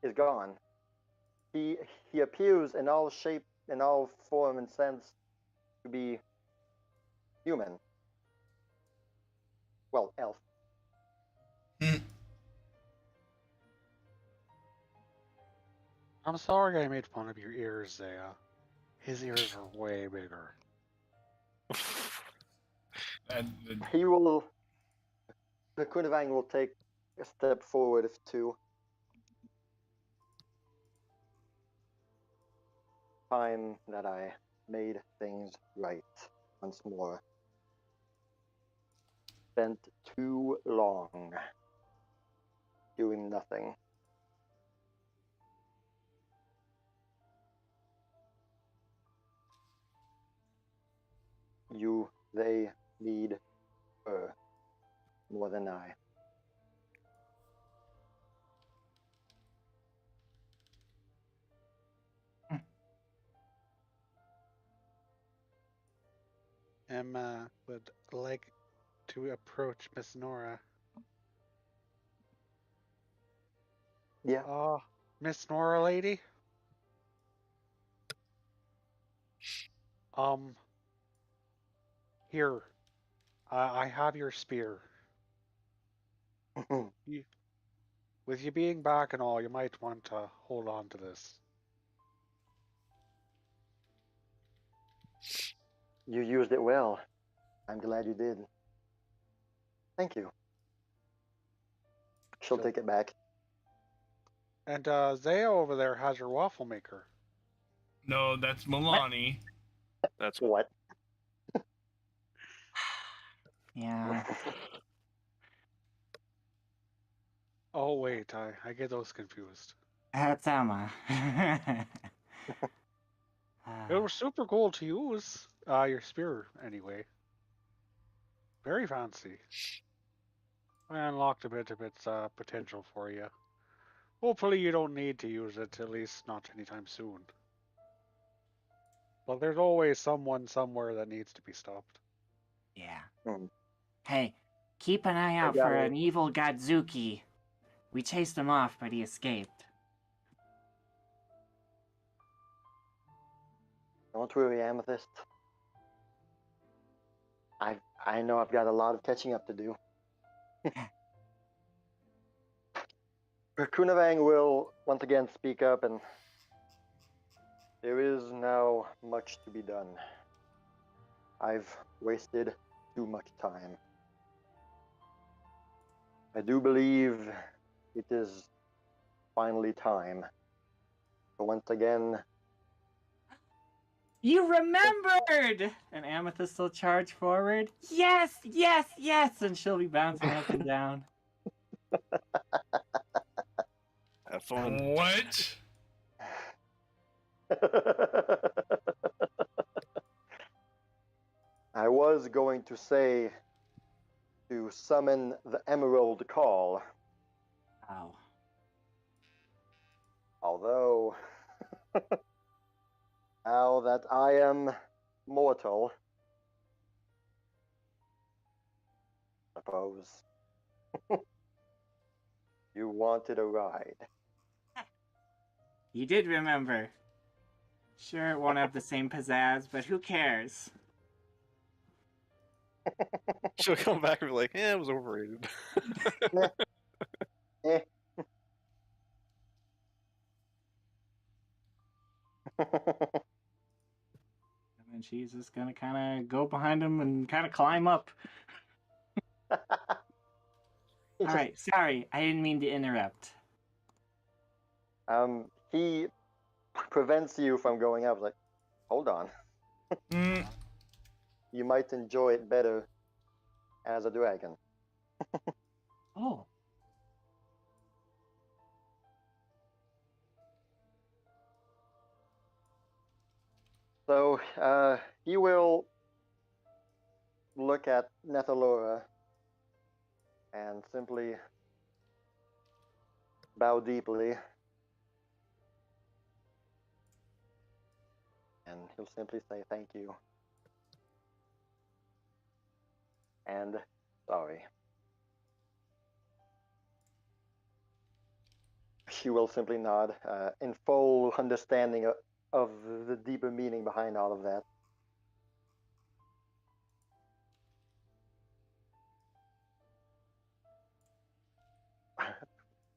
is gone. He appears in all shape, in all form and sense to be human. Well, elf. I'm sorry I made fun of your ears, Zaya. His ears are way bigger. The Kunavang will take a step forward if two. Time that I made things right once more. Spent too long doing nothing. They need her more than I. Emma would like to approach Miss Nora. Yeah. Miss Nora lady? Here. I have your spear. With you being back and all, you might want to hold on to this. You used it well. I'm glad you did. Thank you. She'll take it back. And Zaya over there has her waffle maker. No, that's Milani. That's What? Yeah. Oh wait, I get those confused. That's Emma. It was super cool to use. Your spear, anyway. Very fancy. I unlocked a bit of its potential for you. Hopefully you don't need to use it, at least not anytime soon. But there's always someone somewhere that needs to be stopped. Yeah. Hmm. Hey, keep an eye out for an evil Godzuki. We chased him off, but he escaped. Don't worry, Amethyst. I know I've got a lot of catching up to do. Kunavang will once again speak up, and there is now much to be done. I've wasted too much time. I do believe it is finally time. But once again... You remembered! And Amethyst will charge forward. Yes, yes, yes! And she'll be bouncing up and down. have fun. What? I was going to say to summon the Emerald Call. Oh. Although, now that I am mortal, suppose you wanted a ride. You did remember. Sure, it won't have the same pizzazz, but who cares? She'll come back and be like, it was overrated. Eh. and she's just gonna kind of go behind him and kind of climb up. All right, sorry, I didn't mean to interrupt. He prevents you from going up. Like, hold on. Mm, You might enjoy it better as a dragon. Oh. So, he will look at Nethalora and simply bow deeply. And he'll simply say thank you. And sorry. She will simply nod in full understanding of the deeper meaning behind all of that.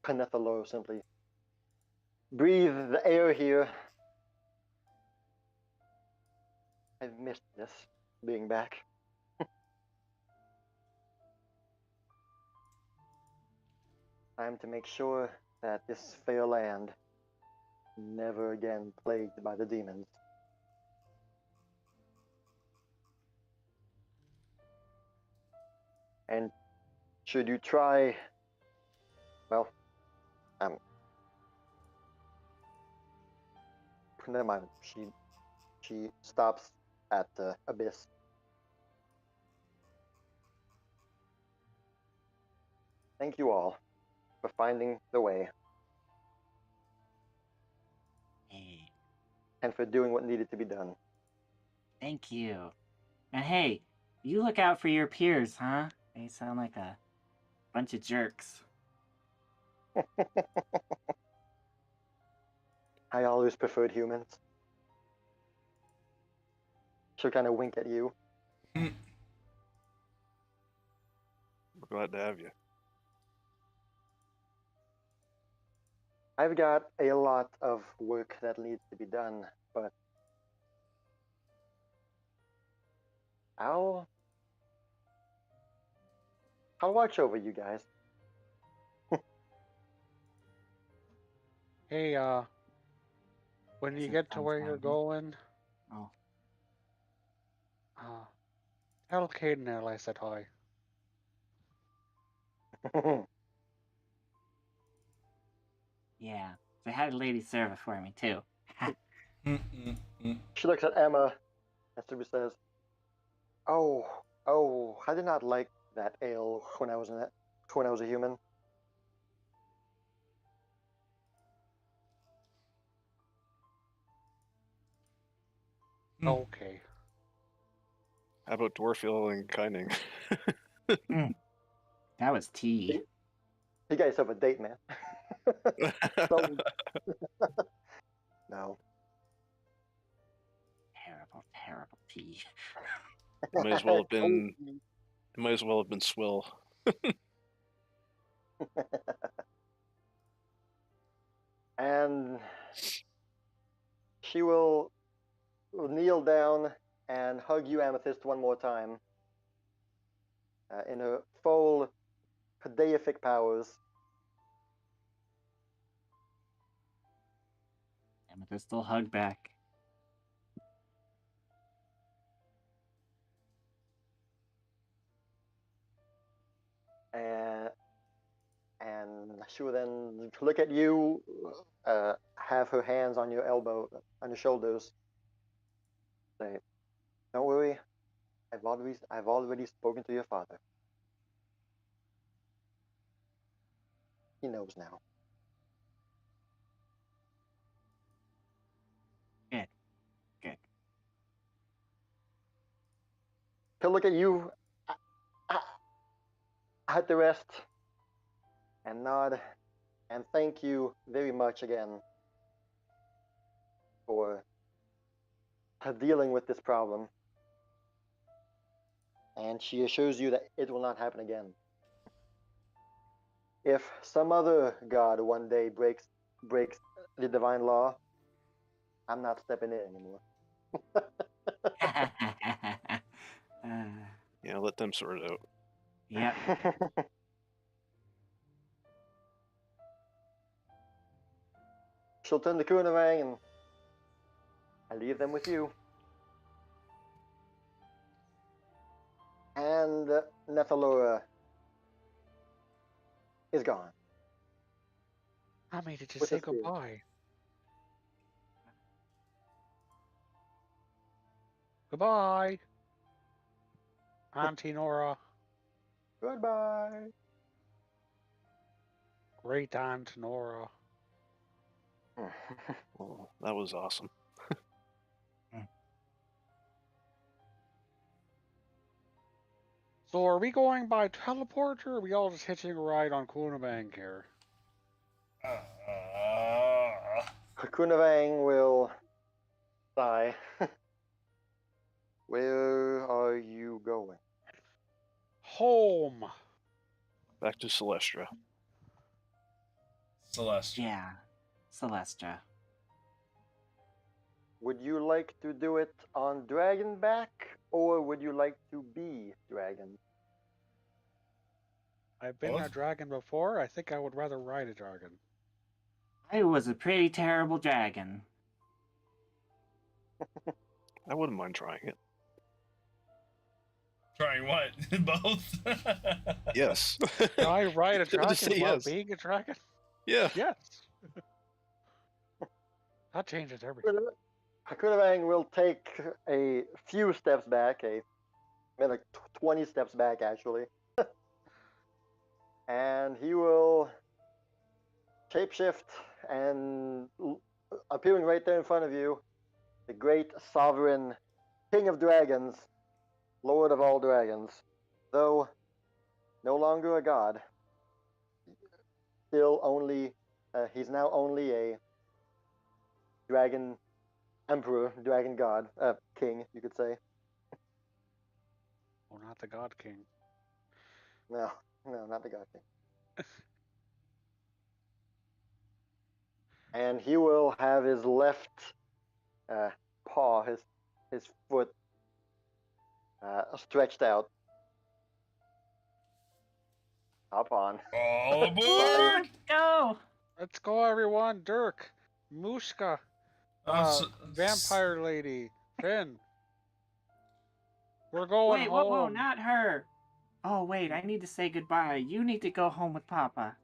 Panethalo simply breathe the air here. I've missed this, being back. Time to make sure that this fair land never again plagued by the demons. And should you try, well, never mind. She stops at the abyss. Thank you all for finding the way Hey, and for doing what needed to be done. thank you. And hey, you look out for your peers, huh? They sound like a bunch of jerks. I always preferred humans. She'll kind of wink at you. We're glad to have you. I've got a lot of work that needs to be done, but I'll watch over you guys. Hey, when you Doesn't get to sound where you're friendly. going, Oh, tell Caden I said hi. yeah. They had a lady serve it for me, too. She looks at Emma and simply says, "Oh, I did not like that ale when I was a human." Okay. How about Dwarfiel and Kining? That was tea. You guys have a date, man. No. Terrible, terrible tea. Might as well have been. It might as well have been Swill. And she will kneel down and hug you, Amethyst, one more time. In her full deific powers. Amethyst will hug back. And she will then look at you, have her hands on your on your shoulders. Say, "Don't worry, I've already spoken to your father. He knows now." Good. Good. He'll look at you at the rest and nod and thank you very much again for dealing with this problem. And she assures you that it will not happen again. If some other god one day breaks the divine law, I'm not stepping in anymore. Yeah, let them sort it out. Yep. She'll turn the Kunarang and I leave them with you. And Nethalora is gone. Ami, did you With say the spirit. goodbye? Goodbye, Auntie Nora. Goodbye. Great Aunt Nora. Oh, that was awesome. So are we going by teleport, or are we all just hitching a ride on Kunabang here? Kunarang will sigh. Where are you going? Home. Back to Celestra. Celeste. Yeah. Celestra. Would you like to do it on Dragonback, or would you like to be Dragon? I've been Both? a dragon before. I think I would rather ride a dragon. I was a pretty terrible dragon. I wouldn't mind trying it. Trying what? Both? Yes. Can I ride a Should I dragon just say while yes? being a dragon? Yeah. Yes. That changes everything. Kunarang will take a few steps back, like 20 steps back actually. And he will shapeshift and appearing right there in front of you, the great sovereign king of dragons, lord of all dragons, though no longer a god, still only he's now only a dragon emperor, dragon god, king, you could say. Oh, not the God King. No, not the god king. And he will have his left paw, his foot stretched out. Hop on. All aboard! Go! Let's go, everyone. Dirk, Mushka, Vampire Lady, Finn. We're going Wait, home. whoa, not her. Oh, wait, I need to say goodbye. You need to go home with Papa.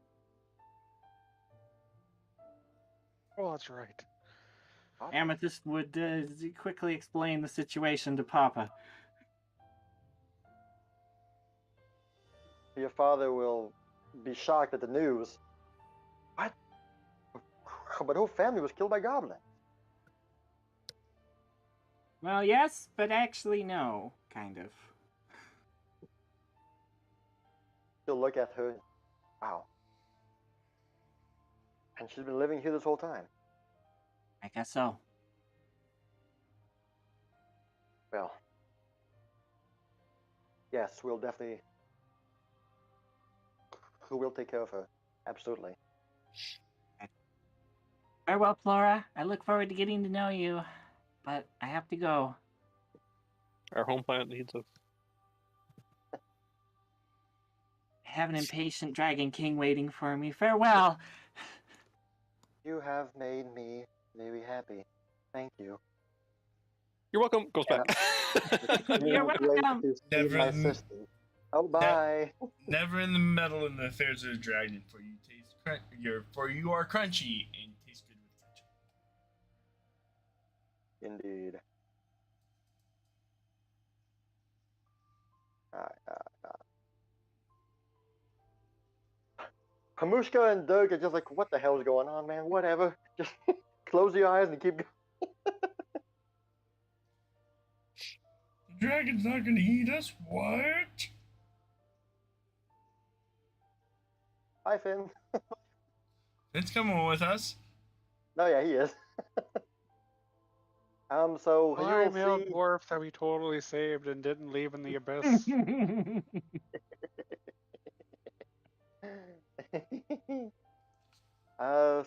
Oh, that's right. Amethyst would quickly explain the situation to Papa. Your father will be shocked at the news. What? But whole family was killed by goblins. Well, yes, but actually no, kind of. He'll look at her. Wow. And she's been living here this whole time. I guess so. Well. Yes, we'll definitely. Who will take care of her? Absolutely. Farewell, Flora. I look forward to getting to know you, but I have to go. Our home planet needs us. I have an impatient Dragon King waiting for me. Farewell. You have made me very happy. Thank you. You're welcome. Goes back. You're Great welcome. to see Never my m- sister. Oh, bye. Never in the meddle in the affairs of the dragon, for you you are crunchy and taste good with ketchup. Indeed. Hamushka and Doug are just like, what the hell is going on, man? Whatever. Just close your eyes and keep going. The dragon's not gonna eat us? What? Hi, Finn. It's coming with us. No, yeah, he is. So Hi, you male will see. dwarf that we totally saved and didn't leave in the abyss.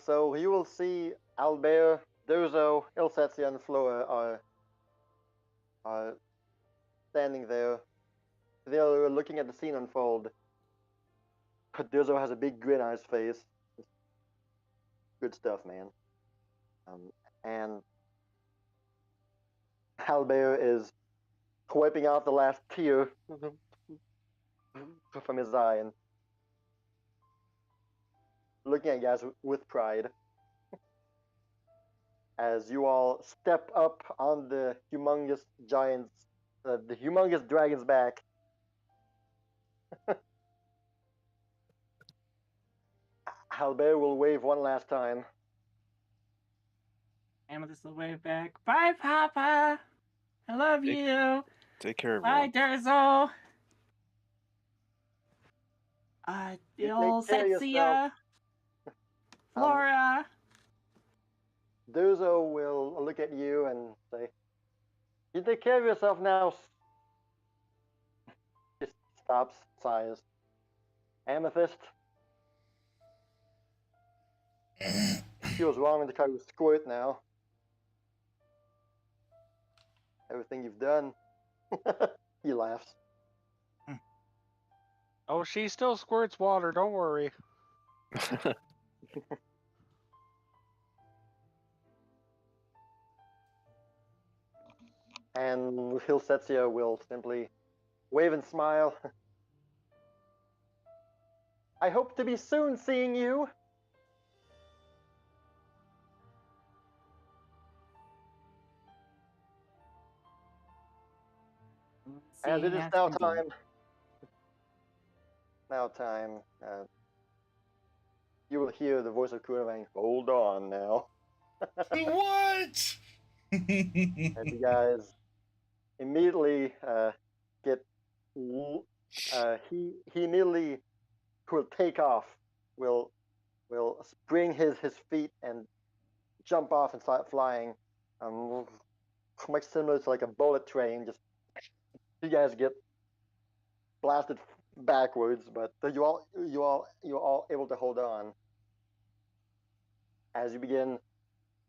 So you will see Albert, Durzo, Ilsetsia, and Flora are are standing there. They're looking at the scene unfold. Dirzo has a big grin on his face. Good stuff, man. And Halbert is wiping off the last tear from his eye and looking at you guys with pride as you all step up on the humongous dragon's back. Halbert will wave one last time. Amethyst will wave back. Bye, Papa. I love you. Take care, Bye, everyone. Durzo. You You'll take care of see yourself. ya. Flora. Durzo will look at you and say, "You take care of yourself now." Just stops, sighs. Amethyst. Feels wrong to try to squirt now. Everything you've done. He laughs. Oh, she still squirts water, don't worry. And Hilsetsia will simply wave and smile. I hope to be soon seeing you. And it is now time. Now time. You will hear the voice of Kunavang. Hold on now. What? As you guys immediately get. He immediately will take off. Will spring his feet and jump off and start flying. Much similar to like a bullet train. Just you guys get blasted backwards, but you're all able to hold on as you begin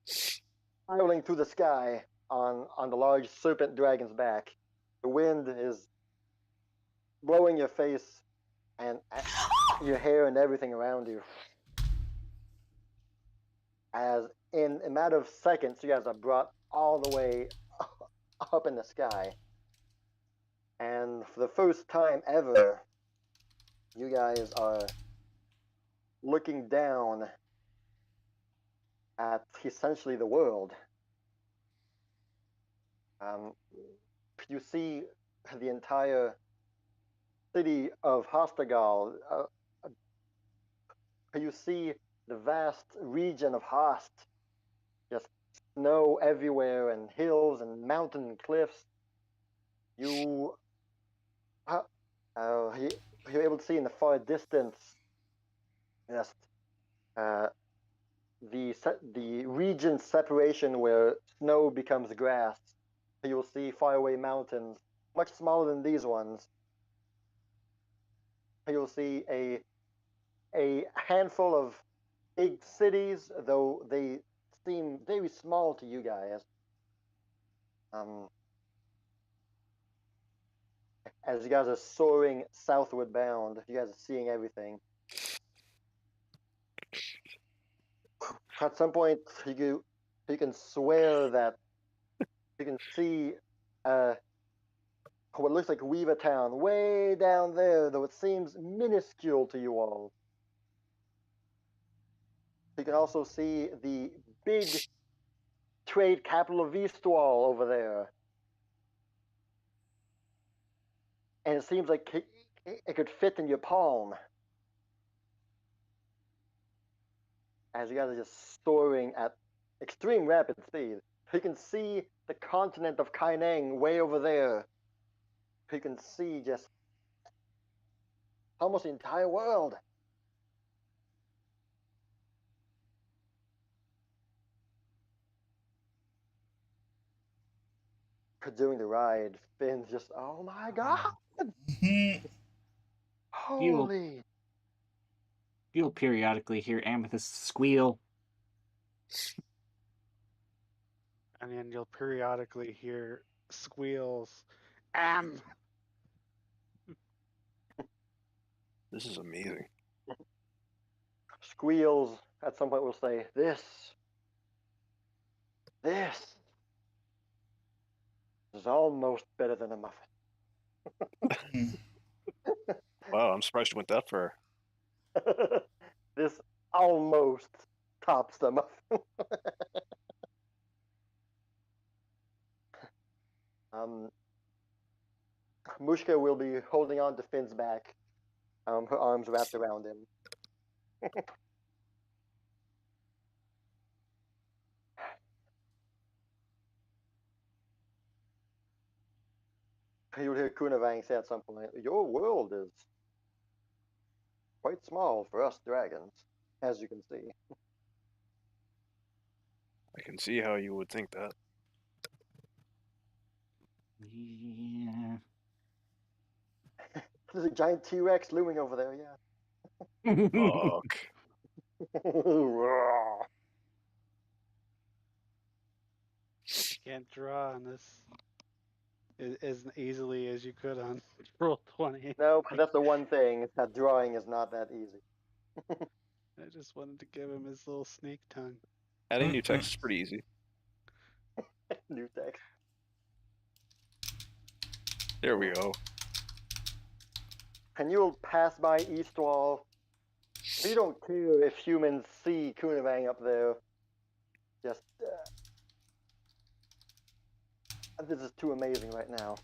spiraling through the sky on the large serpent dragon's back. The wind is blowing your face and your hair and everything around you. As in a matter of seconds, you guys are brought all the way up in the sky. And for the first time ever, you guys are looking down at essentially the world. You see the entire city of Hostagal. You see the vast region of Host. Just snow everywhere and hills and mountain cliffs. You're able to see in the far distance just the region separation where snow becomes grass. You'll see faraway mountains, much smaller than these ones. You'll see a handful of big cities, though they seem very small to you guys. As you guys are soaring southward bound, you guys are seeing everything. At some point, you can swear that you can see what looks like Weaver Town way down there, though it seems minuscule to you all. You can also see the big trade capital of Eastwall over there. And it seems like it could fit in your palm. As you guys are just soaring at extreme rapid speed. You can see the continent of Kaineng way over there. You can see just almost the entire world. During the ride, Finn's just, oh my god! Holy! You'll periodically hear Amethyst squeal. And then you'll periodically hear squeals. This is amazing. Squeals at some point will say, This is almost better than a muffin. Wow, I'm surprised you went that far. This almost tops the muffin. Mushka will be holding on to Finn's back, her arms wrapped around him. You'll hear Kunavang say at some point, Your world is quite small for us dragons, as you can see. I can see how you would think that. Yeah. There's a giant T-Rex looming over there, Fuck. yeah. You can't draw on this as easily as you could on Roll20. No, but that's the one thing, is that drawing is not that easy. I just wanted to give him his little snake tongue. Adding new text is pretty easy. New text. There we go. And you'll pass by Eastwall. You don't care if humans see Kunavang up there. Just, this is too amazing right now.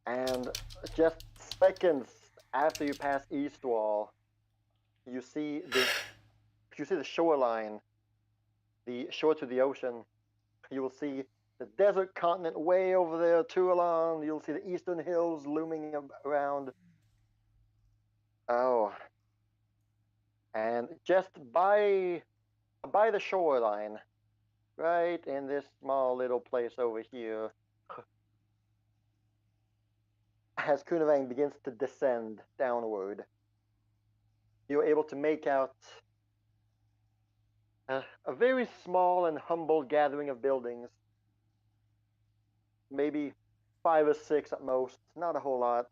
And just seconds after you pass Eastwall, you see the shoreline, the shore to the ocean. You will see the desert continent way over there, Tualon. You'll see the eastern hills looming around. Oh. And just by the shoreline, right in this small little place over here, as Kunavang begins to descend downward, you're able to make out a very small and humble gathering of buildings. Maybe 5 or 6 at most, not a whole lot.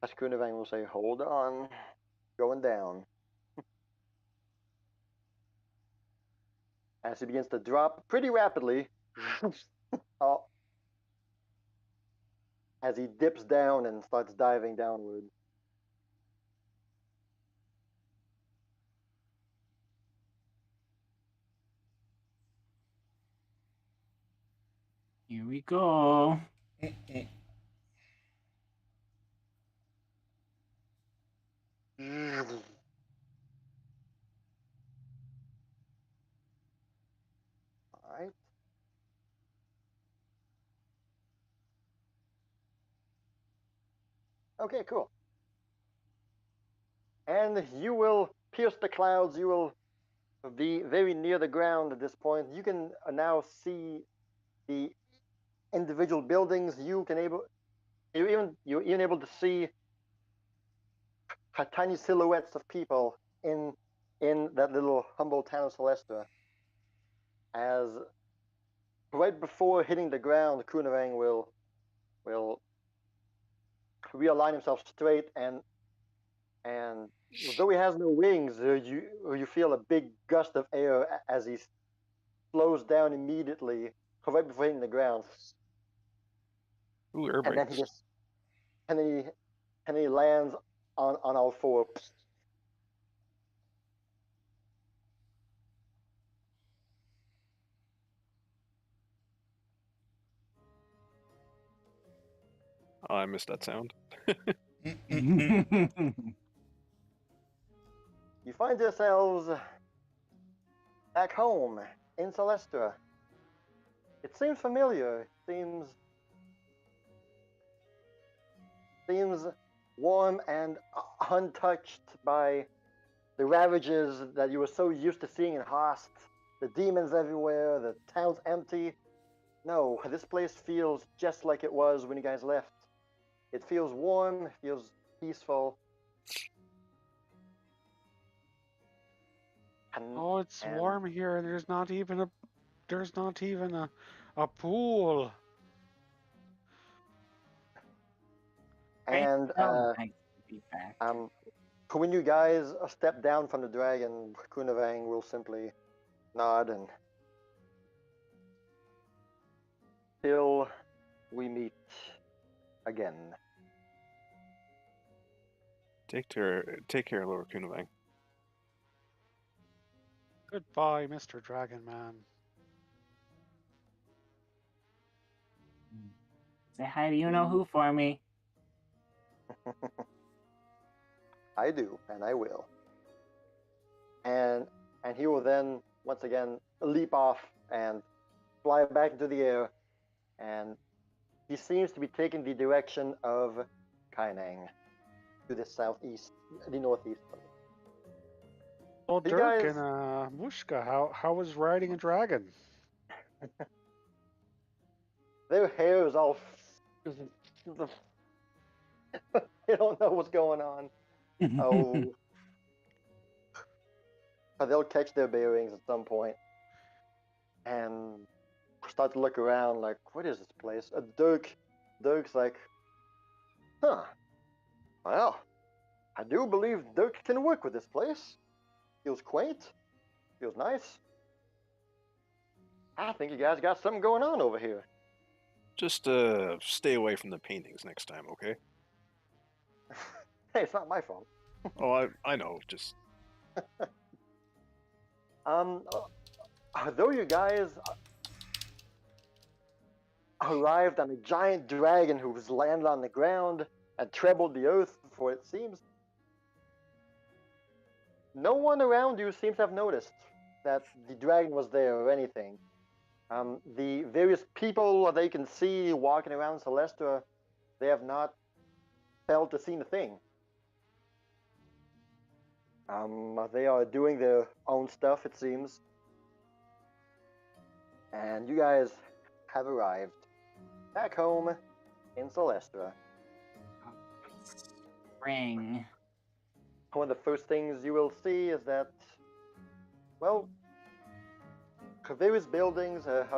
As Kunavang will say, hold on, going down. As he begins to drop pretty rapidly, as he dips down and starts diving downward. Here we go. Alright. Okay, cool. And you will pierce the clouds. You will be very near the ground at this point. You can now see the individual buildings. You're even able to see tiny silhouettes of people in that little humble town of Celestra. As right before hitting the ground, Kunavang will realign himself straight, and though he has no wings, you feel a big gust of air as he slows down immediately right before hitting the ground. Ooh, air And then brakes. he lands on all four. Oh, I missed that sound. You find yourselves back home in Celestra. It seems familiar. It seems warm and untouched by the ravages that you were so used to seeing in Host. The demons everywhere, the town's empty. No, this place feels just like it was when you guys left. It feels warm, it feels peaceful, And, Oh, it's and warm here, and there's not even a pool. and So nice to be back. when you guys step down from the dragon, Kunavang will simply nod and till we meet again. Take care, Lord Kunavang. Goodbye, Mr. Dragon Man. Say hi to you know who for me. I do, and I will. And he will then once again leap off and fly back into the air, and he seems to be taking the direction of Kainang to the southeast, the northeast. Oh, You Dirk guys- and Mushka, how was riding a dragon? Their hair is all. They don't know what's going on. Oh. But they'll catch their bearings at some point and start to look around like, what is this place? Dirk's like, huh. Well, I do believe Dirk can work with this place. Feels quaint. Feels nice. I think you guys got something going on over here. Just stay away from the paintings next time, okay? Hey, it's not my fault. Oh, I know. Just Though you guys arrived on a giant dragon who was landed on the ground and trebled the earth, for it seems, no one around you seems to have noticed that the dragon was there or anything. The various people that you can see walking around Celestra, they have not felt or seen a thing. They are doing their own stuff, it seems. And you guys have arrived back home in Celestra. Spring. One of the first things you will see is that, well, various buildings are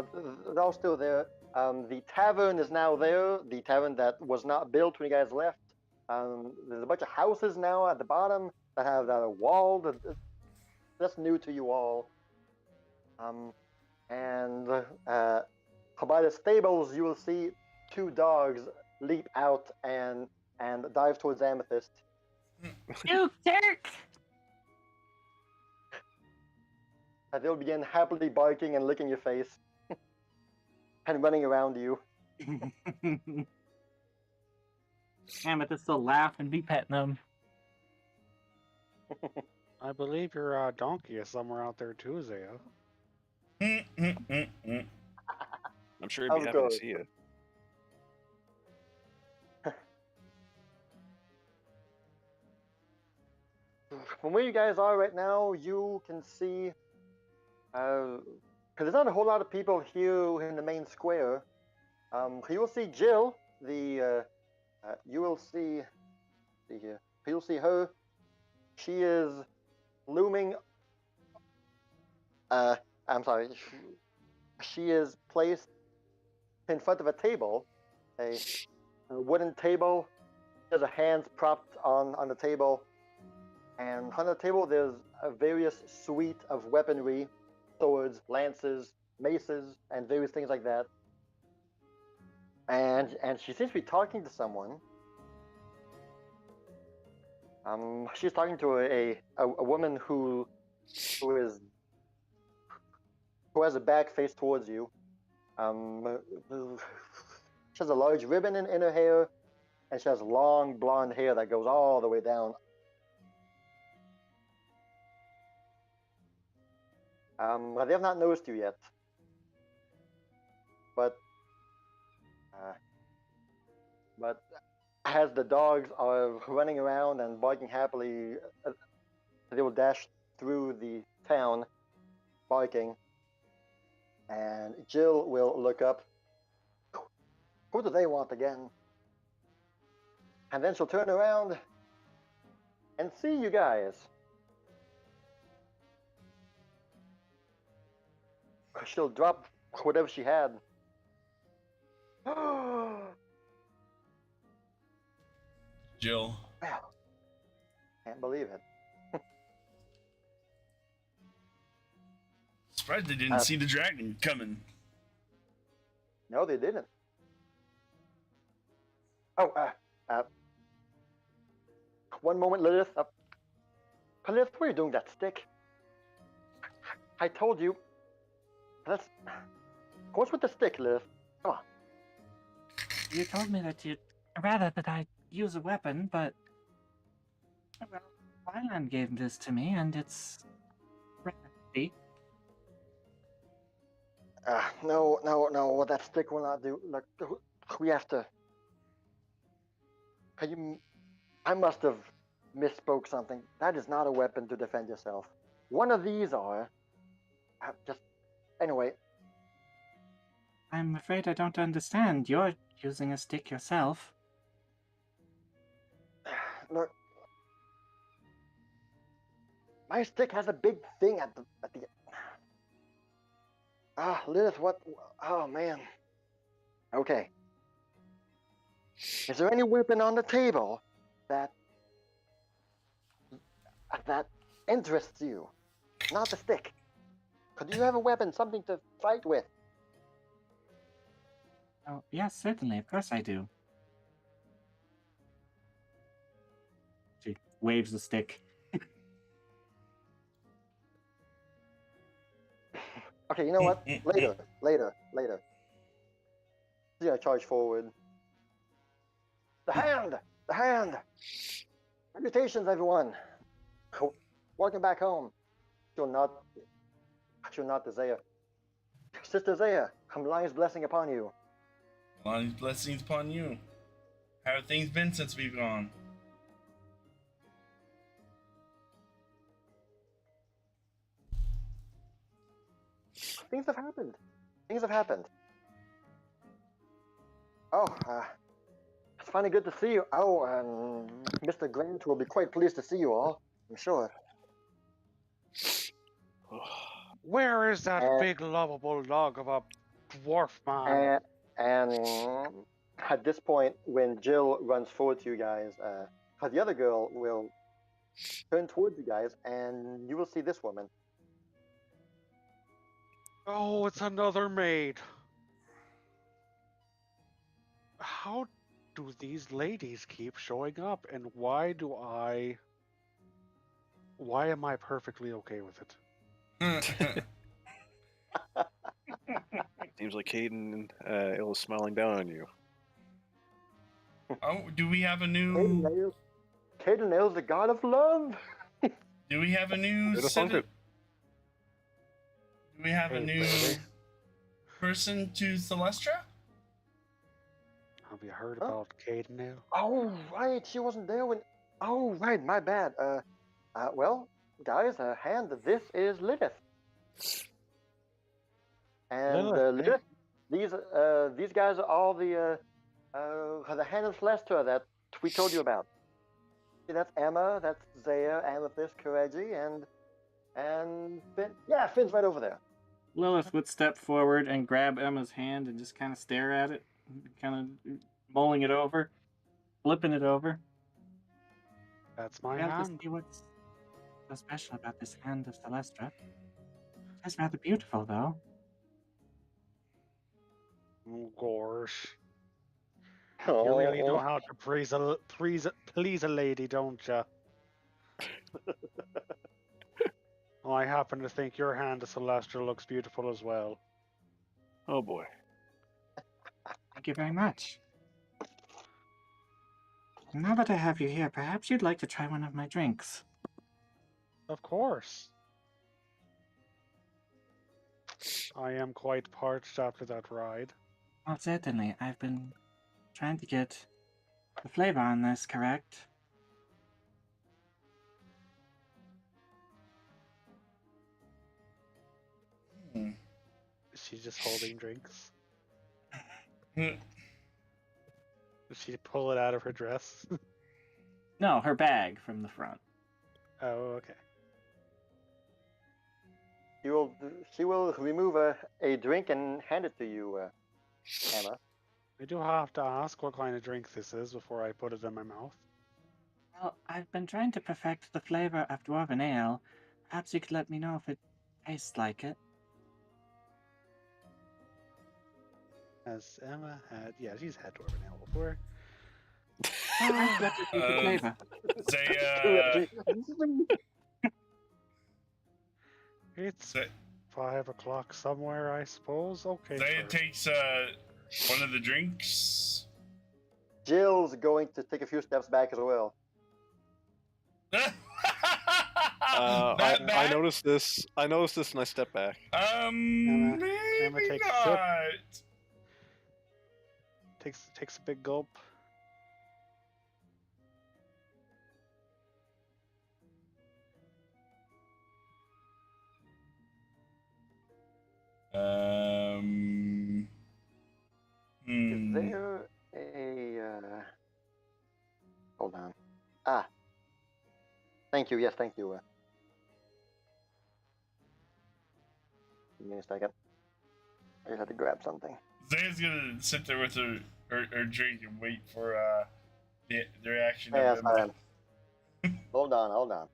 all still there. The tavern is now there, the tavern that was not built when you guys left. There's a bunch of houses now at the bottom that have a wall that's new to you all. And by the stables, you will see two dogs leap out and dive towards Amethyst. Duke, Dirk! They'll begin happily barking and licking your face and running around you. Amethyst will laugh and be petting them. I believe your donkey is somewhere out there too, Zaya. I'm sure he'd be Of happy to course. see you. From where you guys are right now, you can see, because there's not a whole lot of people here in the main square. You will see Jill. You will see here. You'll see her. She is looming. I'm sorry. She is placed in front of a table, a wooden table. There's a hands propped on the table. And on the table, there's a various suite of weaponry, swords, lances, maces, and various things like that. And she seems to be talking to someone. She's talking to a woman who has a back face towards you. She has a large ribbon in her hair, and she has long blonde hair that goes all the way down. They have not noticed you yet. But as the dogs are running around and barking happily, they will dash through the town, barking. And Jill will look up. Who do they want again? And then she'll turn around and see you guys. She'll drop whatever she had. Jill. Well, can't believe it. Surprised they didn't see the dragon coming. No, they didn't. Oh, one moment, Lilith. Lilith, what are you doing with that stick? I told you. What's with the stick, Lilith? Come on. You told me that I use a weapon, but well, Wyland gave this to me, and it's ready. No, that stick will not do. Look, we have to. I must have misspoke something. That is not a weapon to defend yourself. One of these are. Anyway. I'm afraid I don't understand. You're using a stick yourself. Look. My stick has a big thing at the. Lilith, what? Oh, man. Okay. Is there any weapon on the table that interests you? Not the stick. Could you have a weapon, something to fight with? Oh, yes, certainly. Of course I do. She waves the stick. Okay, you know what? Later. Yeah, charge forward. The hand! Salutations, everyone. Welcome back home. She'll nod to Zaya. Sister Zaya, Kamlai's blessing upon you. Lonnie's blessings upon you. How have things been since we've gone? Things have happened. Oh, it's finally good to see you. Oh, Mr. Grant will be quite pleased to see you all, I'm sure. Where is that big lovable log of a dwarf man? And at this point, when Jill runs forward to you guys, the other girl will turn towards you guys, and you will see this woman. Oh, it's another maid. How do these ladies keep showing up, and why am I perfectly okay with it? Seems like Caden is smiling down on you. Oh, do we have a new... Caden is the god of love. Do we have a new... Do we have a new person to Celestra? Have you heard about Caden now? Oh, right, she wasn't there when... Oh, right, my bad. Well, guys, hand, this is Lilith. And Lilith, these guys are all the hand of Celestra that we told you about. See, that's Emma, that's Zaya, Amethyst, Kireji, and Finn. Yeah, Finn's right over there. Lilith would step forward and grab Emma's hand and just kind of stare at it, kind of mulling it over, flipping it over. That's my hand. hand. See what's so special about this hand of Celestra. It's rather beautiful, though. Oh, gosh. You really know how to please a lady, don't you? Oh, I happen to think your hand of Celestra looks beautiful as well. Oh boy. Thank you very much. Now that I have you here, perhaps you'd like to try one of my drinks. Of course. I am quite parched after that ride. Well, certainly. I've been trying to get the flavor on this correct. She's just holding drinks. Did she pull it out of her dress? No, her bag from the front. Oh, okay. She will remove a drink and hand it to you, Emma. I do have to ask what kind of drink this is before I put it in my mouth. Well, I've been trying to perfect the flavor of dwarven ale. Perhaps you could let me know if it tastes like it. Has Emma had? Yeah, she's had dwarven ale before. What's the flavor? Say, It's say, 5 o'clock somewhere, I suppose. Okay. Zaya sure. takes one of the drinks. Jill's going to take a few steps back as well. That I bad? noticed this. I noticed this, and I step back. Emma Maybe takes a sip. not. Takes a big gulp. Is there a? Hold on. Ah. Thank you. Yes, thank you. Give me a second. I just had to grab something. Zaya's gonna sit there with her drink and wait for the reaction Yes, of I him. am. Hold on.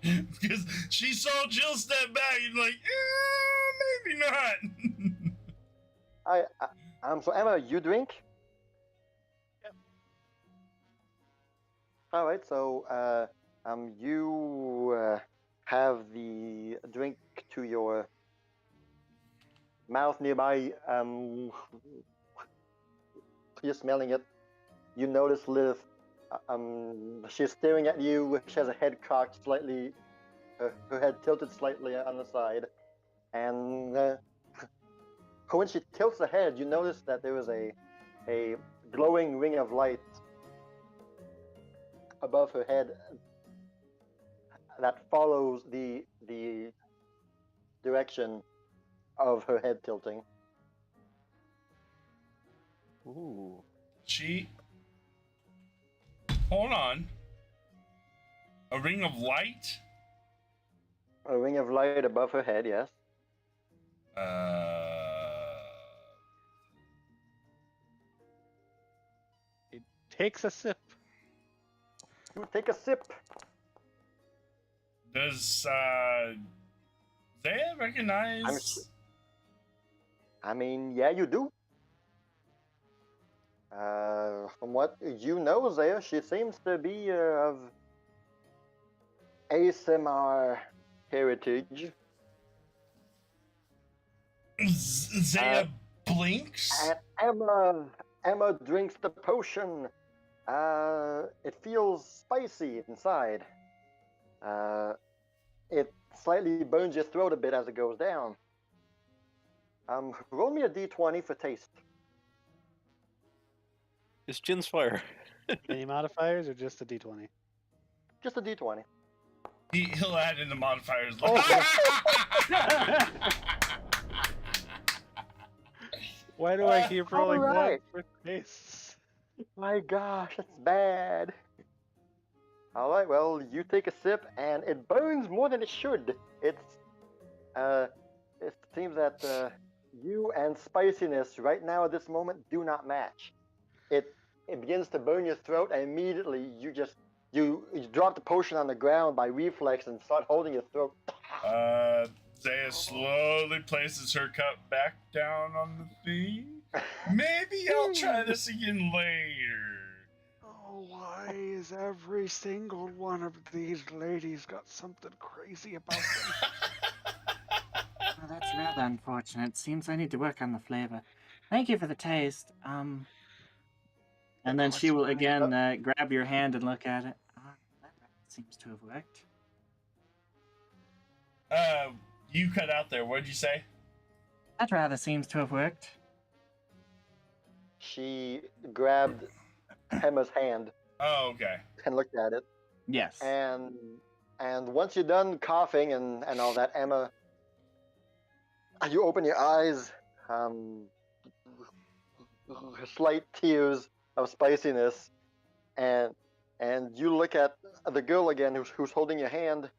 Because she saw Jill step back and like, maybe not. So Emma, you drink? Yep. All right. So you have the drink to your mouth nearby. You're smelling it. You notice Lilith. She's staring at you. She has a head cocked slightly, her head tilted slightly on the side, and when she tilts the head, you notice that there is a glowing ring of light above her head that follows the direction of her head tilting. Ooh. Hold on. A ring of light? A ring of light above her head, yes. It takes a sip. You take a sip. Does Zaya recognize? I mean, yeah, you do. From what you know, Zaya, she seems to be of ASMR heritage. Zaya blinks. And Emma drinks the potion. It feels spicy inside. It slightly burns your throat a bit as it goes down. Roll me a d20 for taste. It's Jin's fire. Any modifiers or just a d20? Just a d20. He'll add in the modifiers. Why do I keep rolling one alright. for tastes? My gosh, that's bad. All right, well, you take a sip, and it burns more than it should. It seems that you and spiciness right now at this moment do not match. It begins to burn your throat, and immediately you drop the potion on the ground by reflex and start holding your throat. Zaya slowly places her cup back down on the thing. Maybe I'll try this again later. Oh, why is every single one of these ladies got something crazy about them? Well, that's rather unfortunate. Seems I need to work on the flavor. Thank you for the taste. And then she will again grab your hand and look at it. That seems to have worked. You cut out there. What'd you say? That rather seems to have worked. She grabbed Emma's hand Oh, okay. and looked at it. Yes. And once you're done coughing and all that, Emma, you open your eyes, slight tears of spiciness, and And you look at the girl again who's holding your hand,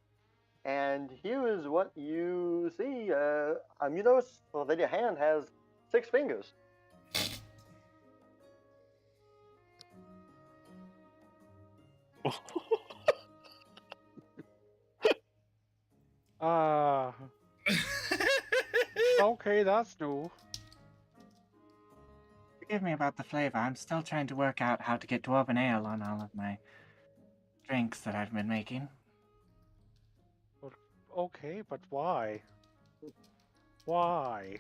and here is what you see. You notice that your hand has 6 fingers. Okay, that's new. Forgive me about the flavor. I'm still trying to work out how to get dwarven ale on all of my drinks that I've been making. Okay, but why? Why?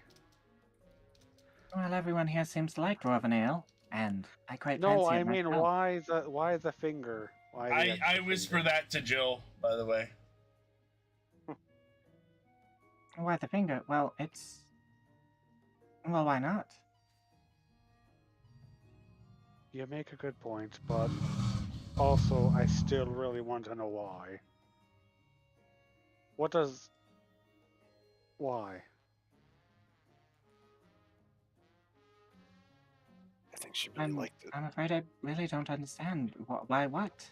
Well, everyone here seems to like dwarven ale, and I quite No, fancy I it mean, myself. why the finger? Why the I extra whisper finger? that to Jill, by the way. Why the finger? Well, it's... Well, why not? You make a good point, but also I still really want to know why. What does... Why? I think she really liked it. I'm afraid I really don't understand. Why what?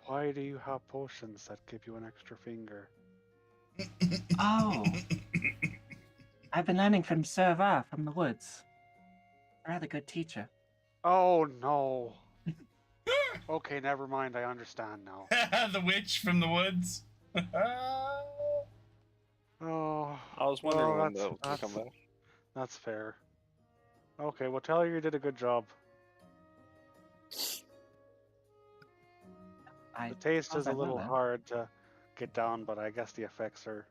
Why do you have potions that give you an extra finger? Oh! I've been learning from Serva from the woods. A rather good teacher. Oh no. Okay, never mind, I understand now. The witch from the woods. Oh, I was wondering well, when that would come back. that's fair. Okay, well, tell her you did a good job. The taste is a little hard to get down, but I guess the effects are...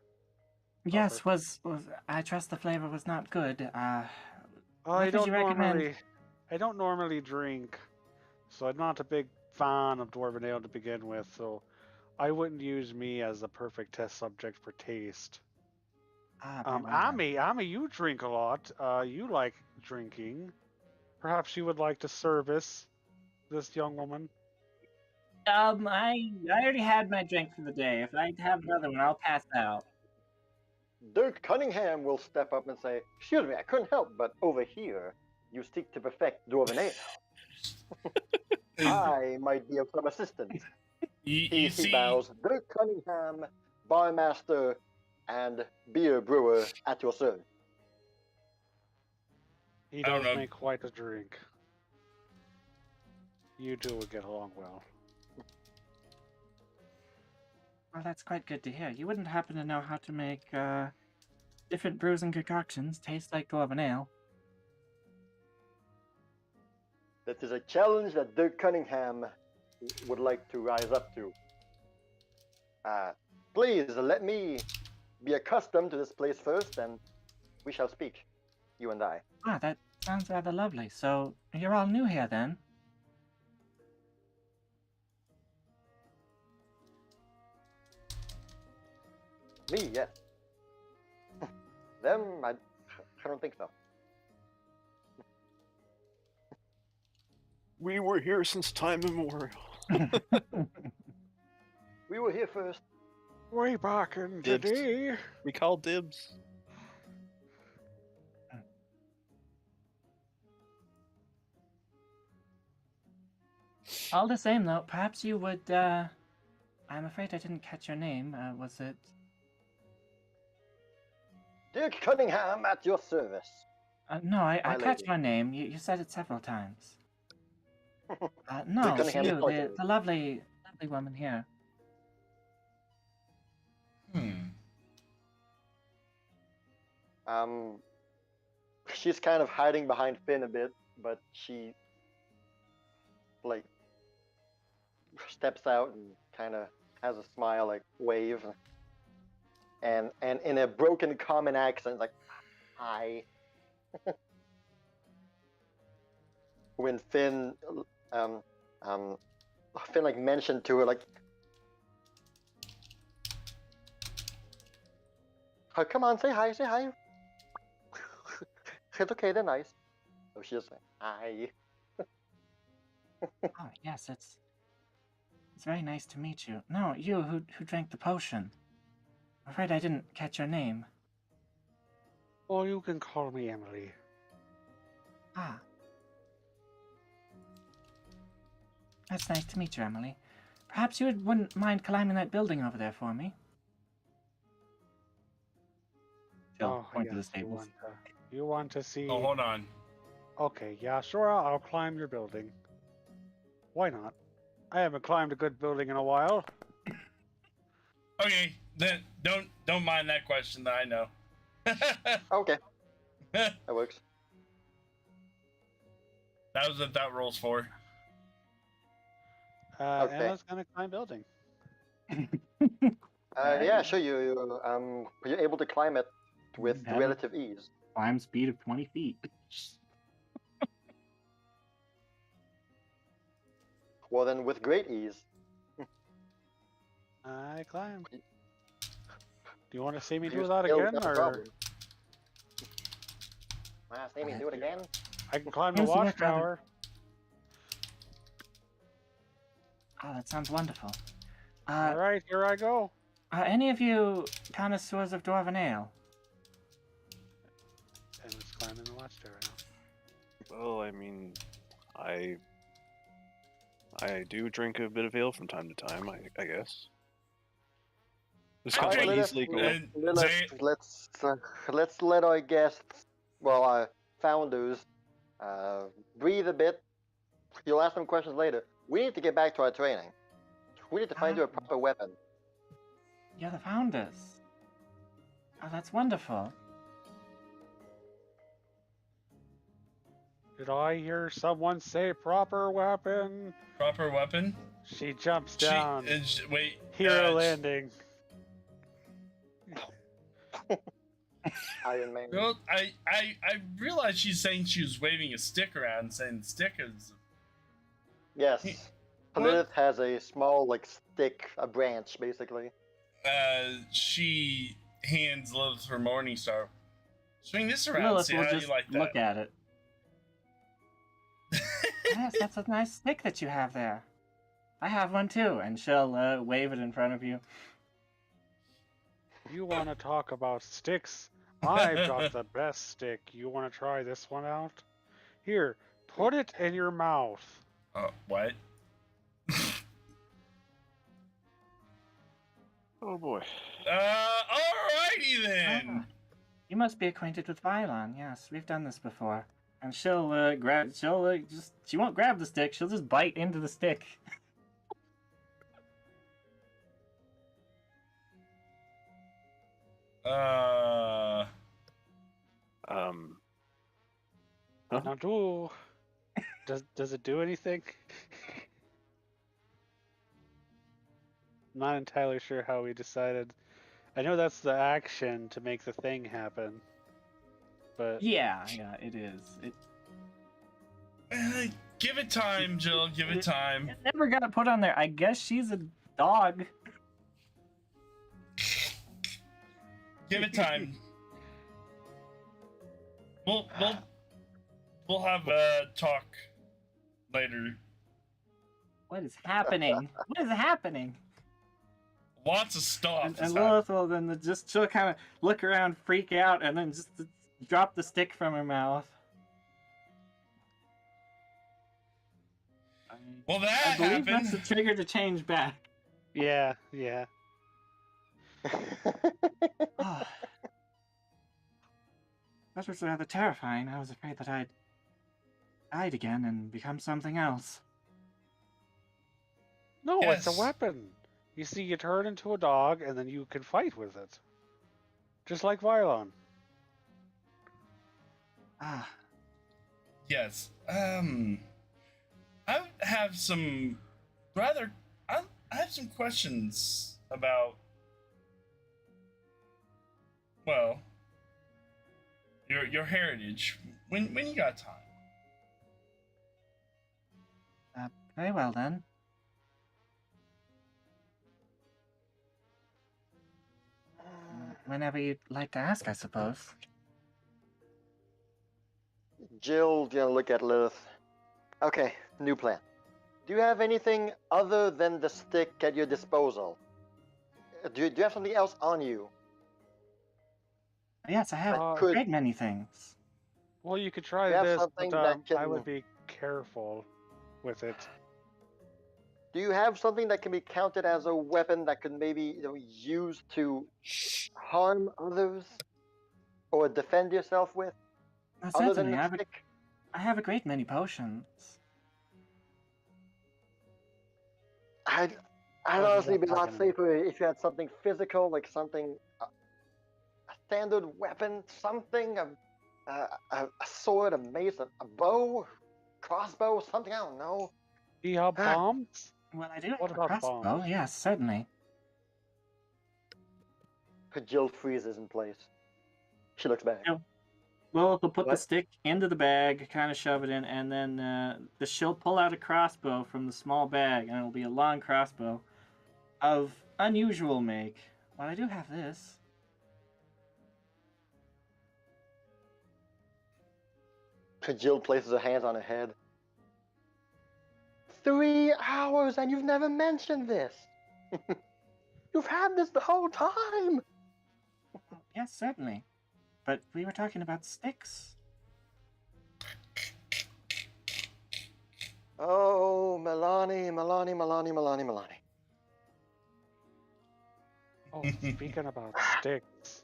Yes, was I trust the flavor was not good. I what would you recommend? I don't normally drink, so I'm not a big fan of dwarven ale to begin with, so I wouldn't use me as the perfect test subject for taste. Ami, you drink a lot. You like drinking. Perhaps you would like to service this young woman. I already had my drink for the day. If I have another one, I'll pass out. Dirk Cunningham will step up and say, "Excuse me, I couldn't help, but over here, you seek to perfect dwarven ale. I might be of some assistance." You He bows. Dirk Cunningham, barmaster and beer brewer at your service. He I don't does know. make quite a drink. You two would get along well. Well, that's quite good to hear. You wouldn't happen to know how to make different brews and concoctions taste like dwarven ale? That is a challenge that Dirk Cunningham would like to rise up to. Please let me be accustomed to this place first, and we shall speak, you and I. Ah, that sounds rather lovely. So, you're all new here then? Me, yes. Them, I don't think so. We were here since time immemorial. We were here first. Way back in the Dibs. day. We call dibs. All the same, though, perhaps you would, I'm afraid I didn't catch your name. Was it... Dirk Cunningham at your service. No, I My caught lady. your name. You said it several times. No, Dirk Cunningham is you, pointing. the lovely woman here. She's kind of hiding behind Finn a bit, but she, like, steps out and kind of has a smile, like, wave. And in a broken common accent, like, hi. When Finn, Finn, like, mentioned to her, like, oh, come on, say hi, say hi. It's okay, they're nice. So she just like, hi. Oh, yes, it's very nice to meet you. No, you who drank the potion. I'm afraid I didn't catch your name. Oh, you can call me Emily. Ah, That's nice to meet you, Emily. Perhaps you wouldn't mind climbing that building over there for me? She'll point to the stables. You want to see... Oh, hold on. Okay, yeah, sure, I'll climb your building. Why not? I haven't climbed a good building in a while. Okay, then don't mind that question that I know. Okay, that works. That was what that rolls for. Okay. Emma's gonna climb building. Yeah, sure. You're able to climb it with Yeah. relative ease. Climb speed of 20 feet. Well, then, with great ease. I climb. Do you want to see me You do that still again, got a or problem. See me do it again? I can climb the Here's the next watchtower? Oh, that sounds wonderful. All right, here I go. Are any of you connoisseurs of Dwarven Ale? Emma's climbing the watchtower now. Well, I mean, I do drink a bit of ale from time to time, I guess. This I comes drink- quite easily. Let's let our guests, well, our founders, breathe a bit. You'll ask them questions later. We need to get back to our training. We need to find you a proper weapon. You're the founders. Oh, that's wonderful. Did I hear someone say proper weapon? Proper weapon. She jumps down. Wait. Hero landing. Iron Man. Well, I realized she's saying she was waving a stick around, saying stick is. Yes. What? Lilith has a small, stick, a branch, basically. She hands Lilith her morning star. Swing this around. Lilith See will how just you like that. look at it. Yes, that's a nice stick that you have there. I have one too, and she'll wave it in front of you. You want to talk about sticks? I've got the best stick. You want to try this one out? Here, put it in your mouth. What? Oh boy. Alrighty then. You must be acquainted with Vylon. Yes, we've done this before. And she'll she won't grab the stick. She'll just bite into the stick. Huh? Now, does it do anything? I'm not entirely sure how we decided. I know that's the action to make the thing happen, but Yeah, it is. Give it time, Jill. Give it time. It never got put on there. I guess she's a dog. Give it time. We'll have a talk later. What is happening? What is happening? Lots of stuff. And Lilith will then she'll kind of look around, freak out, and then just drop the stick from her mouth. Well, that I believe happened. that's the trigger to change back. yeah. Oh. That was rather terrifying. I was afraid that I'd died again and become something else. No, it's Yes. a weapon. You see, you turn into a dog, and then you can fight with it. Just like Vylon. Ah, Yes. I have some I have some questions about, well, your heritage. When you got time. very well then. Whenever you'd like to ask, I suppose. Jill, look at Lilith. Okay, new plan. Do you have anything other than the stick at your disposal? Do you have something else on you? Yes, I have a could- great many things. Well, you could try You have this, something but that I can- would be careful with it. Do you have something that can be counted as a weapon that could maybe use to harm others or defend yourself with, other than Certainly, the stick? I have a great many potions. I'd What is honestly that be a lot talking about? safer if you had something physical, like something, a standard weapon, something, a sword, a mace, a bow, crossbow, something, I don't know. Do you have bombs? Well, I do What have a about crossbow. bombs? Yes, certainly. Jill freezes in place. She looks back. Yeah. Well, he'll put the What? stick into the bag, kind of shove it in, and then she'll pull out a crossbow from the small bag, and it'll be a long crossbow of unusual make. Well, I do have this. Jill places her hands on her head. 3 hours and you've never mentioned this. You've had this the whole time. Yes, certainly. But we were talking about sticks. Oh, Milani. Oh, speaking about sticks.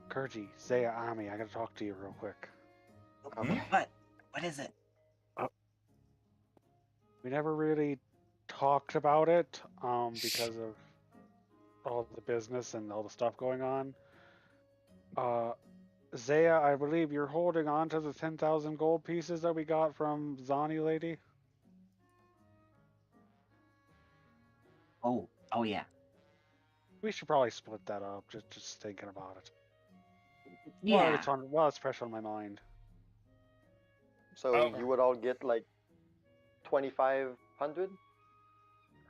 Kirji, Zaya, Ami, I gotta talk to you real quick. Okay. What? What is it? We never really talked about it, because of all the business and all the stuff going on. Zaya, I believe you're holding on to the 10,000 gold pieces that we got from Zani lady. Oh yeah. We should probably split that up. Just thinking about it. Yeah. Well, it's fresh on my mind. So Oh. you would all get like 2,500? Are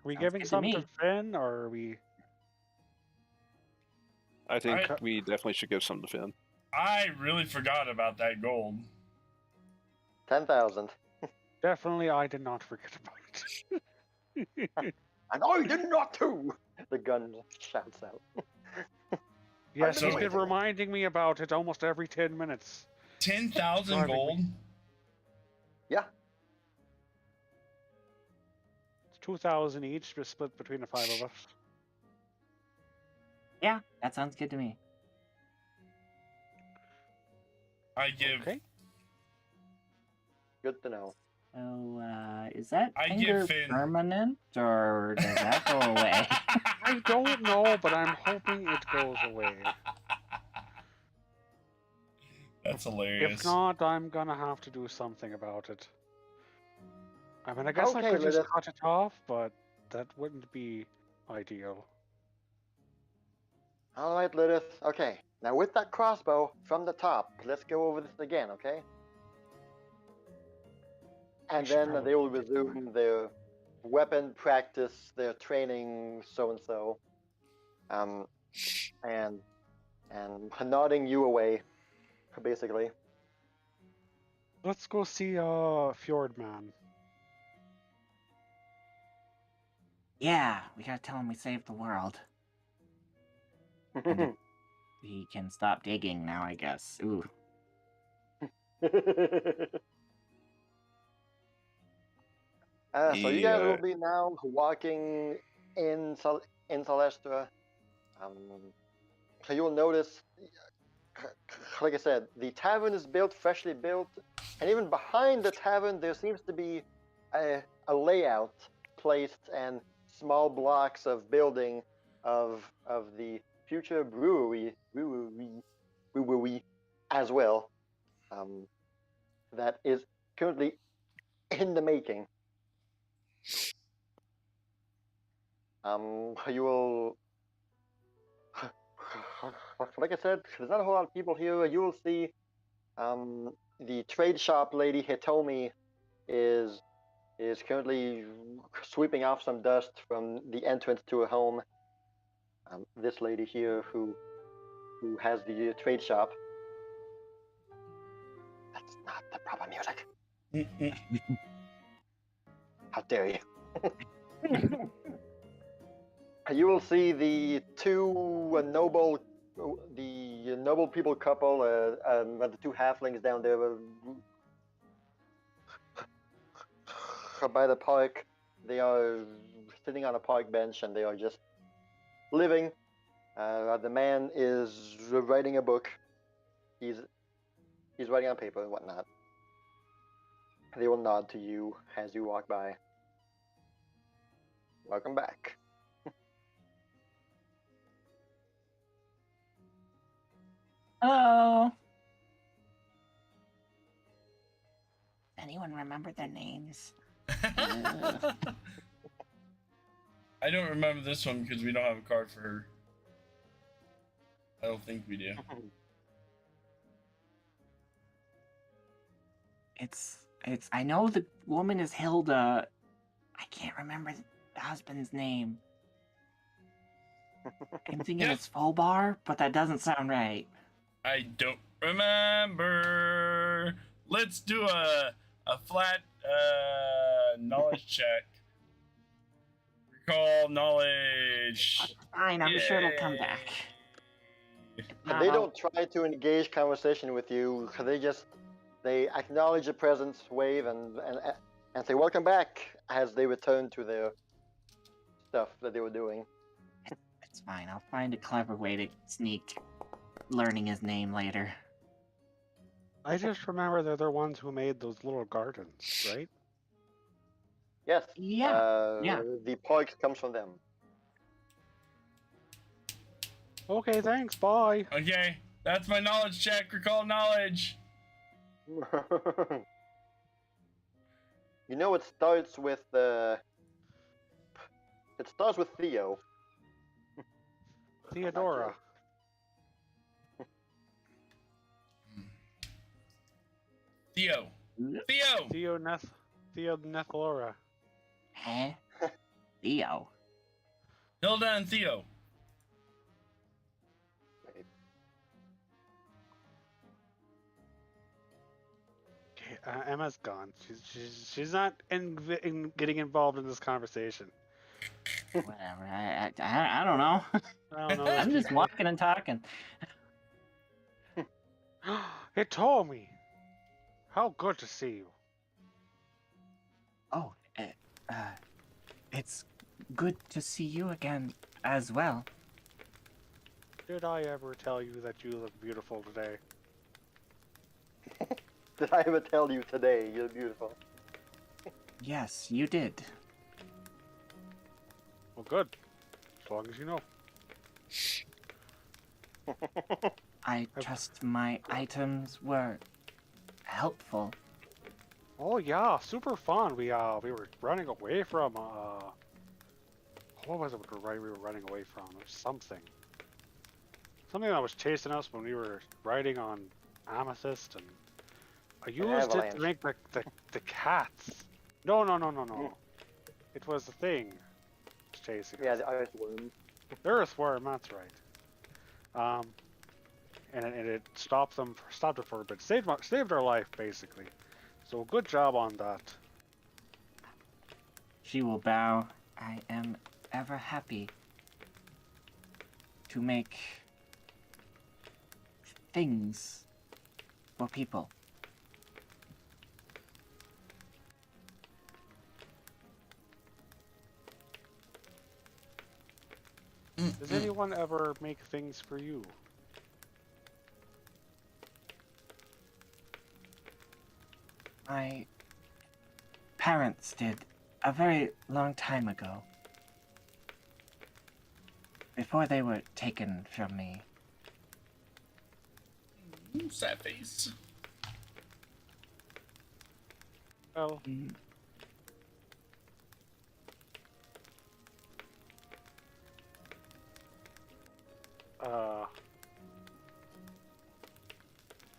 we Sounds giving good to some me. to Finn, or are we? I think I- we definitely should give some to Finn. I really forgot about that gold. 10,000. Definitely, I did not forget about it. And I did not too. The gun shouts out. Yes, been he's been waiting. reminding me about it almost every 10 minutes. 10,000 Driving me- gold? Yeah. It's 2,000 each, just split between the 5 of us. Yeah, that sounds good to me. I give Okay. Good to know. So, is that I give anger Finn- permanent, or does that go away? I don't know, but I'm hoping it goes away. That's hilarious. If not, I'm gonna have to do something about it. I mean, I guess I Okay, could just Lilith. cut it off, but that wouldn't be ideal. All right, Lilith. Okay. Now with that crossbow from the top, let's go over this again, okay? And We should then probably they will do resume their weapon practice, their training, so and so. And nodding you away, basically. Let's go see Fjord Man. Yeah, we gotta tell him we saved the world. And he can stop digging now, I guess. Ooh. So you guys will be now walking in Celestra. So you'll notice, like I said, the tavern is built, freshly built, and even behind the tavern there seems to be a layout placed and small blocks of building of the future brewery as well. That is currently in the making. You will, like I said, there's not a whole lot of people here. You will see, the trade shop lady Hitomi is currently sweeping off some dust from the entrance to her home. This lady here who has the trade shop. That's not the proper music. How dare you? You will see the two noble people couple, the two halflings down there by the park. They are sitting on a park bench and they are just living. The man is writing a book. He's writing on paper and whatnot. They will nod to you as you walk by. Welcome back. Hello. Anyone remember their names? I don't remember this one because we don't have a card for her. I don't think we do. It's. I know the woman is Hilda. I can't remember the husband's name. I'm thinking Yeah. it's Fobar, but that doesn't sound right. I don't remember. Let's do a flat knowledge check. Recall knowledge. Fine, I'm sure it'll come back. They don't try to engage conversation with you. They acknowledge the presence, wave, and say welcome back as they return to their stuff that they were doing. It's fine. I'll find a clever way to sneak learning his name later. I just remember they're the ones who made those little gardens, right? Yes. Yeah. Yeah. The park comes from them. Okay, thanks, bye. Okay, that's my knowledge check. Recall knowledge. You know, it starts with Theo. Theodora. Theo. Theo Nethlora. Huh? Theo. Hilda and Theo. Okay, Emma's gone. She's not in getting involved in this conversation. Whatever. I don't know. I don't know. I'm just walking and talking. It told me. How good to see you. Oh, it's good to see you again as well. Did I ever tell you that you look beautiful today? Did I ever tell you today you're beautiful? Yes, you did. Well, good. As long as you know. I trust my items were helpful. Oh yeah, super fun. We were running away from what was it we were running away from? It was something that was chasing us when we were riding on Amethyst, and I used it to make the cats. No. It was the thing chasing us. Yeah, the earthworm. The earthworm, that's right. And it stopped it for a bit, saved our life basically. So good job on that. She will bow. I am ever happy to make things for people. Does anyone ever make things for you? My parents did a very long time ago. Before they were taken from me. Sad face. Well,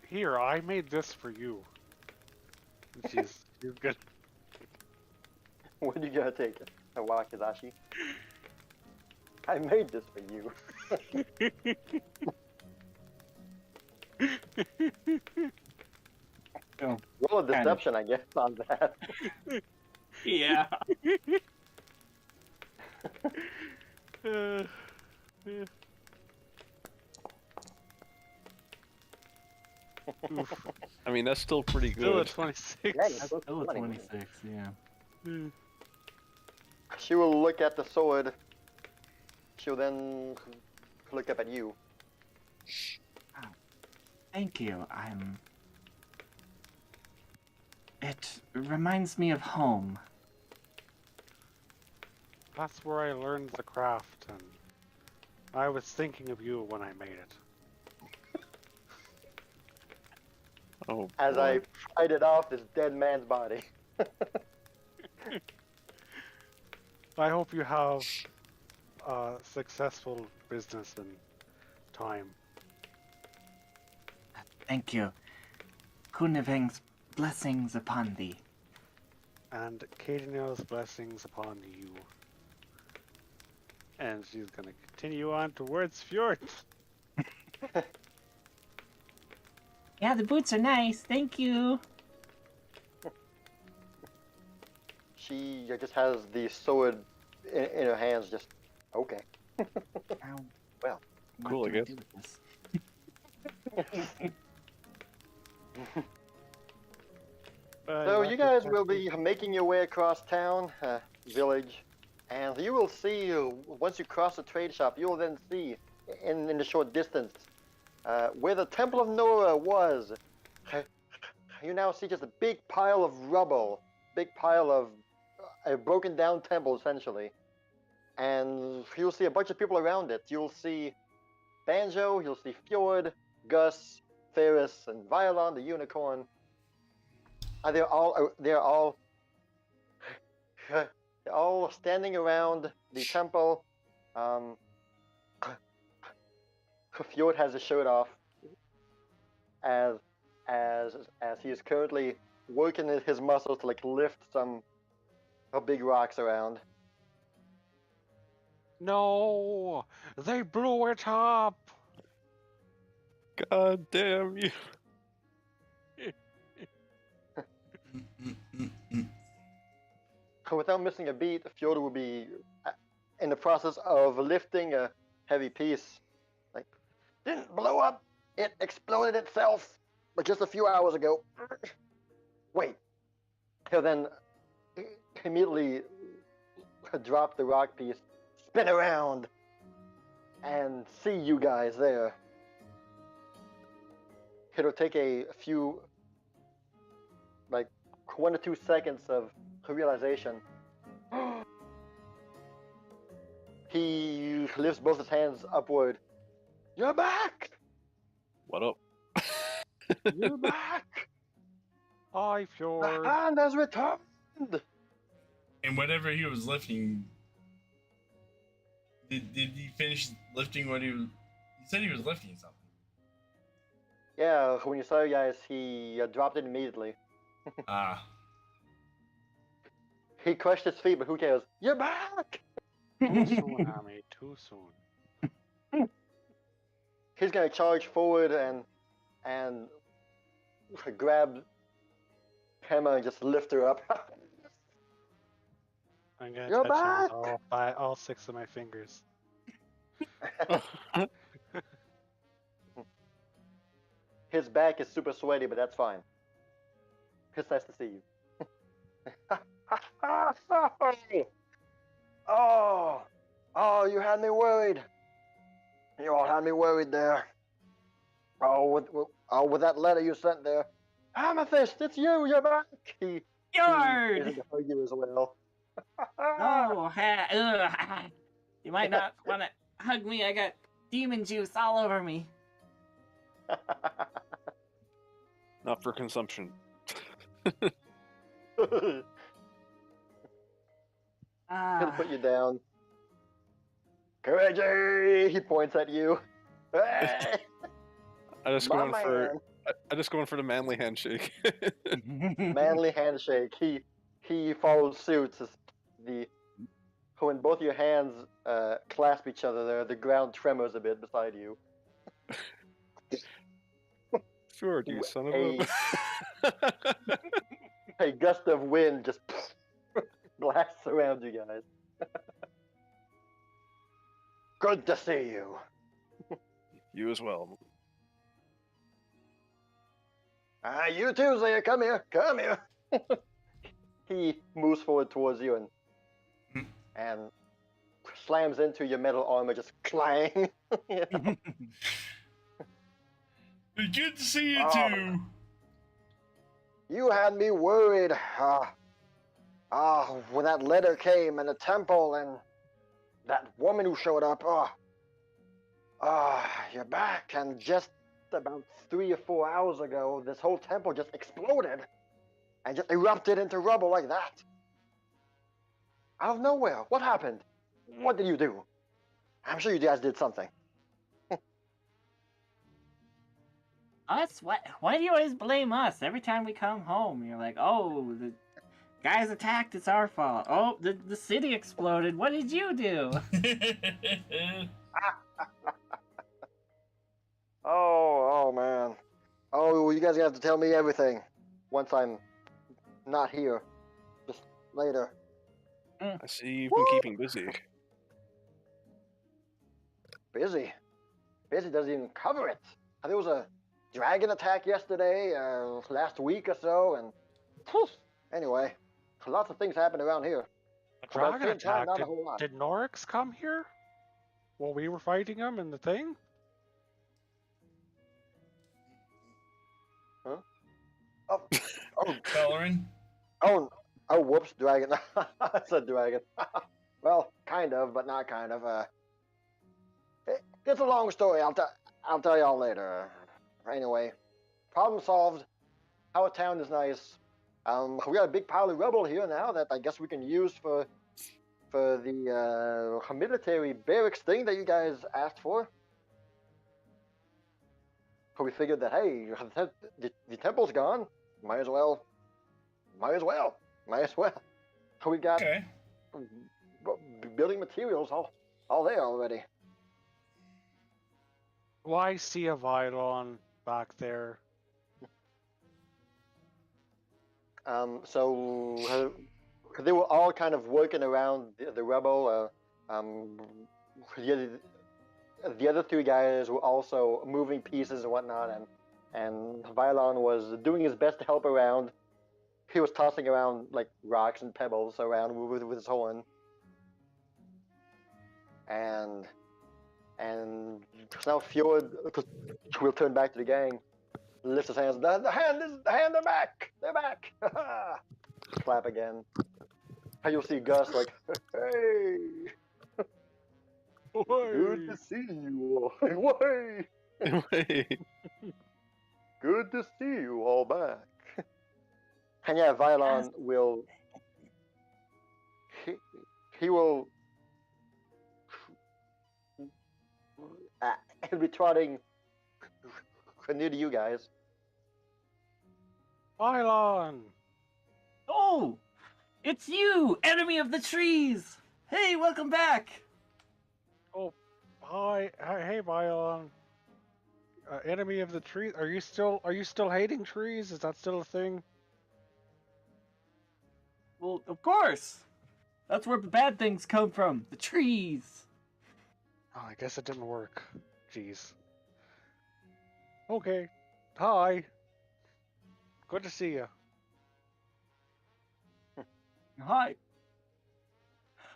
here, I made this for you. She's good. What are you gonna take? A wakizashi? I made this for you. Roll a deception, I guess, on that. Yeah. I mean, that's still pretty Still good. at 26. Yeah, you're close to Still a 20. 26, yeah. She will look at the sword. She'll then look up at you. Thank you. It reminds me of home. That's where I learned the craft, and I was thinking of you when I made it. Oh, As boy. I fight it off this dead man's body. I hope you have a successful business in time. Thank you. Kuniveng's blessings upon thee. And Kadinel's blessings upon you. And she's gonna continue on towards Fjord. Yeah, the boots are nice. Thank you. She just has the sword in her hands, just, okay. Now, Well, what cool, I do guess. do with this? So you guys will be making your way across town, village, and you will see, once you cross the trade shop, you will then see, in the short distance, where the Temple of Nora was. You now see just a big pile of rubble, big pile of a broken down temple, essentially. And you'll see a bunch of people around it. You'll see Banjo, you'll see Fjord, Gus, Ferris, and Violon, the unicorn. They're all standing around the temple. Fjord has his shirt off as he is currently working his muscles to like lift some big rocks around. No! They blew it up! God damn you. Without missing a beat, Fjord will be in the process of lifting a heavy piece. Like, didn't blow up, it exploded itself just a few hours ago. Wait. He'll then immediately drop the rock piece, spin around, and see you guys there. It'll take a few, like 1 to 2 seconds of realization. He lifts both his hands upward. You're back! What up? You're back! Hi, The Fjord. hand has returned! And whatever he was lifting, did he finish lifting what he was? He said he was lifting something. Yeah, when you saw you guys, he dropped it immediately. Ah. He crushed his feet, but who cares? You're back! Too soon, Ami, too soon. He's gonna charge forward and grab Emma and just lift her up. I'm gonna You're touch him back! with all 6 of my fingers. His back is super sweaty, but that's fine. It's nice to see you. Oh, you had me worried. You all had me worried there. With that letter you sent there. Amethyst, it's you, you're back! He Fjord! is to hug you as well. Oh, you might not want to hug me. I got demon juice all over me. Not for consumption. He'll put you down. Kireji! He points at you. Hey, I just my going for man. I just going for the manly handshake. Manly handshake. He follows suit. When both your hands clasp each other, there the ground tremors a bit beside you. Sure, you son of a. A gust of wind just blasts around you guys. Good to see you. You as well. You too, Zaya. Come here. Come here. He moves forward towards you and slams into your metal armor, just clang. You know? Good to see you Oh. too. You had me worried. When that letter came and the temple and that woman who showed up. You're back. And just about 3 or 4 hours ago, this whole temple just exploded and just erupted into rubble like that. Out of nowhere. What happened? What did you do? I'm sure you guys did something. Us? What? Why do you always blame us? Every time we come home, you're like, oh, the guys attacked, it's our fault. Oh, the city exploded. What did you do? Oh man. Oh, you guys have to tell me everything once I'm not here. Just later. I see you've been keeping busy. Busy doesn't even cover it. There was a dragon attack yesterday, last week or so, and poof. Anyway, lots of things happened around here. A About dragon the same time, attack? not a whole lot. Did Norrix come here? While we were fighting him in the thing? Huh? Oh, Coloring. oh, whoops, dragon. I said dragon. Well, kind of, but not kind of. It's a long story. I'll tell y'all later. Anyway, problem solved. Our town is nice. We got a big pile of rubble here now that I guess we can use for the military barracks thing that you guys asked for. So we figured that, hey, the temple's gone. Might as well. So we got Okay. building materials all there already. Why see a Vylon back there? So they were all kind of working around the rubble. The other 3 guys were also moving pieces and whatnot, and Vylon was doing his best to help around. He was tossing around like rocks and pebbles around with his horn, and now Fjord will turn back to the gang, lifts his hands. The hand, they're back. They're back. Clap again. And you'll see Gus like, hey. Good to see you all. Wait. Good to see you all back. And yeah, Vylon will. He will. He'll be trotting near to you guys. Vylon! Oh, it's you, enemy of the trees. Hey, welcome back. Oh, hi, hey Vylon. Enemy of the trees. Are you still hating trees? Is that still a thing? Well, of course. That's where the bad things come from. The trees. Oh, I guess it didn't work. Jeez. Okay. Hi. Good to see you. Hi.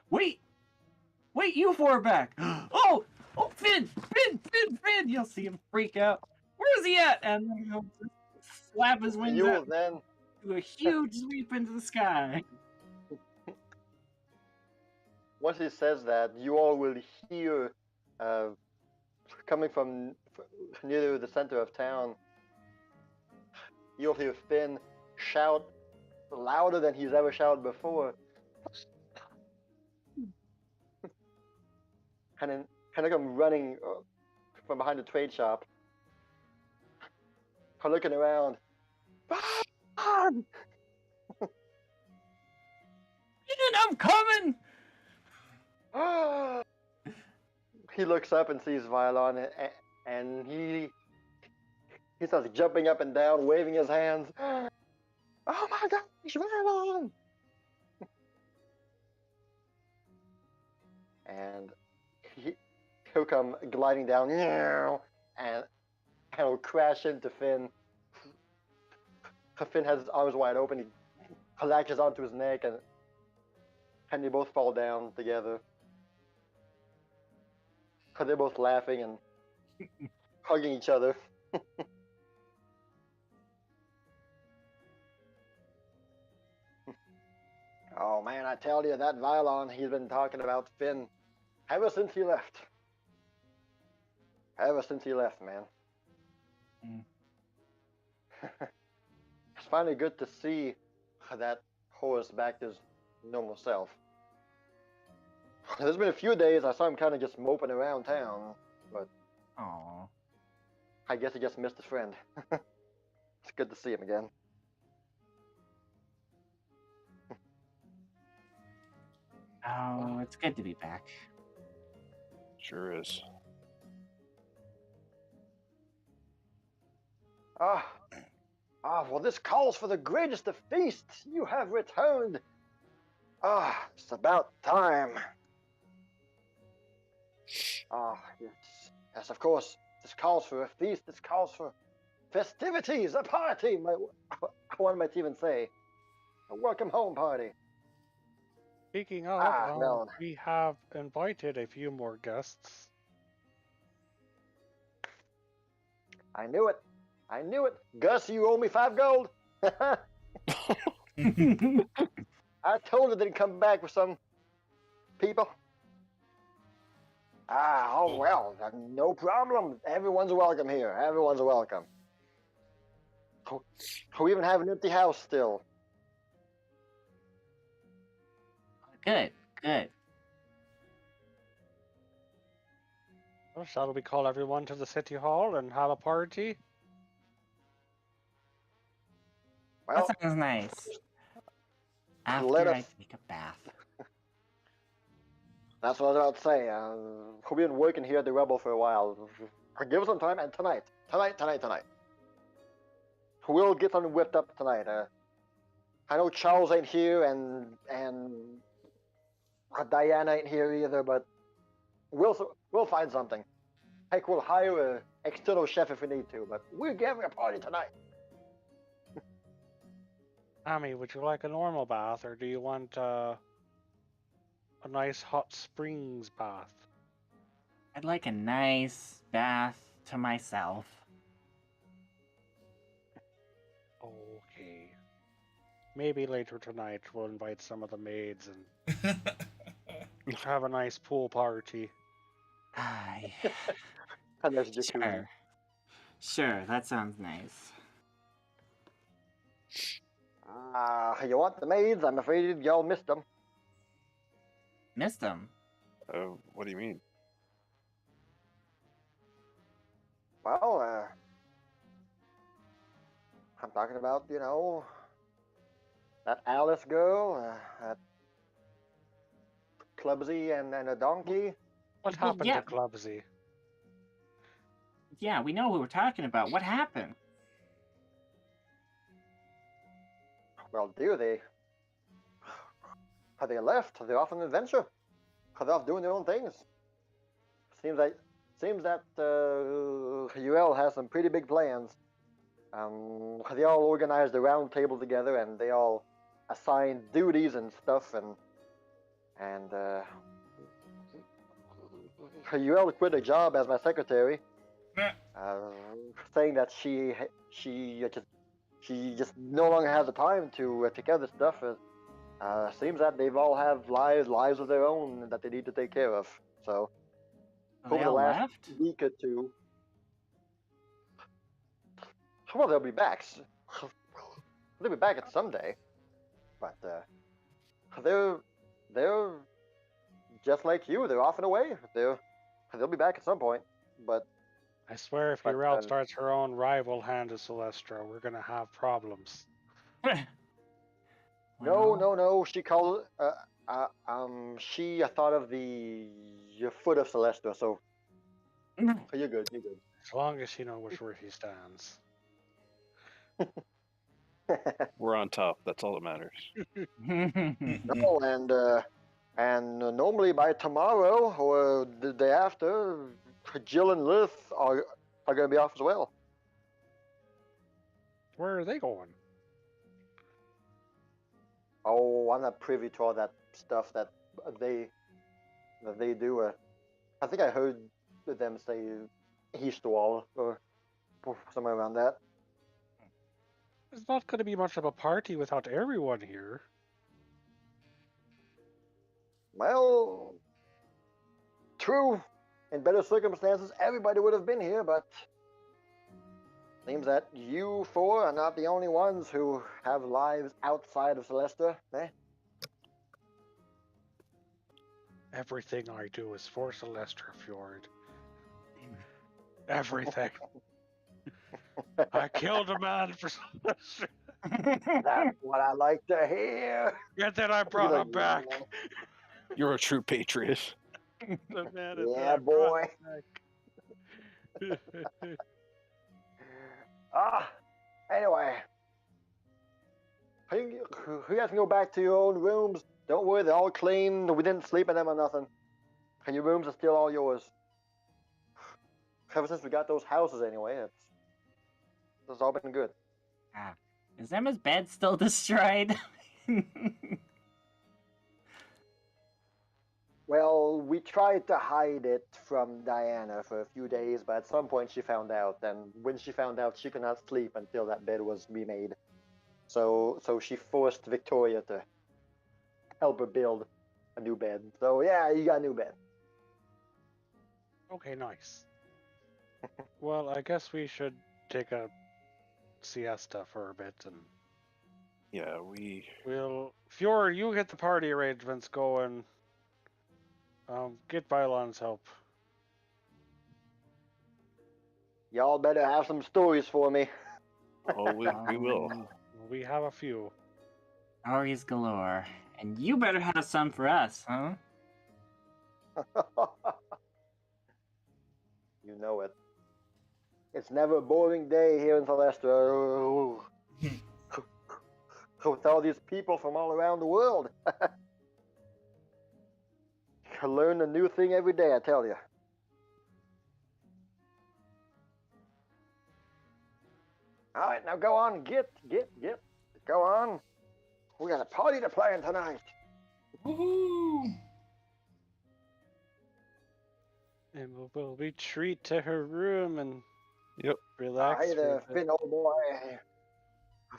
Wait, you 4 are back. Oh, Finn! You'll see him freak out. Where is he at? And then he'll just slap his wings You will out, then. do a huge sweep into the sky. Once he says that, you all will hear, coming from near the center of town, you'll hear Finn shout louder than he's ever shouted before. And then kind of come running from behind the trade shop, looking around. And I'm coming! He looks up and sees Vylon, and he starts jumping up and down, waving his hands. Oh my gosh, Vylon! And he'll come gliding down, and he'll crash into Finn. Finn has his arms wide open. He latches onto his neck, and and they both fall down together. Cause they're both laughing and hugging each other. Oh man, I tell you, that Vylon, he's been talking about Finn ever since he left. Ever since he left, man. Mm. It's finally good to see that horse back to his normal self. There's been a few days I saw him kind of just moping around town, but Aw. I guess he just missed his friend. It's good to see him again. Oh, it's good to be back. Sure is. Well, this calls for the greatest of feasts. You have returned. It's about time. Yes. Yes, of course. This calls for a feast. This calls for festivities, a party. One might even say a welcome home party. Speaking of, well. we have invited a few more guests. I knew it. I knew it. Gus, you owe me 5 gold. I told her they'd come back with some people. Oh well, no problem. Everyone's welcome here. Everyone's welcome. We even have an empty house still. Good, good. Well, shall we call everyone to the city hall and have a party? Well, That sounds nice. After let I us- take a bath. That's what I was about to say. We've been working here at the Rebel for a while. Give us some time, and tonight. We'll get something whipped up tonight. I know Charles ain't here, and Diana ain't here either, but we'll find something. Heck, we'll hire an external chef if we need to, but we're having a party tonight. Amy, would you like a normal bath, or do you want a nice hot springs bath? I'd like a nice bath to myself. Okay. Maybe later tonight we'll invite some of the maids and have a nice pool party. Aye. And there's jacuzzi. Sure, that sounds nice. You want the maids? I'm afraid y'all missed them. Missed them. What do you mean? Well, I'm talking about, that Alice girl, that Clubsy and a donkey. What Well, happened yeah. to Clubsy? Yeah, we know who we're talking about. What happened? Well, have they left? They're off on an adventure. They're off doing their own things. Seems that UL has some pretty big plans. They all organized a round table together, and they all assigned duties and stuff, and UL quit a job as my secretary, saying that she just no longer has the time to take care of this stuff. Seems that they've all have lives of their own that they need to take care of. So They over the all last left? week or two, well, they'll be back. They'll be back at some day, but they're just like you. They're off and away. They'll be back at some point, but. I swear if But, Urel starts her own rival hand to Celestra, we're gonna have problems. No. She called. She thought of your foot of Celestia. So you're good. You're good. As long as she knows where she stands. We're on top. That's all that matters. No, and normally by tomorrow or the day after, Jill and Lilith are going to be off as well. Where are they going? Oh, I'm not privy to all that stuff that they do. I think I heard them say Eastwall or somewhere around that. It's not going to be much of a party without everyone here. Well, true. In better circumstances, everybody would have been here, but seems that you four are not the only ones who have lives outside of Celestia, eh? Everything I do is for Celestia, Fjord. Everything. I killed a man for Celestia. That's what I like to hear. And then I brought him back. You're a true patriot. The man Yeah, boy. Anyway. You guys can go back to your own rooms. Don't worry, they're all clean. We didn't sleep in them or nothing. And your rooms are still all yours. Ever since we got those houses anyway, it's all been good. Is Emma's bed still destroyed? Well, we tried to hide it from Diana for a few days, but at some point she found out, and when she found out, she could not sleep until that bed was remade. So she forced Victoria to help her build a new bed. So yeah, you got a new bed. Okay, nice. Well, I guess we should take a siesta for a bit, and Yeah, we'll... Fjord, you get the party arrangements going. Get Bylon's help. Y'all better have some stories for me. Oh, we will. We have a few. Stories galore. And you better have some for us, huh? You know it. It's never a boring day here in Celestia. With all these people from all around the world. I learn a new thing every day, I tell you. All right, now go on, get. Go on. We got a party to plan tonight. Woohoo! And we'll retreat to her room and Yep. relax. Hey for there, a bit. Finn, old boy.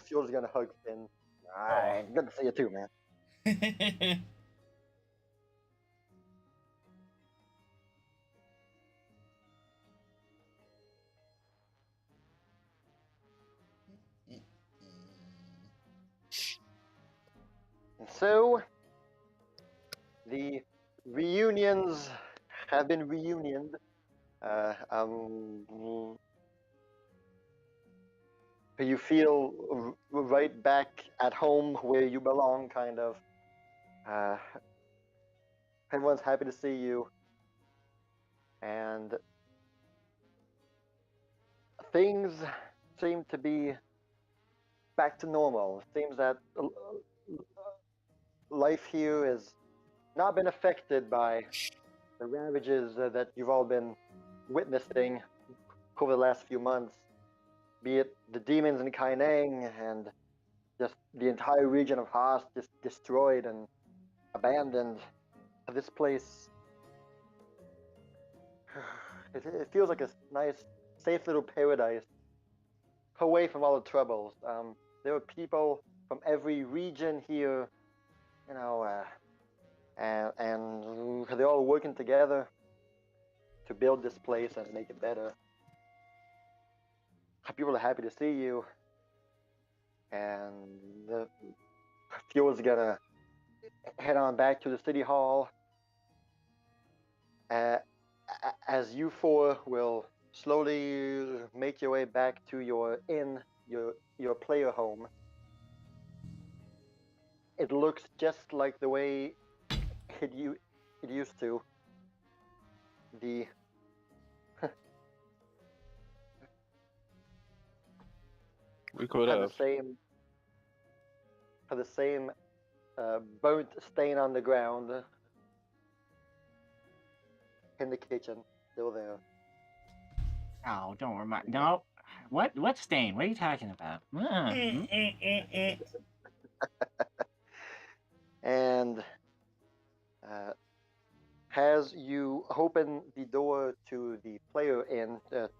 Fjord's gonna hug Finn. All right, good to see you too, man. So, the reunions have been reunioned. You feel right back at home where you belong, kind of. Everyone's happy to see you. And things seem to be back to normal. It seems that life here has not been affected by the ravages that you've all been witnessing over the last few months, be it the demons in Kaineng and just the entire region of Haas just destroyed and abandoned. This place, it feels like a nice, safe little paradise, away from all the troubles. There are people from every region here, you know, and they're all working together to build this place and make it better. People are happy to see you, and the Fjord's gonna head on back to the city hall. As you four will slowly make your way back to your inn, your player home. It looks just like the way it used to. The We could had have. the same burnt stain on the ground in the kitchen, still there. Oh, don't remind. No. What stain? What are you talking about? And As you open the door to the player inn, to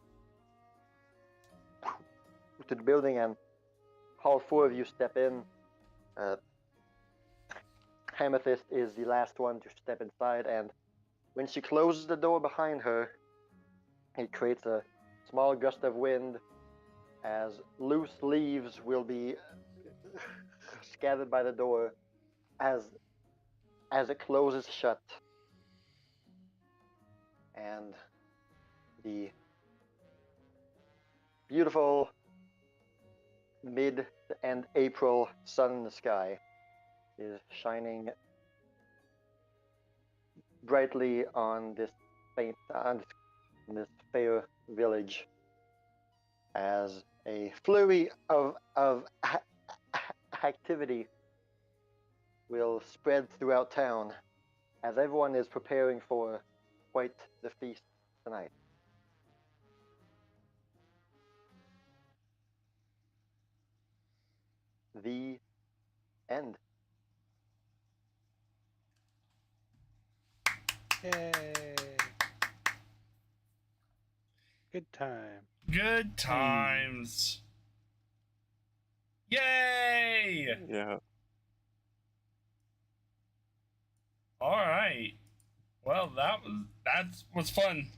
the building, and all four of you step in, Amethyst is the last one to step inside, and when she closes the door behind her, it creates a small gust of wind as loose leaves will be scattered by the door as it closes shut. And the beautiful mid to end April sun in the sky is shining brightly on this fair village as a flurry of activity will spread throughout town as everyone is preparing for quite the feast tonight. The end. Yay! Good time. Good times. Yay! Yeah. All right. Well, that was fun.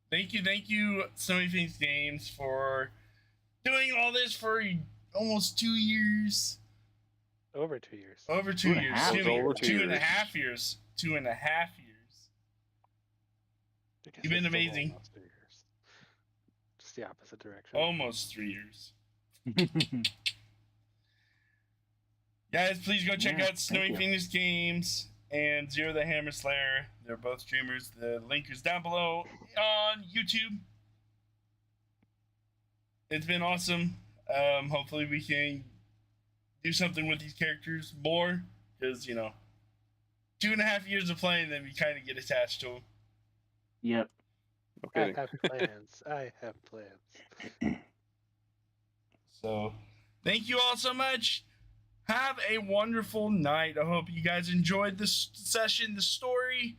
Thank you, Snowy Things Games, for doing all this for almost 2 years. Over 2 years. Over 2 years. Excuse me, Over 2 2 and a years. half years. 2.5 years. I guess You've been it's still amazing. almost 2 years. Just the opposite direction. Almost 3 years. Guys, please go check out Snowy Phoenix Games and Zero the Hammer Slayer. They're both streamers. The link is down below on YouTube. It's been awesome. Hopefully we can do something with these characters more, because 2.5 years of playing them, you kind of get attached to them. Yep. Okay. I have plans. I have plans. So, thank you all so much. Have a wonderful night. I hope you guys enjoyed this session, the story,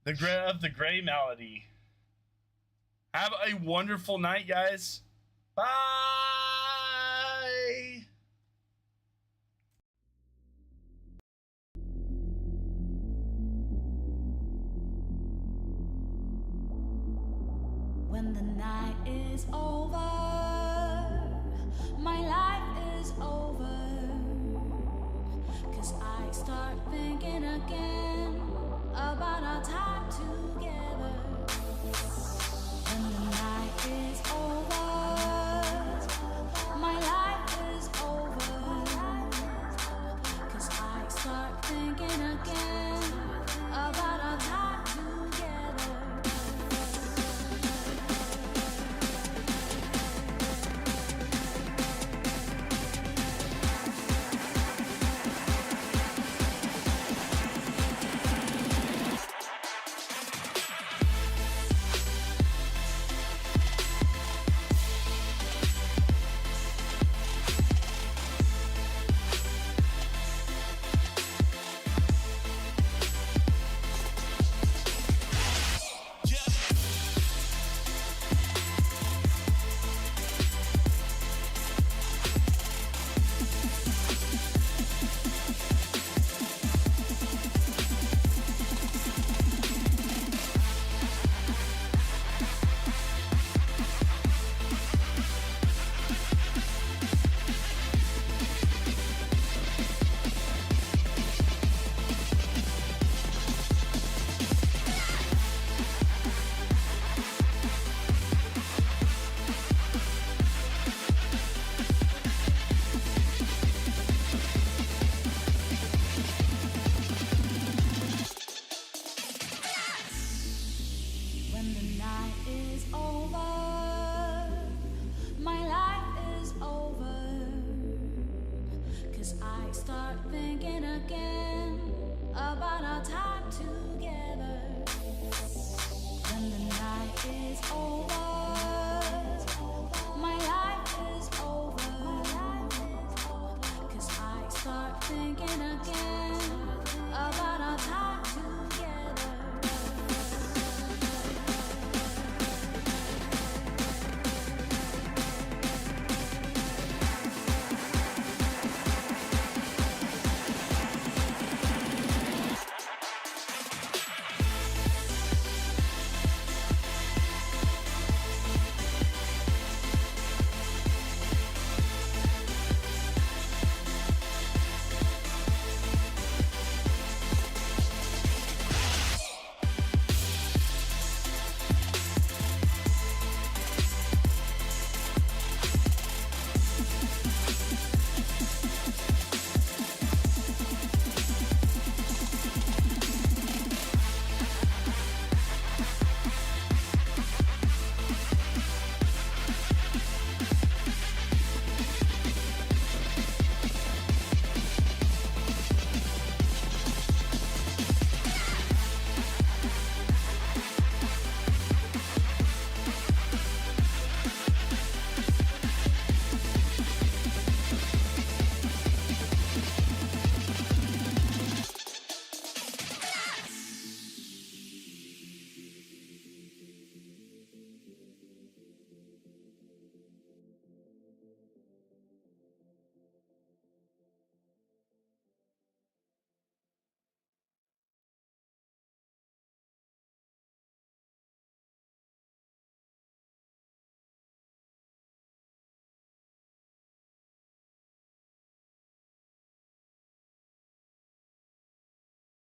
of the Gray Malady. Have a wonderful night, guys. Bye. When the night is over, my life is over. 'Cause I start thinking again about our time together. When the night is over, my life is over. 'Cause I start thinking again about our time together. When the night is over, my life is over. 'Cause I start thinking again about our time together. When the night is over, my life is over. 'Cause I start thinking again